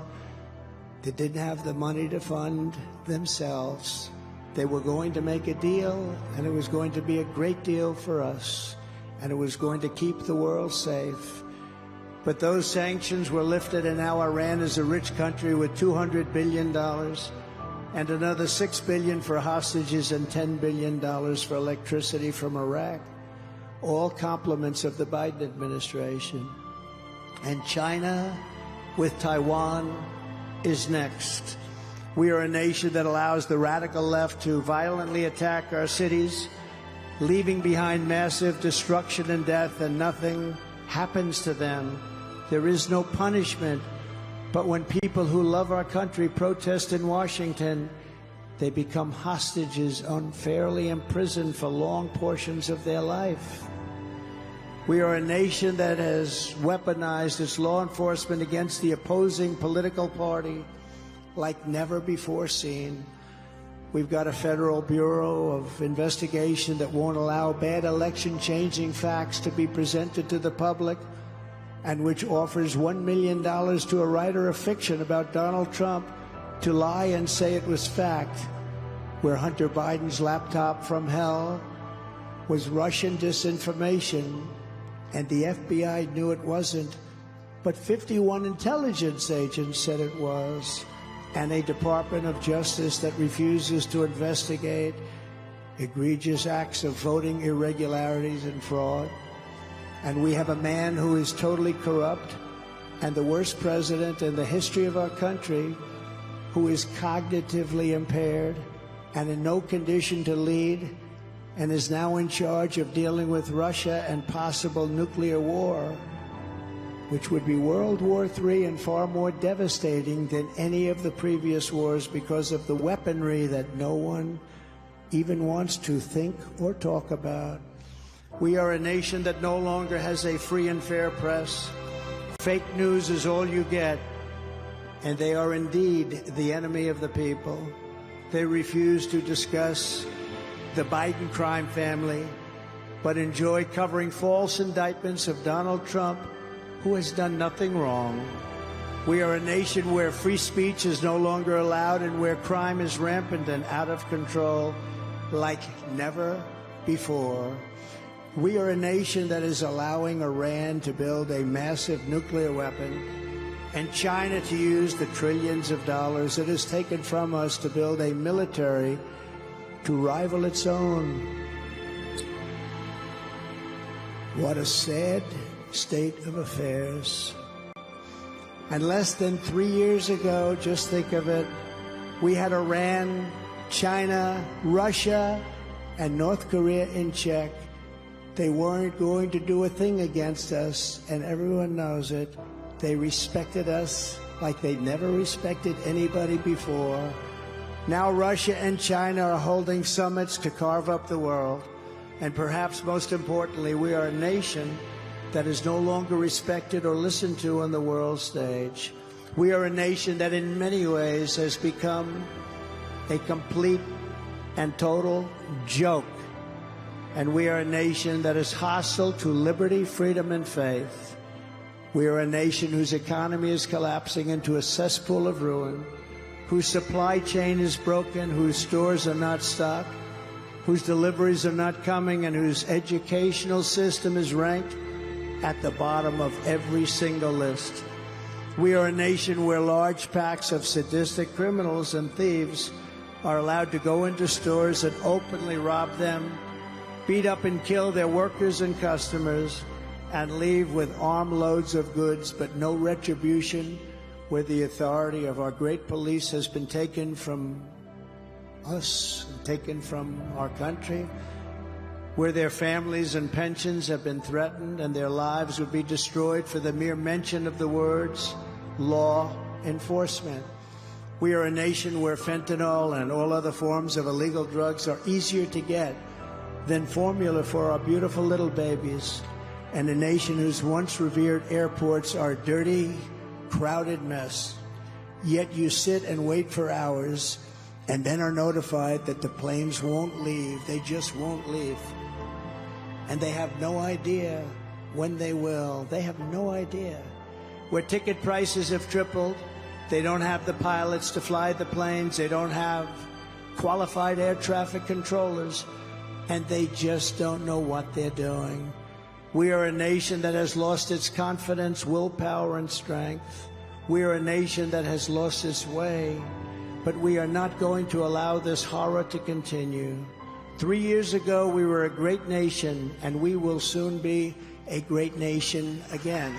They didn't have the money to fund themselves. They were going to make a deal, and it was going to be a great deal for us, and it was going to keep the world safe. But those sanctions were lifted, and now Iran is a rich country with $200 billion and another $6 billion for hostages and $10 billion for electricity from Iraq. All compliments of the Biden administration. And China, with Taiwan, is next. We are a nation that allows the radical left to violently attack our cities, leaving behind massive destruction and death, and nothing happens to them. There is no punishment. But when people who love our country protest in Washington, they become hostages, unfairly imprisoned for long portions of their life. We are a nation that has weaponized its law enforcement against the opposing political party like never before seen. We've got a Federal Bureau of Investigation that won't allow bad election-changing facts to be presented to the public, and which offers $1 million to a writer of fiction about Donald Trump to lie and say it was fact, where Hunter Biden's laptop from hell was Russian disinformation, and the FBI knew it wasn't, but 51 intelligence agents said it was, and a Department of Justice that refuses to investigate egregious acts of voting irregularities and fraud. And we have a man who is totally corrupt and the worst president in the history of our country, who is cognitively impaired and in no condition to lead, and is now in charge of dealing with Russia and possible nuclear war, which would be World War III and far more devastating than any of the previous wars because of the weaponry that no one even wants to think or talk about. We are a nation that no longer has a free and fair press. Fake news is all you get, and they are indeed the enemy of the people. They refuse to discuss the Biden crime family, but enjoy covering false indictments of Donald Trump, who has done nothing wrong. We are a nation where free speech is no longer allowed and where crime is rampant and out of control like never before. We are a nation that is allowing Iran to build a massive nuclear weapon and China to use the trillions of dollars it has taken from us to build a military to rival its own. What a sad state of affairs. And less than 3 years ago, just think of it, we had Iran, China, Russia, and North Korea in check. They weren't going to do a thing against us, and everyone knows it. They respected us like they never respected anybody before. Now Russia and China are holding summits to carve up the world. And perhaps most importantly, we are a nation that is no longer respected or listened to on the world stage. We are a nation that in many ways has become a complete and total joke. And we are a nation that is hostile to liberty, freedom, and faith. We are a nation whose economy is collapsing into a cesspool of ruin, whose supply chain is broken, whose stores are not stocked, whose deliveries are not coming, and whose educational system is ranked at the bottom of every single list. We are a nation where large packs of sadistic criminals and thieves are allowed to go into stores and openly rob them, beat up and kill their workers and customers, and leave with armloads of goods but no retribution, where the authority of our great police has been taken from us, taken from our country, where their families and pensions have been threatened and their lives would be destroyed for the mere mention of the words law enforcement. We are a nation where fentanyl and all other forms of illegal drugs are easier to get than formula for our beautiful little babies, and a nation whose once revered airports are a dirty, crowded mess. Yet you sit and wait for hours and then are notified that the planes won't leave. They just won't leave. And they have no idea when they will. They have no idea. Where ticket prices have tripled, they don't have the pilots to fly the planes, they don't have qualified air traffic controllers, and they just don't know what they're doing. We are a nation that has lost its confidence, willpower, and strength. We are a nation that has lost its way, but we are not going to allow this horror to continue. 3 years ago, we were a great nation, and we will soon be a great nation again.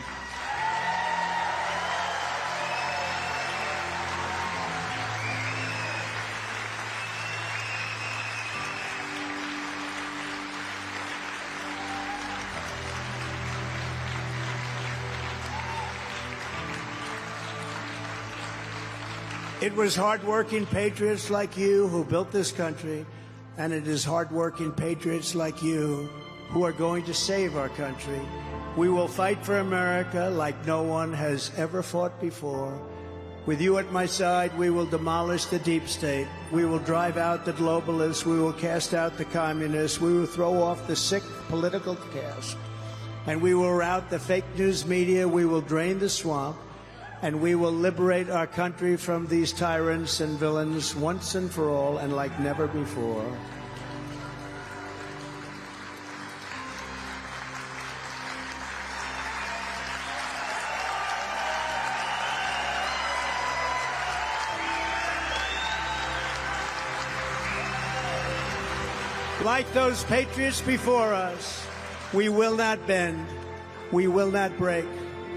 It was hardworking patriots like you who built this country, and it is hardworking patriots like you who are going to save our country. We will fight for America like no one has ever fought before. With you at my side, we will demolish the deep state. We will drive out the globalists. We will cast out the communists. We will throw off the sick political caste. And we will rout the fake news media. We will drain the swamp. And we will liberate our country from these tyrants and villains once and for all and like never before. Like those patriots before us, we will not bend, we will not break,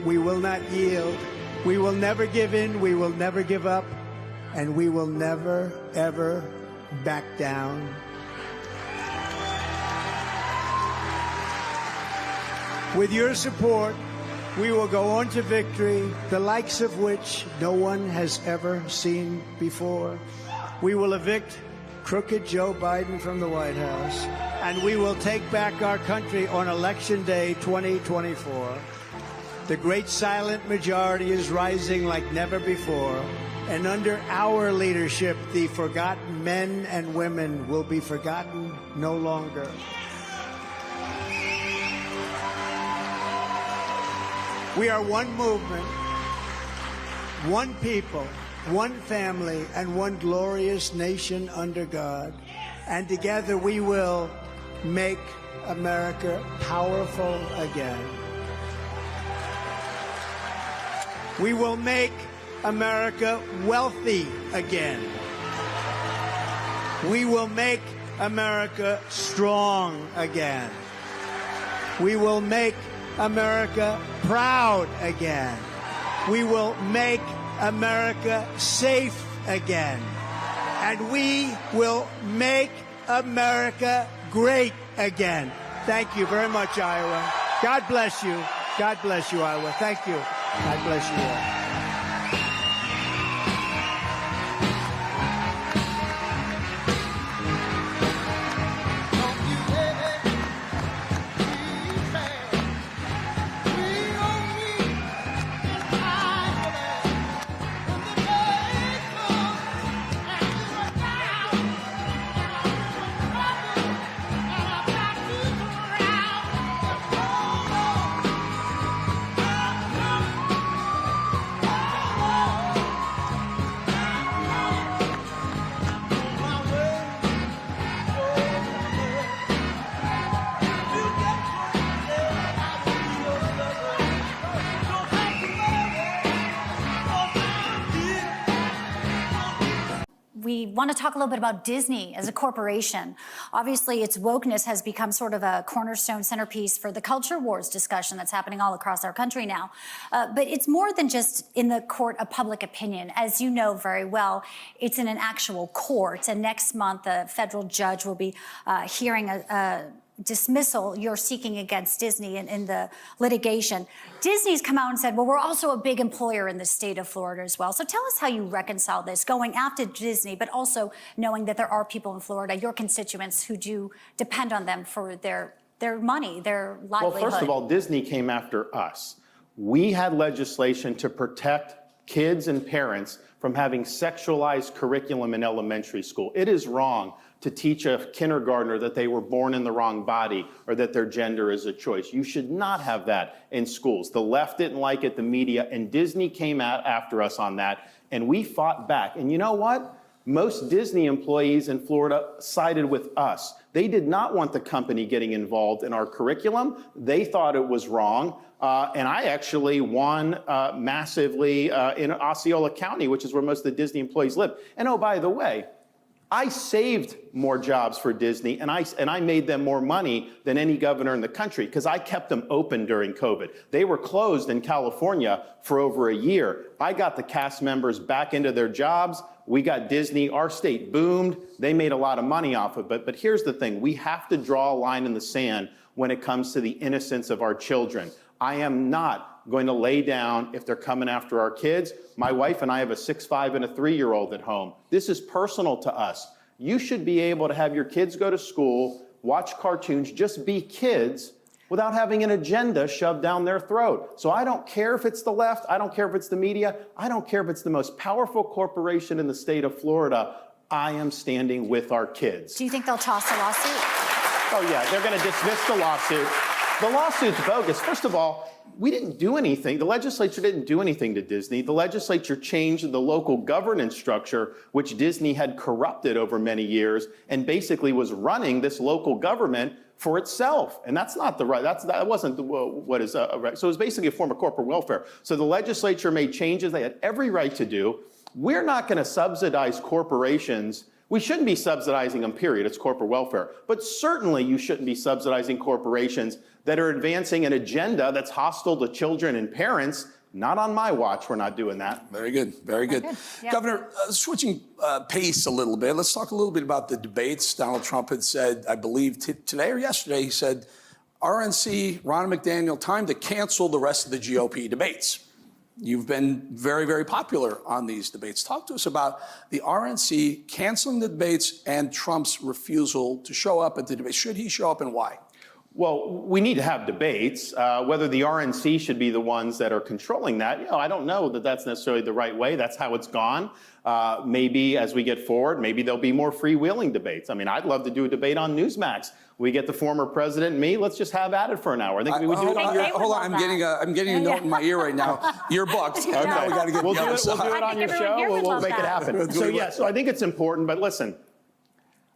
we will not yield, we will never give in, we will never give up, and we will never, ever back down. With your support, we will go on to victory, the likes of which no one has ever seen before. We will evict crooked Joe Biden from the White House, and we will take back our country on Election Day 2024. The great silent majority is rising like never before, and under our leadership, the forgotten men and women will be forgotten no longer. We are one movement, one people, one family, and one glorious nation under God. And together we will make America powerful again. We will make America wealthy again. We will make America strong again. We will make America proud again. We will make America safe again. And we will make America great again. Thank you very much, Iowa. God bless you. God bless you, Iowa. Thank you. God bless you all. We want to talk a little bit about Disney as a corporation. Obviously, its wokeness has become sort of a cornerstone centerpiece for the culture wars discussion that's happening all across our country now. But it's more than just in the court of public opinion. As you know very well, it's in an actual court. And next month, a federal judge will be hearing a dismissal you're seeking against Disney in the litigation. Disney's come out and said, well, we're also a big employer in the state of Florida as well. So tell us how you reconcile this, going after Disney, but also knowing that there are people in Florida, your constituents, who do depend on them for their money, their livelihood. Well, first of all, Disney came after us. We had legislation to protect kids and parents from having sexualized curriculum in elementary school. It is wrong to teach a kindergartner that they were born in the wrong body or that their gender is a choice. You should not have that in schools. The left didn't like it, the media, and Disney came out after us on that, and we fought back. And you know what? Most Disney employees in Florida sided with us. They did not want the company getting involved in our curriculum. They thought it was wrong. And I actually won massively in Osceola County, which is where most of the Disney employees live. And oh, by the way, I saved more jobs for Disney, and I made them more money than any governor in the country because I kept them open during COVID. They were closed in California for over a year. I got the cast members back into their jobs. We got Disney, our state boomed. They made a lot of money off of it. But here's the thing, we have to draw a line in the sand when it comes to the innocence of our children. I am not going to lay down if they're coming after our kids. My wife and I have a 6', 5, and a 3-year-old at home. This is personal to us. You should be able to have your kids go to school, watch cartoons, just be kids without having an agenda shoved down their throat. So I don't care if it's the left, I don't care if it's the media, I don't care if it's the most powerful corporation in the state of Florida. I am standing with our kids. Do you think they'll toss the lawsuit? Oh yeah, they're going to dismiss the lawsuit. The lawsuit's bogus. First of all, we didn't do anything. The legislature didn't do anything to Disney. The legislature changed the local governance structure, which Disney had corrupted over many years, and basically was running this local government for itself. And that's not the right, that wasn't what is right. So it was basically a form of corporate welfare. So the legislature made changes they had every right to do. We're not going to subsidize corporations. We shouldn't be subsidizing them, period. It's corporate welfare. But certainly you shouldn't be subsidizing corporations that are advancing an agenda that's hostile to children and parents. Not on my watch, we're not doing that. Very good, very good. Yeah. Governor, switching pace a little bit, let's talk a little bit about the debates. Donald Trump had said, I believe today or yesterday, he said, RNC, Ronna McDaniel, time to cancel the rest of the GOP debates. You've been very, very popular on these debates. Talk to us about the RNC canceling the debates and Trump's refusal to show up at the debate. Should he show up and why? Well, we need to have debates. Whether the RNC should be the ones that are controlling that, I don't know that that's necessarily the right way. That's how it's gone. Maybe as we get forward, maybe there'll be more freewheeling debates. I mean, I'd love to do a debate on Newsmax. We get the former president and me. Let's just have at it for an hour. I think we would do it on your. Hold on, I'm getting a note in my ear right now. You're booked. Okay, we got to get We'll the do other it. side. We'll do it on your show. We'll make it happen. So I think it's important. But listen,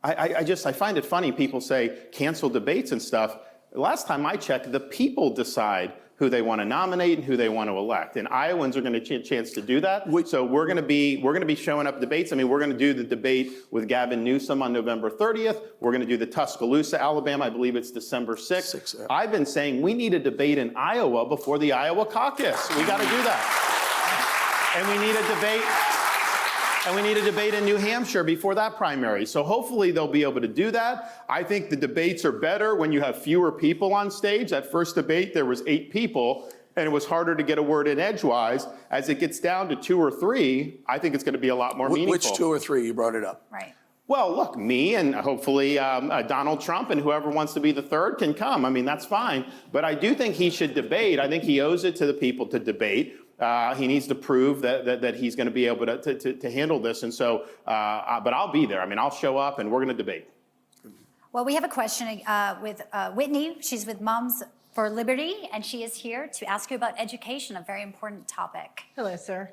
I find it funny. People say cancel debates and stuff. Last time I checked, the people decide who they want to nominate and who they want to elect, and Iowans are going to get a chance to do that. So we're going to be showing up debates. I mean, we're going to do the debate with Gavin Newsom on November 30th. We're going to do the Tuscaloosa, Alabama. I believe it's December 6th. I've been saying we need a debate in Iowa before the Iowa caucus. We got to do that, and we need a debate. And we need a debate in New Hampshire before that primary. So hopefully they'll be able to do that. I think the debates are better when you have fewer people on stage. That first debate, there was 8 people, and it was harder to get a word in edgewise. As it gets down to 2 or 3, I think it's going to be a lot more meaningful. Which 2 or 3? You brought it up. Right. Well, look, me and hopefully Donald Trump and whoever wants to be the third can come. I mean, that's fine. But I do think he should debate. I think he owes it to the people to debate. He needs to prove that he's going to be able to handle this. And so, but I'll be there. I mean, I'll show up and we're going to debate. Well, we have a question with Whitney. She's with Moms for Liberty, and she is here to ask you about education, a very important topic. Hello, sir.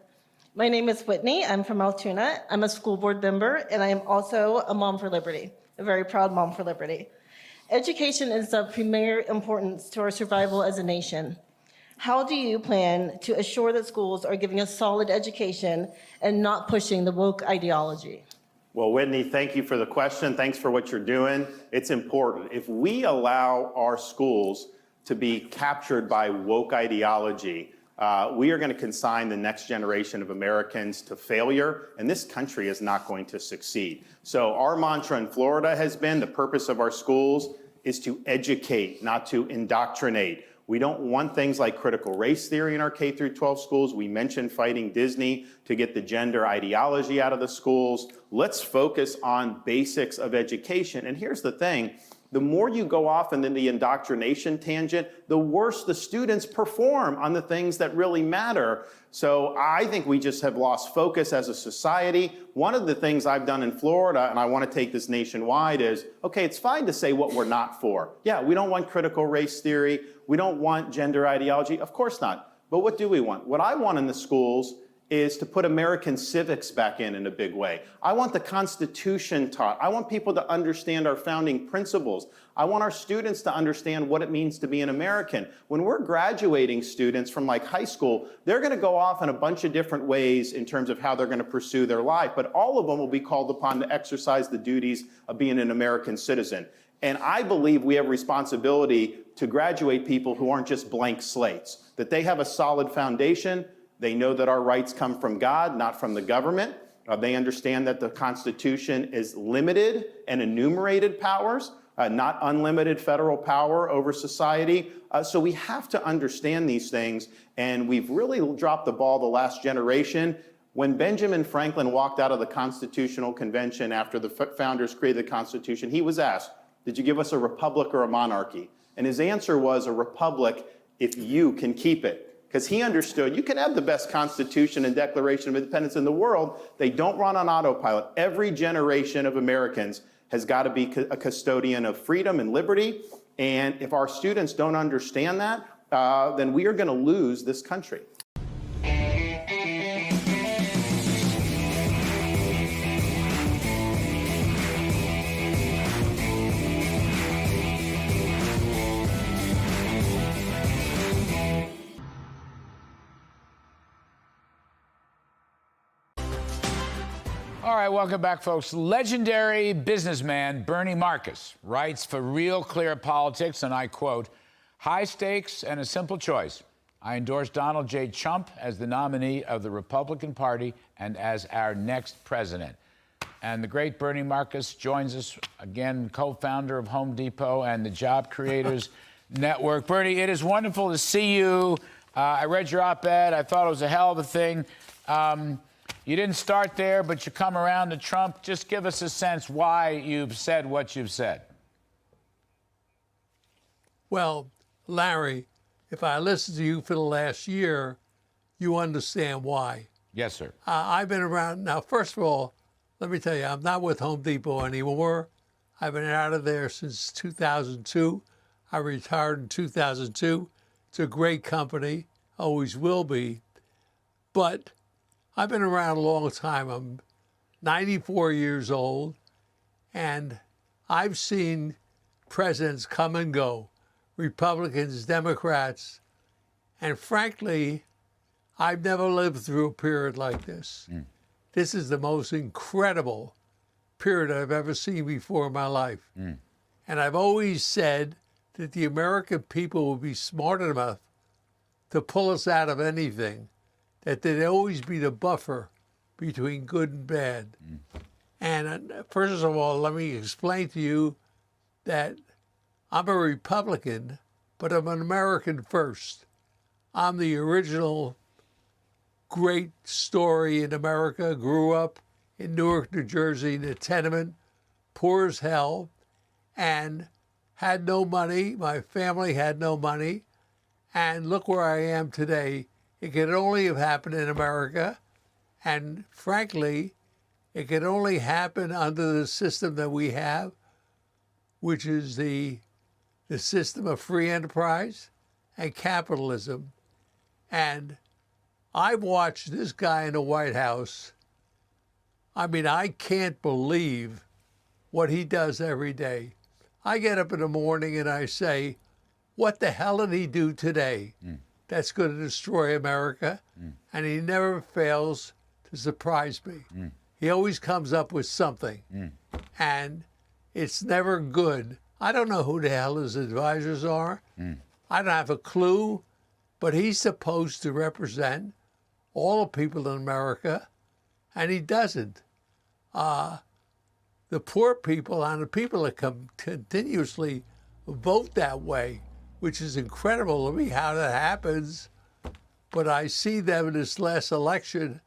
My name is Whitney. I'm from Altoona. I'm a school board member, and I am also a Mom for Liberty, a very proud Mom for Liberty. Education is of premier importance to our survival as a nation. How do you plan to assure that schools are giving a solid education and not pushing the woke ideology? Well, Whitney, thank you for the question. Thanks for what you're doing. It's important. If we allow our schools to be captured by woke ideology, we are going to consign the next generation of Americans to failure, and this country is not going to succeed. So our mantra in Florida has been the purpose of our schools is to educate, not to indoctrinate. We don't want things like critical race theory in our K through 12 schools. We mentioned fighting Disney to get the gender ideology out of the schools. Let's focus on basics of education. And here's the thing. The more you go off into the indoctrination tangent, the worse the students perform on the things that really matter. So I think we just have lost focus as a society. One of the things I've done in Florida, and I want to take this nationwide, is, okay, it's fine to say what we're not for. Yeah, we don't want critical race theory. We don't want gender ideology. Of course not. But what do we want? What I want in the schools is to put American civics back in a big way. I want the Constitution taught. I want people to understand our founding principles. I want our students to understand what it means to be an American. When we're graduating students from like high school, they're going to go off in a bunch of different ways in terms of how they're going to pursue their life, but all of them will be called upon to exercise the duties of being an American citizen. And I believe we have responsibility to graduate people who aren't just blank slates, that they have a solid foundation. They know that our rights come from God, not from the government. They understand that the Constitution is limited and enumerated powers, not unlimited federal power over society. So we have to understand these things, and we've really dropped the ball the last generation. When Benjamin Franklin walked out of the Constitutional Convention after the founders created the Constitution, he was asked, did you give us a republic or a monarchy? And his answer was a republic if you can keep it. Because he understood you can have the best Constitution and Declaration of Independence in the world. They don't run on autopilot. Every generation of Americans has got to be a custodian of freedom and liberty. And if our students don't understand that, then we are going to lose this country. All right, welcome back, folks. Legendary businessman Bernie Marcus writes for Real Clear Politics, and I quote, "High stakes and a simple choice. I endorse Donald J. Trump as the nominee of the Republican Party and as our next president." And the great Bernie Marcus joins us again, co-founder of Home Depot and the Job Creators Network. Bernie, it is wonderful to see you. I read your op-ed. I thought it was a hell of a thing. You didn't start there, but you come around to Trump. Just give us a sense why you've said what you've said. Well, Larry, if I listened to you for the last year, you understand why. Yes, sir. I've been around. Now, first of all, let me tell you, I'm not with Home Depot anymore. I've been out of there since 2002. I retired in 2002. It's a great company, always will be. But I've been around a long time. I'm 94 years old, and I've seen presidents come and go, Republicans, Democrats, and frankly, I've never lived through a period like this. This is the most incredible period I've ever seen before in my life. And I've always said that the American people will be smart enough to pull us out of anything, that there'd always be the buffer between good and bad. And first of all, let me explain to you that I'm a Republican, but I'm an American first. I'm the original great story in America. Grew up in Newark, New Jersey, in a tenement, poor as hell, and had no money. My family had no money. And look where I am today. It could only have happened in America, and frankly, it could only happen under the system that we have, which is the system of free enterprise and capitalism. And I've watched this guy in the White House. I mean, I can't believe what he does every day. I get up in the morning and I say, what the hell did he do today? That's going to destroy America, and he never fails to surprise me. He always comes up with something, and it's never good. I don't know who the hell his advisors are. I don't have a clue, but he's supposed to represent all the people in America, and he doesn't. The poor people and the people that continuously vote that way, which is incredible to me how that happens. But I see them in this last election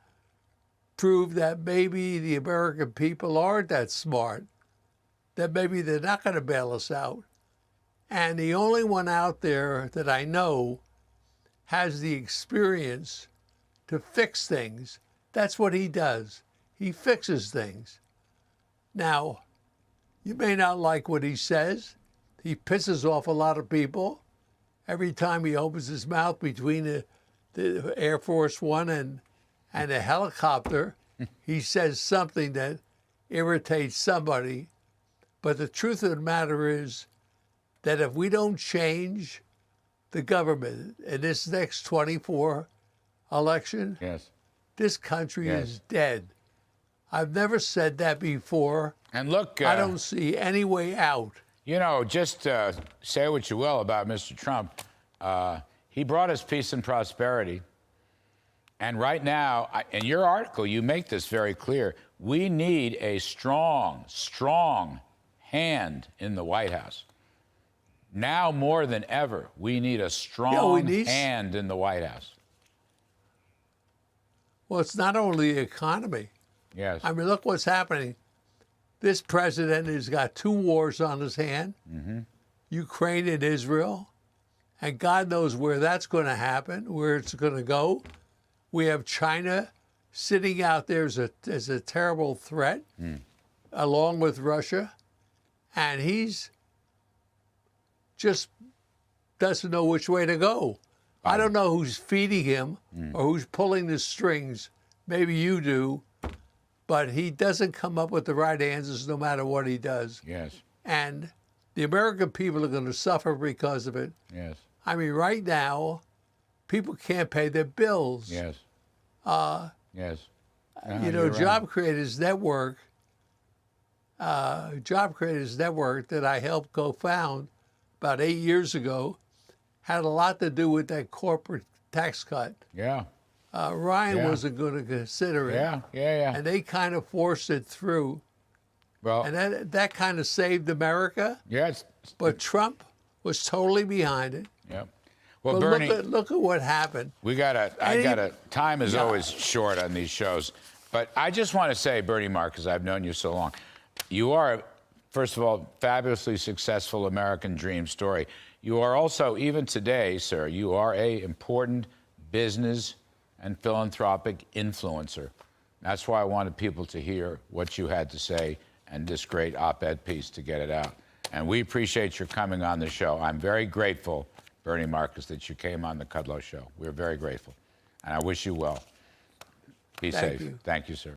prove that maybe the American people aren't that smart, that maybe they're not going to bail us out. And the only one out there that I know has the experience to fix things, that's what he does. He fixes things. Now, you may not like what he says. He pisses off a lot of people. Every time he opens his mouth between the Air Force One and a helicopter, he says something that irritates somebody. But the truth of the matter is that if we don't change the government in this next 24 election, this country is dead. I've never said that before. And look, I don't see any way out. You know, just say what you will about Mr. Trump. He brought us peace and prosperity. And right now, in your article, you make this very clear. We need a strong, strong hand in the White House. Now more than ever, we need a strong hand in the White House. Well, it's not only the economy. Yes. I mean, look what's happening. This president has got 2 wars on his hand. Ukraine and Israel, and God knows where that's going to happen, where it's going to go. We have China sitting out there as a terrible threat, along with Russia, and he's just doesn't know which way to go. I don't know who's feeding him or who's pulling the strings. Maybe you do, but he doesn't come up with the right answers no matter what he does. Yes. And the American people are going to suffer because of it. Yes. I mean, right now, people can't pay their bills. Yes. Yes. You know, Job Creators Network that I helped co-found about 8 years ago had a lot to do with that corporate tax cut. Yeah. Ryan wasn't going to consider it. Yeah. And they kind of forced it through. Well, And that kind of saved America. yeah. But Trump was totally behind it. Yeah. Well, But Bernie, look at what happened. time is always short on these shows. But I just want to say, Bernie Marcus, I've known you so long. You are, first of all, fabulously successful American dream story. You are also, even today, sir, you are a important business and philanthropic influencer. That's why I wanted people to hear what you had to say and this great op-ed piece to get it out. And we appreciate your coming on the show. I'm very grateful, Bernie Marcus, that you came on the Kudlow Show. We're very grateful. And I wish you well. Be safe. You. Thank you, sir.